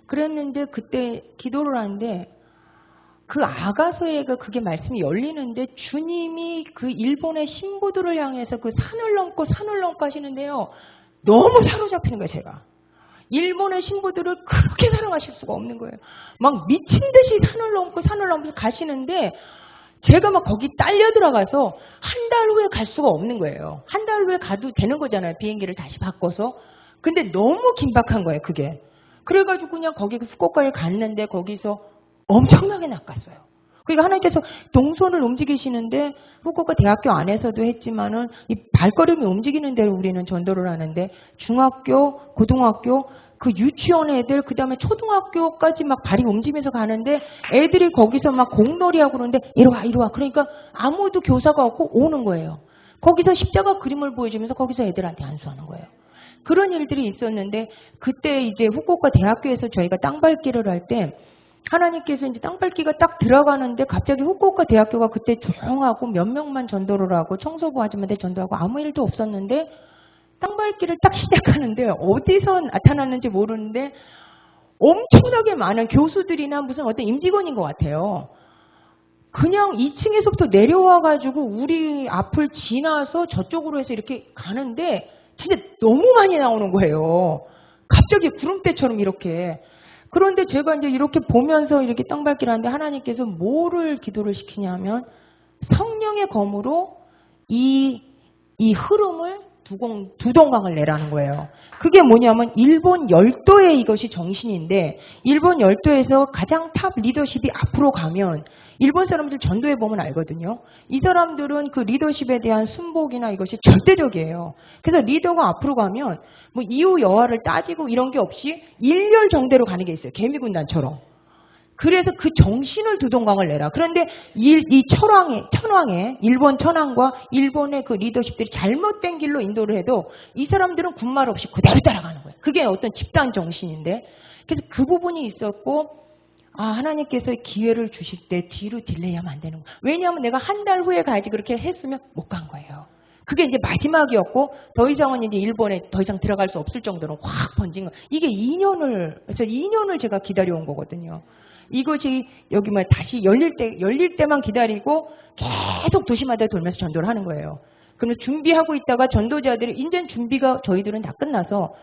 그랬는데 그때 기도를 하는데, 그 아가서에가 그게 말씀이 열리는데, 주님이 그 일본의 신부들을 향해서 그 산을 넘고 하시는데요, 너무 사로잡히는 거예요, 제가. 일본의 신부들을 그렇게 사랑하실 수가 없는 거예요. 막 미친 듯이 산을 넘고 가시는데, 제가 막 거기 딸려 들어가서 한 달 후에 갈 수가 없는 거예요. 한 달 후에 가도 되는 거잖아요, 비행기를 다시 바꿔서. 근데 너무 긴박한 거예요, 그게. 그래가지고 그냥 거기 후쿠오카에 갔는데 거기서 엄청나게 낚았어요. 그러니까 하나님께서 동선을 움직이시는데, 후쿠오카 대학교 안에서도 했지만은 이 발걸음이 움직이는 대로 우리는 전도를 하는데, 중학교, 고등학교, 그 유치원 애들, 그 다음에 초등학교까지 막 발이 움직이면서 가는데, 애들이 거기서 막 공놀이하고 그러는데, 이리 와. 그러니까 아무도 교사가 없고 오는 거예요. 거기서 십자가 그림을 보여주면서 거기서 애들한테 안수하는 거예요. 그런 일들이 있었는데, 그때 이제 후쿠오카 대학교에서 저희가 땅밟기를 할 때, 하나님께서 이제 땅밟기가 딱 들어가는데, 갑자기 후쿠오카 대학교가 그때 조용하고 몇 명만 전도를 하고 청소부 아줌마들 전도하고 아무 일도 없었는데, 땅밟기를 딱 시작하는데 어디서 나타났는지 모르는데 엄청나게 많은 교수들이나 무슨 어떤 임직원인 것 같아요. 그냥 2층에서부터 내려와가지고 우리 앞을 지나서 저쪽으로 해서 이렇게 가는데 진짜 너무 많이 나오는 거예요. 갑자기 구름대처럼 이렇게. 그런데 제가 이제 이렇게 보면서 이렇게 땅밟기를 하는데, 하나님께서 뭐를 기도를 시키냐면, 성령의 검으로 이 흐름을 두 동강을 내라는 거예요. 그게 뭐냐면, 일본 열도의 이것이 정신인데, 일본 열도에서 가장 탑 리더십이 앞으로 가면 일본 사람들 전도해 보면 알거든요. 이 사람들은 그 리더십에 대한 순복이나 이것이 절대적이에요. 그래서 리더가 앞으로 가면 뭐 이유 여하를 따지고 이런 게 없이 일렬 정대로 가는 게 있어요. 개미군단처럼. 그래서 그 정신을 두동강을 내라. 그런데 이 천황의 일본 천황과 일본의 그 리더십들이 잘못된 길로 인도를 해도 이 사람들은 군말 없이 그대로 따라가는 거예요. 그게 어떤 집단 정신인데, 그래서 그 부분이 있었고, 하나님께서 기회를 주실 때 뒤로 딜레이하면 안 되는 거예요. 왜냐하면 내가 한 달 후에 가야지 그렇게 했으면 못 간 거예요. 그게 이제 마지막이었고, 더 이상은 이제 일본에 더 이상 들어갈 수 없을 정도로 확 번진 거. 이게 2년을 제가 기다려온 거거든요. 이것이 여기 다시 열릴 때만 기다리고 계속 도시마다 돌면서 전도를 하는 거예요. 그러면서 준비하고 있다가 전도자들이 이제 준비가 저희들은 다 끝나서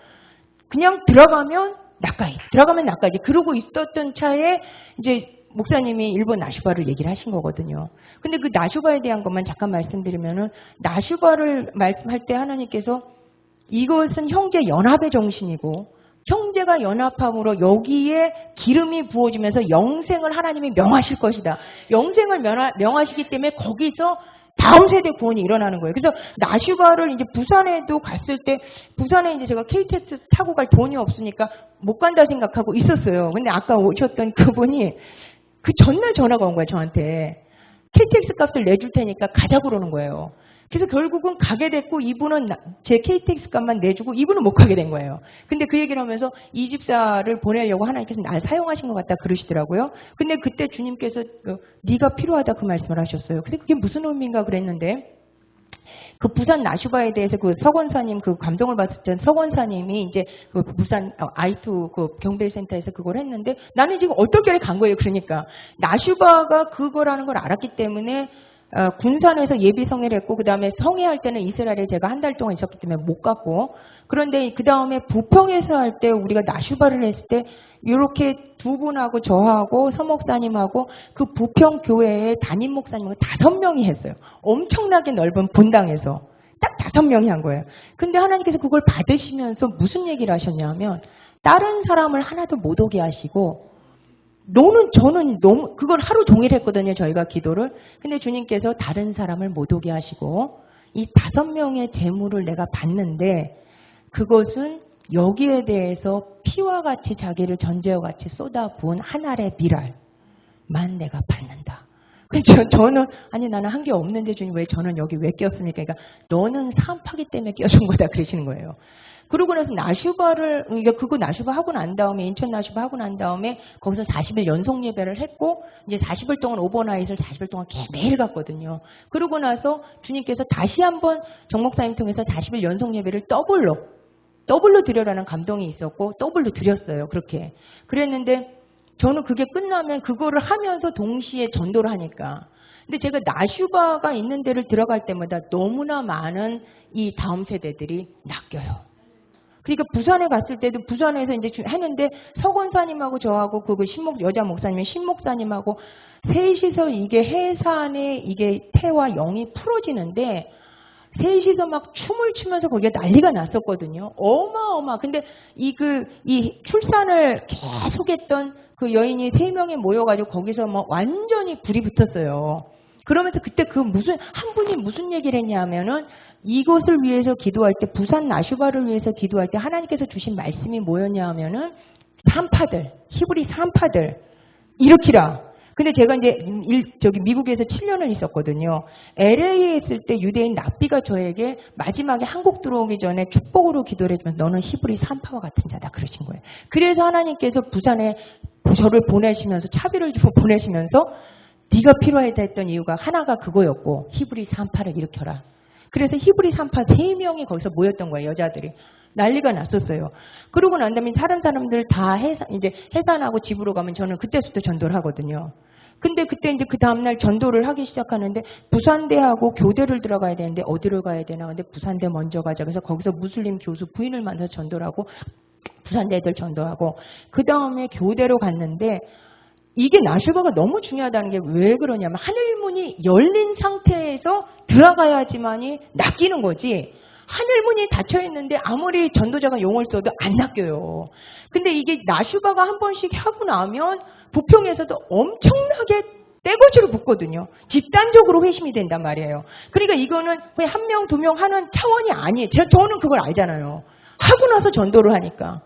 그냥 들어가면 낚아야지. 그러고 있었던 차에 이제 목사님이 일본 나슈바를 얘기를 하신 거거든요. 근데 그 나슈바에 대한 것만 잠깐 말씀드리면은, 나슈바를 말씀할 때 하나님께서 이것은 형제 연합의 정신이고, 형제가 연합함으로 여기에 기름이 부어지면서 영생을 하나님이 명하실 것이다. 영생을 명하시기 때문에 거기서 다음 세대 구원이 일어나는 거예요. 그래서 나슈바를 이제 부산에도 갔을 때, 부산에 이제 제가 KTX 타고 갈 돈이 없으니까 못 간다 생각하고 있었어요. 근데 아까 오셨던 그분이 그 전날 전화가 온 거예요, 저한테. KTX 값을 내줄 테니까 가자고 그러는 거예요. 그래서 결국은 가게 됐고, 이분은 제 KTX 값만 내주고 이분은 못 가게 된 거예요. 근데 그 얘기를 하면서 이 집사를 보내려고 하나님께서 날 사용하신 것 같다 그러시더라고요. 근데 그때 주님께서 네가 필요하다 그 말씀을 하셨어요. 근데 그게 무슨 의미인가 그랬는데, 그 부산 나슈바에 대해서 그 서권사님 그 감동을 받았던 서권사님이 이제 그 부산 I2 그 경배센터에서 그걸 했는데, 나는 지금 어떻게 간 거예요. 그러니까 나슈바가 그거라는 걸 알았기 때문에 군산에서 예비 성회를 했고, 그 다음에 성회할 때는 이스라엘에 제가 한 달 동안 있었기 때문에 못 갔고, 그런데 그 다음에 부평에서 할 때 우리가 나슈바를 했을 때 이렇게 두 분하고 저하고 서목사님하고 그 부평 교회의 담임 목사님하고 5명이 했어요. 엄청나게 넓은 분당에서 딱 5명이 한 거예요. 근데 하나님께서 그걸 받으시면서 무슨 얘기를 하셨냐면, 다른 사람을 하나도 못 오게 하시고, 저는 너무 그걸 하루 종일 했거든요, 저희가 기도를. 근데 주님께서 다른 사람을 못 오게 하시고, 이 5명의 재물을 내가 받는데, 그것은 여기에 대해서 피와 같이 자기를 전제와 같이 쏟아부은 한 알의 밀알만 내가 받는다. 저는 아니 나는 한 게 없는데 주님 왜 저는 여기 왜 꼈습니까? 그러니까 너는 사업하기 때문에 껴준 거다 그러시는 거예요. 그러고 나서 그러니까 그거 나슈바 하고 난 다음에, 인천 나슈바 하고 난 다음에 거기서 40일 연속 예배를 했고, 이제 40일 동안 오버나잇을 40일 동안 매일 갔거든요. 그러고 나서 주님께서 다시 한번 정 목사님 통해서 40일 연속 예배를 더블로 드려라는 감동이 있었고, 더블로 드렸어요. 그렇게. 그랬는데, 저는 그게 끝나면 그거를 하면서 동시에 전도를 하니까. 근데 제가 나슈바가 있는 데를 들어갈 때마다 너무나 많은 이 다음 세대들이 낚여요. 그러니까 부산에 갔을 때도 부산에서 이제 했는데, 서권사님하고 저하고 그 여자 목사님, 신목사님하고 셋이서 이게 해산에 이게 태와 영이 풀어지는데, 셋이서 막 춤을 추면서 거기가 난리가 났었거든요. 근데 이 출산을 계속했던 그 여인이 3명이 모여가지고 거기서 막 완전히 불이 붙었어요. 그러면서 그때 한 분이 무슨 얘기를 했냐면은, 이것을 위해서 기도할 때, 부산 나슈바를 위해서 기도할 때 하나님께서 주신 말씀이 뭐였냐 하면은, 히브리 산파들 일으키라. 근데 제가 이제 미국에서 7년을 있었거든요. LA에 있을 때 유대인 납비가 저에게 마지막에 한국 들어오기 전에 축복으로 기도를 해주면 너는 히브리 산파와 같은 자다 그러신 거예요. 그래서 하나님께서 부산에 저를 보내시면서 차비를 주고 보내시면서 네가 필요하다 했던 이유가 하나가 그거였고, 히브리 산파를 일으켜라. 그래서 히브리 산파 3명이 거기서 모였던 거예요. 여자들이. 난리가 났었어요. 그러고 난 다음에 다른 사람들 다 해산하고 집으로 가면 저는 그때부터 전도를 하거든요. 근데 그때 이제 그 다음날 전도를 하기 시작하는데, 부산대하고 교대를 들어가야 되는데 어디로 가야 되나. 근데 부산대 먼저 가자. 그래서 거기서 무슬림 교수 부인을 만나서 전도를 하고, 부산대 애들 전도하고, 그 다음에 교대로 갔는데, 이게 나슈바가 너무 중요하다는 게 왜 그러냐면, 하늘문이 열린 상태에서 들어가야지만이 낚이는 거지, 하늘문이 닫혀있는데 아무리 전도자가 용을 써도 안 낚여요. 근데 이게 나슈바가 한 번씩 하고 나면 부평에서도 엄청나게 떼거지로 붙거든요. 집단적으로 회심이 된단 말이에요. 그러니까 이거는 그냥 한 명, 두 명 하는 차원이 아니에요. 저는 그걸 알잖아요. 하고 나서 전도를 하니까.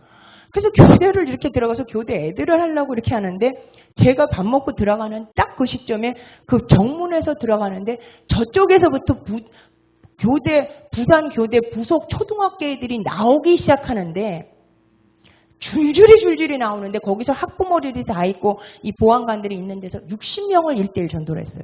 그래서 교대를 이렇게 들어가서 교대 애들을 하려고 이렇게 하는데 제가 밥 먹고 들어가는 딱 그 시점에 그 정문에서 들어가는데 저쪽에서부터 부산 교대 부속 초등학교 애들이 나오기 시작하는데 줄줄이 나오는데 거기서 학부모들이 다 있고 이 보안관들이 있는 데서 60명을 1대1 전도를 했어요.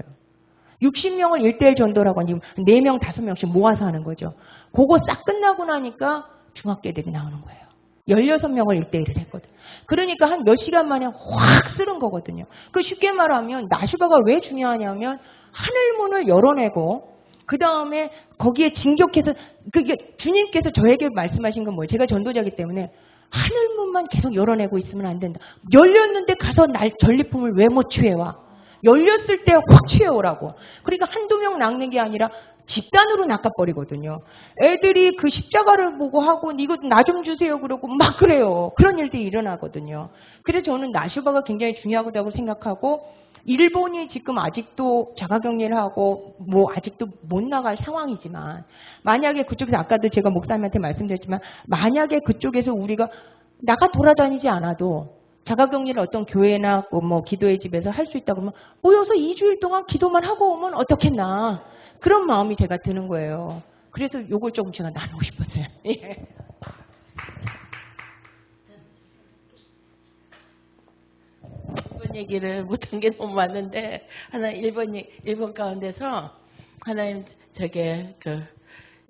60명을 1대1 전도를 하고 지금 4명, 5명씩 모아서 하는 거죠. 그거 싹 끝나고 나니까 중학교 애들이 나오는 거예요. 16명을 1대1을 했거든. 그러니까 한 몇 시간 만에 확 쓰는 거거든요. 그 쉽게 말하면 나슈바가 왜 중요하냐면 하늘문을 열어내고 그 다음에 거기에 진격해서 그게 주님께서 저에게 말씀하신 건 뭐예요? 제가 전도자이기 때문에 하늘문만 계속 열어내고 있으면 안 된다. 열렸는데 가서 전리품을 왜 못 취해와? 열렸을 때 확 취해오라고. 그러니까 한두 명 낚는 게 아니라 집단으로 낚아버리거든요. 애들이 그 십자가를 보고 하고 이거 나 좀 주세요 그러고 막 그래요. 그런 일들이 일어나거든요. 그래서 저는 나슈바가 굉장히 중요하다고 생각하고 일본이 지금 아직도 자가격리를 하고 뭐 아직도 못 나갈 상황이지만 만약에 그쪽에서 아까도 제가 목사님한테 말씀드렸지만 만약에 그쪽에서 우리가 나가 돌아다니지 않아도 자가격리를 어떤 교회나 뭐 기도의 집에서 할 수 있다 그러면 모여서 2주일 동안 기도만 하고 오면 어떻겠나 그런 마음이 제가 드는 거예요. 그래서 요걸 조금 제가 나누고 싶었어요. 예. 일본 얘기를 못한 게 너무 많은데 하나 일본 가운데서 하나님 저게 그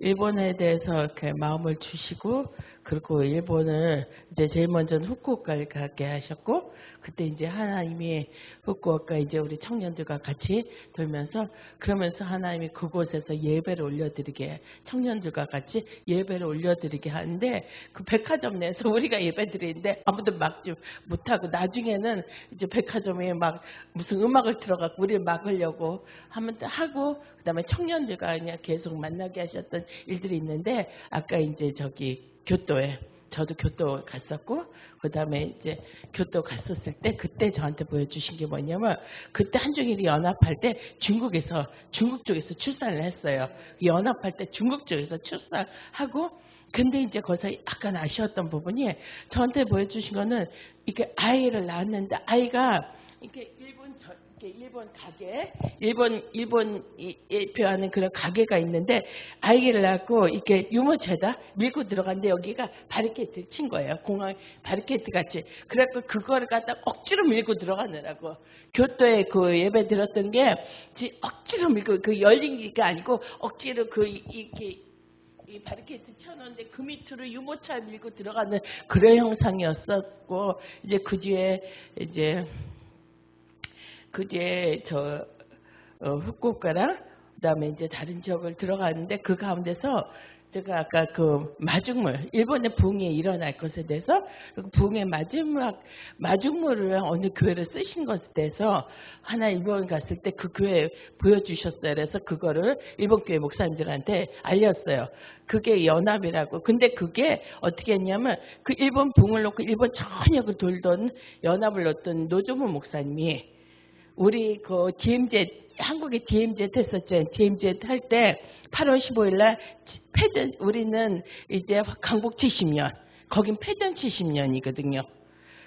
일본에 대해서 이렇게 마음을 주시고 그리고 일본을 이제 제일 먼저는 후쿠오카를 가게 하셨고 그때 이제 하나님이 후쿠오카 이제 우리 청년들과 같이 돌면서 그러면서 하나님이 그곳에서 예배를 올려드리게 청년들과 같이 예배를 올려드리게 하는데 그 백화점 내에서 우리가 예배드리는데 아무도 막지 못하고 나중에는 이제 백화점에 막 무슨 음악을 틀어갖고 우리를 막으려고 하고 그다음에 청년들과 그냥 계속 만나게 하셨던 일들이 있는데 아까 이제 저기 교토에 저도 교토 갔었고 그다음에 이제 교토 갔었을 때 그때 저한테 보여주신 게 뭐냐면 그때 한중일이 연합할 때 중국 쪽에서 출산을 했어요. 연합할 때 중국 쪽에서 출산하고 근데 이제 거기서 약간 아쉬웠던 부분이 저한테 보여주신 거는 이게 아이를 낳았는데 아이가 이렇게 일본 가게, 일본 대표하는 그런 가게가 있는데 아이를 낳고 이렇게 유모차에다 밀고 들어갔는데 여기가 바리케이트 친 거예요. 공항 바리케이트 같이. 그래갖고 그거를 갖다 억지로 밀고 들어가느라고. 교토에 그 예배 들었던 게 억지로 밀고 그 열린 게 아니고 억지로 이렇게 이 바리케이트 쳐놓는데 그 밑으로 유모차 밀고 들어가는 그런 형상이었었고 이제 그 뒤에 저 후쿠오카랑 그다음에 이제 다른 지역을 들어가는데 그 가운데서 제가 아까 그 마중물 일본의 부흥이 일어날 것에 대해서 부흥의 마중물을 어느 교회를 쓰신 것에 대해서 하나 일본 갔을 때 그 교회 보여주셨어요. 그래서 그거를 일본 교회 목사님들한테 알렸어요. 그게 연합이라고. 근데 그게 어떻게 했냐면 그 일본 부흥을 놓고 일본 전역을 돌던 연합을 놓던 노조무 목사님이 우리 그 DMZ 한국에 DMZ 했었죠. DMZ 할 때 8월 15일 날 패전 우리는 이제 강복 70년. 거긴 패전 70년이거든요.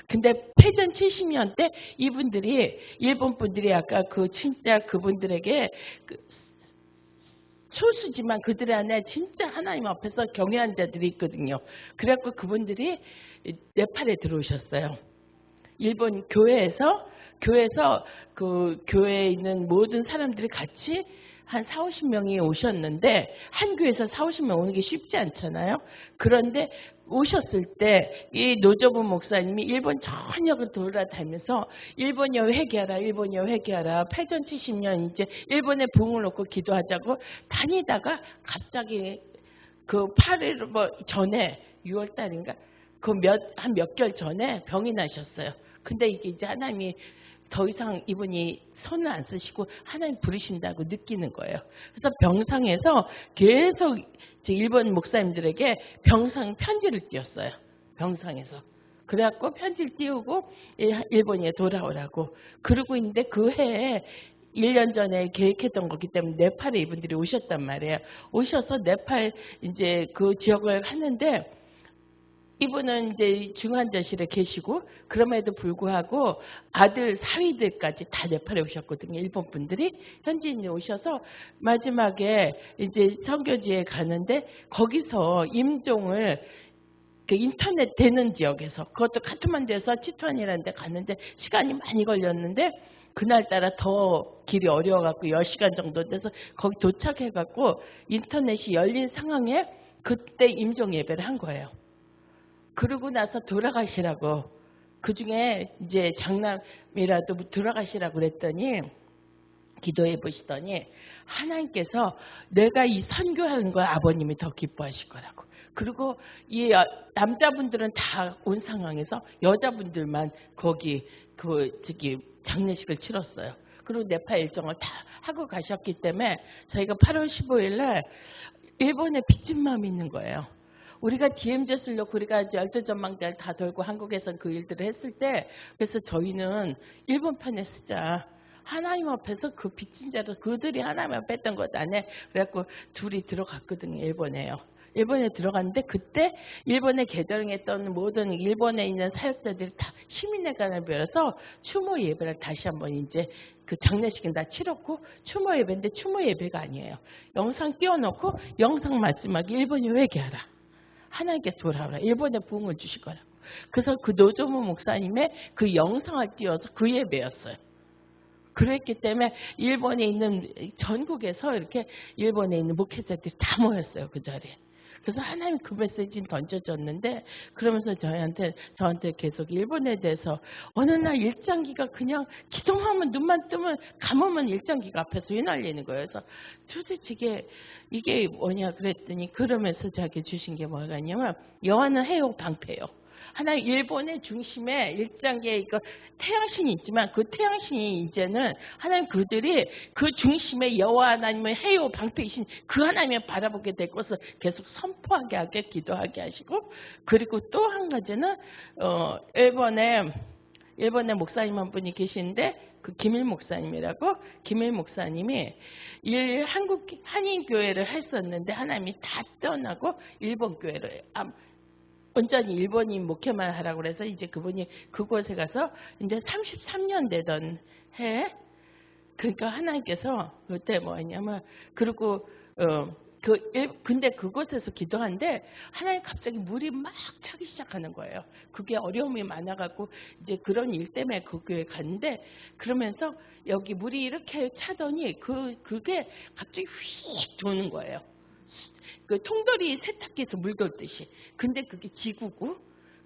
근데 패전 70년 때 이분들이 일본 분들이 아까 그 진짜 그분들에게 소수지만 그들 안에 진짜 하나님 앞에서 경외한 자들이 있거든요. 그래갖고 그분들이 네팔에 들어오셨어요. 일본 교회에서 그 교회에 있는 모든 사람들이 같이 한 4, 50명이 오셨는데 한 교회에서 4, 50명 오는 게 쉽지 않잖아요. 그런데 오셨을 때 이 노조부 목사님이 일본 전역을 돌아다니면서 일본여 회개하라, 일본여 회개하라. 패전 70년 이제 일본의 부흥을 놓고 기도하자고 다니다가 갑자기 그 8일 전에 6월 달인가 그 한 몇 개월 전에 병이 나셨어요. 근데 이게 이제 하나님이 더 이상 이분이 손을 안 쓰시고 하나님 부르신다고 느끼는 거예요. 그래서 병상에서 계속 일본 목사님들에게 병상 편지를 띄웠어요. 병상에서. 그래갖고 편지를 띄우고 일본에 돌아오라고. 그러고 있는데 그 해에 1년 전에 계획했던 거기 때문에 네팔에 이분들이 오셨단 말이에요. 오셔서 네팔 이제 그 지역을 하는데 이분은 이제 중환자실에 계시고 그럼에도 불구하고 아들 사위들까지 다 네팔에 오셨거든요. 일본 분들이 현지인이 오셔서 마지막에 이제 선교지에 가는데 거기서 임종을 그 인터넷 되는 지역에서 그것도 카트만두에서 치투안이라는 데 갔는데 시간이 많이 걸렸는데 그날따라 더 길이 어려워갖고 10시간 정도 돼서 거기 도착해갖고 인터넷이 열린 상황에 그때 임종 예배를 한 거예요. 그러고 나서 돌아가시라고 그중에 이제 장남이라도 돌아가시라고 그랬더니 기도해 보시더니 하나님께서 내가 이 선교하는 걸 아버님이 더 기뻐하실 거라고. 그리고 이 남자분들은 다 온 상황에서 여자분들만 거기 장례식을 치렀어요. 그리고 네팔 일정을 다 하고 가셨기 때문에 저희가 8월 15일 날 일본에 빚진 마음이 있는 거예요. 우리가 DMZ를 놓고 우리가 열두 전망대를 다 돌고 한국에선 그 일들을 했을 때 그래서 저희는 일본 편에 쓰자. 하나님 앞에서 그 빚진 자로 그들이 하나님 앞에 했던 것 안에 그래갖고 둘이 들어갔거든요. 일본에 들어갔는데 그때 일본에 게더링했던 모든 일본에 있는 사역자들이 다 시민회관을 빌어서 추모 예배를 다시 한번 이제 그 장례식은 다 치렀고 추모 예배인데 추모 예배가 아니에요. 영상 띄워놓고 영상 마지막에 일본이 회개하라. 하나님께 돌아오라. 일본에 부흥을 주실 거라고. 그래서 그 노조무 목사님의 그 영상을 띄워서 그 예배였어요. 그랬기 때문에 일본에 있는 전국에서 이렇게 일본에 있는 목회자들이 다 모였어요. 그 자리에. 그래서 하나님 그 메시지는 던져졌는데 그러면서 저한테 계속 일본에 대해서 어느 날 일장기가 그냥 기도하면 눈만 뜨면 감으면 일장기가 앞에서 휘날리는 거예요. 그래서 도대체 이게 뭐냐 그랬더니 그러면서 자기 주신 게 뭐냐면 여호와는 해요 방패요. 하나님 일본의 중심에 일장기에 이거 태양신이 있지만 그 태양신이 이제는 하나님 그들이 그 중심에 여호와 하나님의 해요 방패이신 그 하나님을 바라보게 될 것을 계속 선포하게 하게 기도하게 하시고 그리고 또 한 가지는 일본에 목사님 한 분이 계시는데 그 김일 목사님이라고 김일 목사님이 한국 한인 교회를 했었는데 하나님이 다 떠나고 일본 교회를 온전히 일본인 목회만 하라고 그래서 이제 그분이 그곳에 가서 이제 33년 되던 해 그러니까 하나님께서 그때 뭐냐면 그리고 근데 그곳에서 기도하는데 하나님 갑자기 물이 막 차기 시작하는 거예요. 그게 어려움이 많아갖고 이제 그런 일 때문에 그 교회 갔는데 그러면서 여기 물이 이렇게 차더니 그게 갑자기 휙 도는 거예요. 그 통돌이 세탁기에서 물 돌듯이. 근데 그게 지구고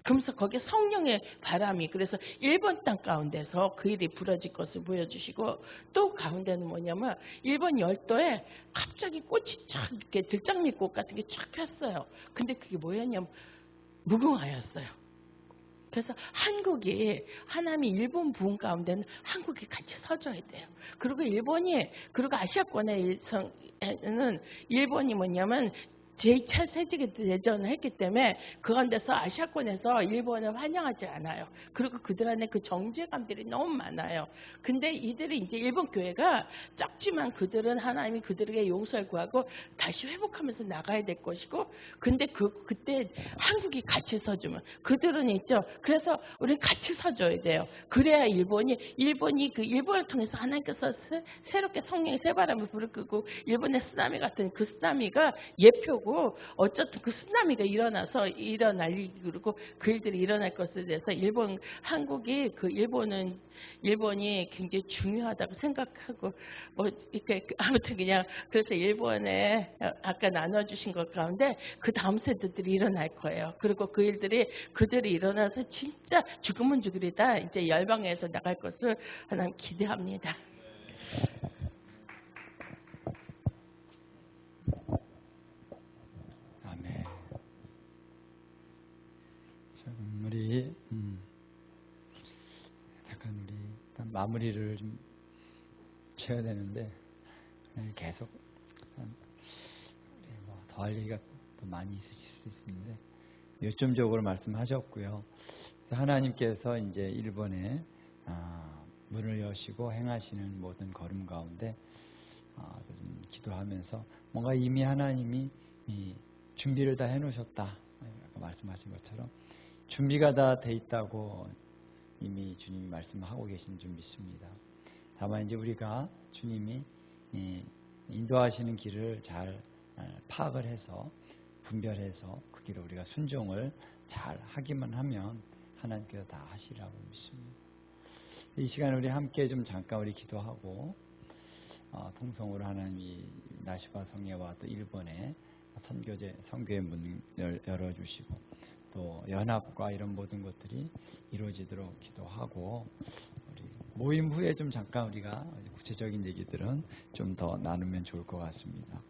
그러면서 거기에 성령의 바람이 그래서 일본 땅 가운데서 그 일이 부러질 것을 보여주시고 또 가운데는 뭐냐면 일본 열도에 갑자기 꽃이 쫙 이렇게 들장미꽃 같은 게 쫙 폈어요. 근데 그게 뭐였냐면 무궁화였어요. 그래서 한국이 하나님이 일본 부흥 가운데는 한국이 같이 서줘야 돼요. 그리고 그리고 아시아권에는 일본이 뭐냐면 제2차 세계대전을 했기 때문에 그 가운데서 아시아권에서 일본을 환영하지 않아요. 그리고 그들 안에 그 정죄감들이 너무 많아요. 근데 이들이 이제 일본 교회가 작지만 그들은 하나님이 그들에게 용서를 구하고 다시 회복하면서 나가야 될 것이고 근데 그때 한국이 같이 서주면 그들은 있죠. 그래서 우리는 같이 서줘야 돼요. 그래야 일본이 그 일본을 통해서 하나님께서 새롭게 성령의 새바람을 불어끄고 일본의 쓰나미 같은 그 쓰나미가 예표고 어쨌든 그 쓰나미가 그리고 그 일들이 일어날 것에 대해서 한국이 일본이 굉장히 중요하다고 생각하고 뭐 이렇게 아무튼 그냥 그래서 일본에 아까 나눠주신 것 가운데 그 다음 세대들이 일어날 거예요. 그리고 그들이 일어나서 진짜 죽으면 죽으리다 이제 열방에서 나갈 것을 하나님 기대합니다. 우리 일단 마무리를 좀 쳐야 되는데 계속 더 할 얘기가 더 많이 있으실 수 있는데 요점적으로 말씀하셨고요. 하나님께서 이제 일본에 문을 여시고 행하시는 모든 걸음 가운데 좀 기도하면서 뭔가 이미 하나님이 이 준비를 다 해놓으셨다. 아까 말씀하신 것처럼 준비가 다 돼 있다고 이미 주님이 말씀하고 계신 줄 믿습니다. 다만 이제 우리가 주님이 인도하시는 길을 잘 파악을 해서 분별해서 그 길을 우리가 순종을 잘 하기만 하면 하나님께서 다 하시라고 믿습니다. 이 시간에 우리 함께 좀 잠깐 우리 기도하고 통성으로 하나님이 나시바 성회와 또 일본의 선교의 문을 열어주시고 또 연합과 이런 모든 것들이 이루어지도록 기도하고 우리 모임 후에 좀 잠깐 우리가 구체적인 얘기들은 좀 더 나누면 좋을 것 같습니다.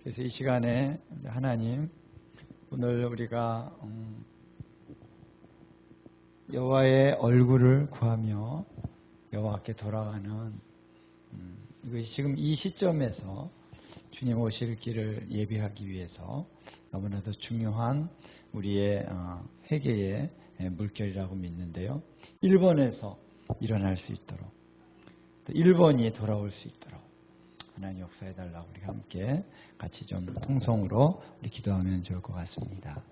그래서 이 시간에 하나님 오늘 우리가 여호와의 얼굴을 구하며 여호와께 돌아가는 이것이 지금 이 시점에서 주님 오실 길을 예비하기 위해서 너무나도 중요한 우리의 회개의 물결이라고 믿는데요. 일본에서 일어날 수 있도록 또 일본이 돌아올 수 있도록 하나님 역사해달라고 우리 함께 같이 좀 통성으로 우리 기도하면 좋을 것 같습니다.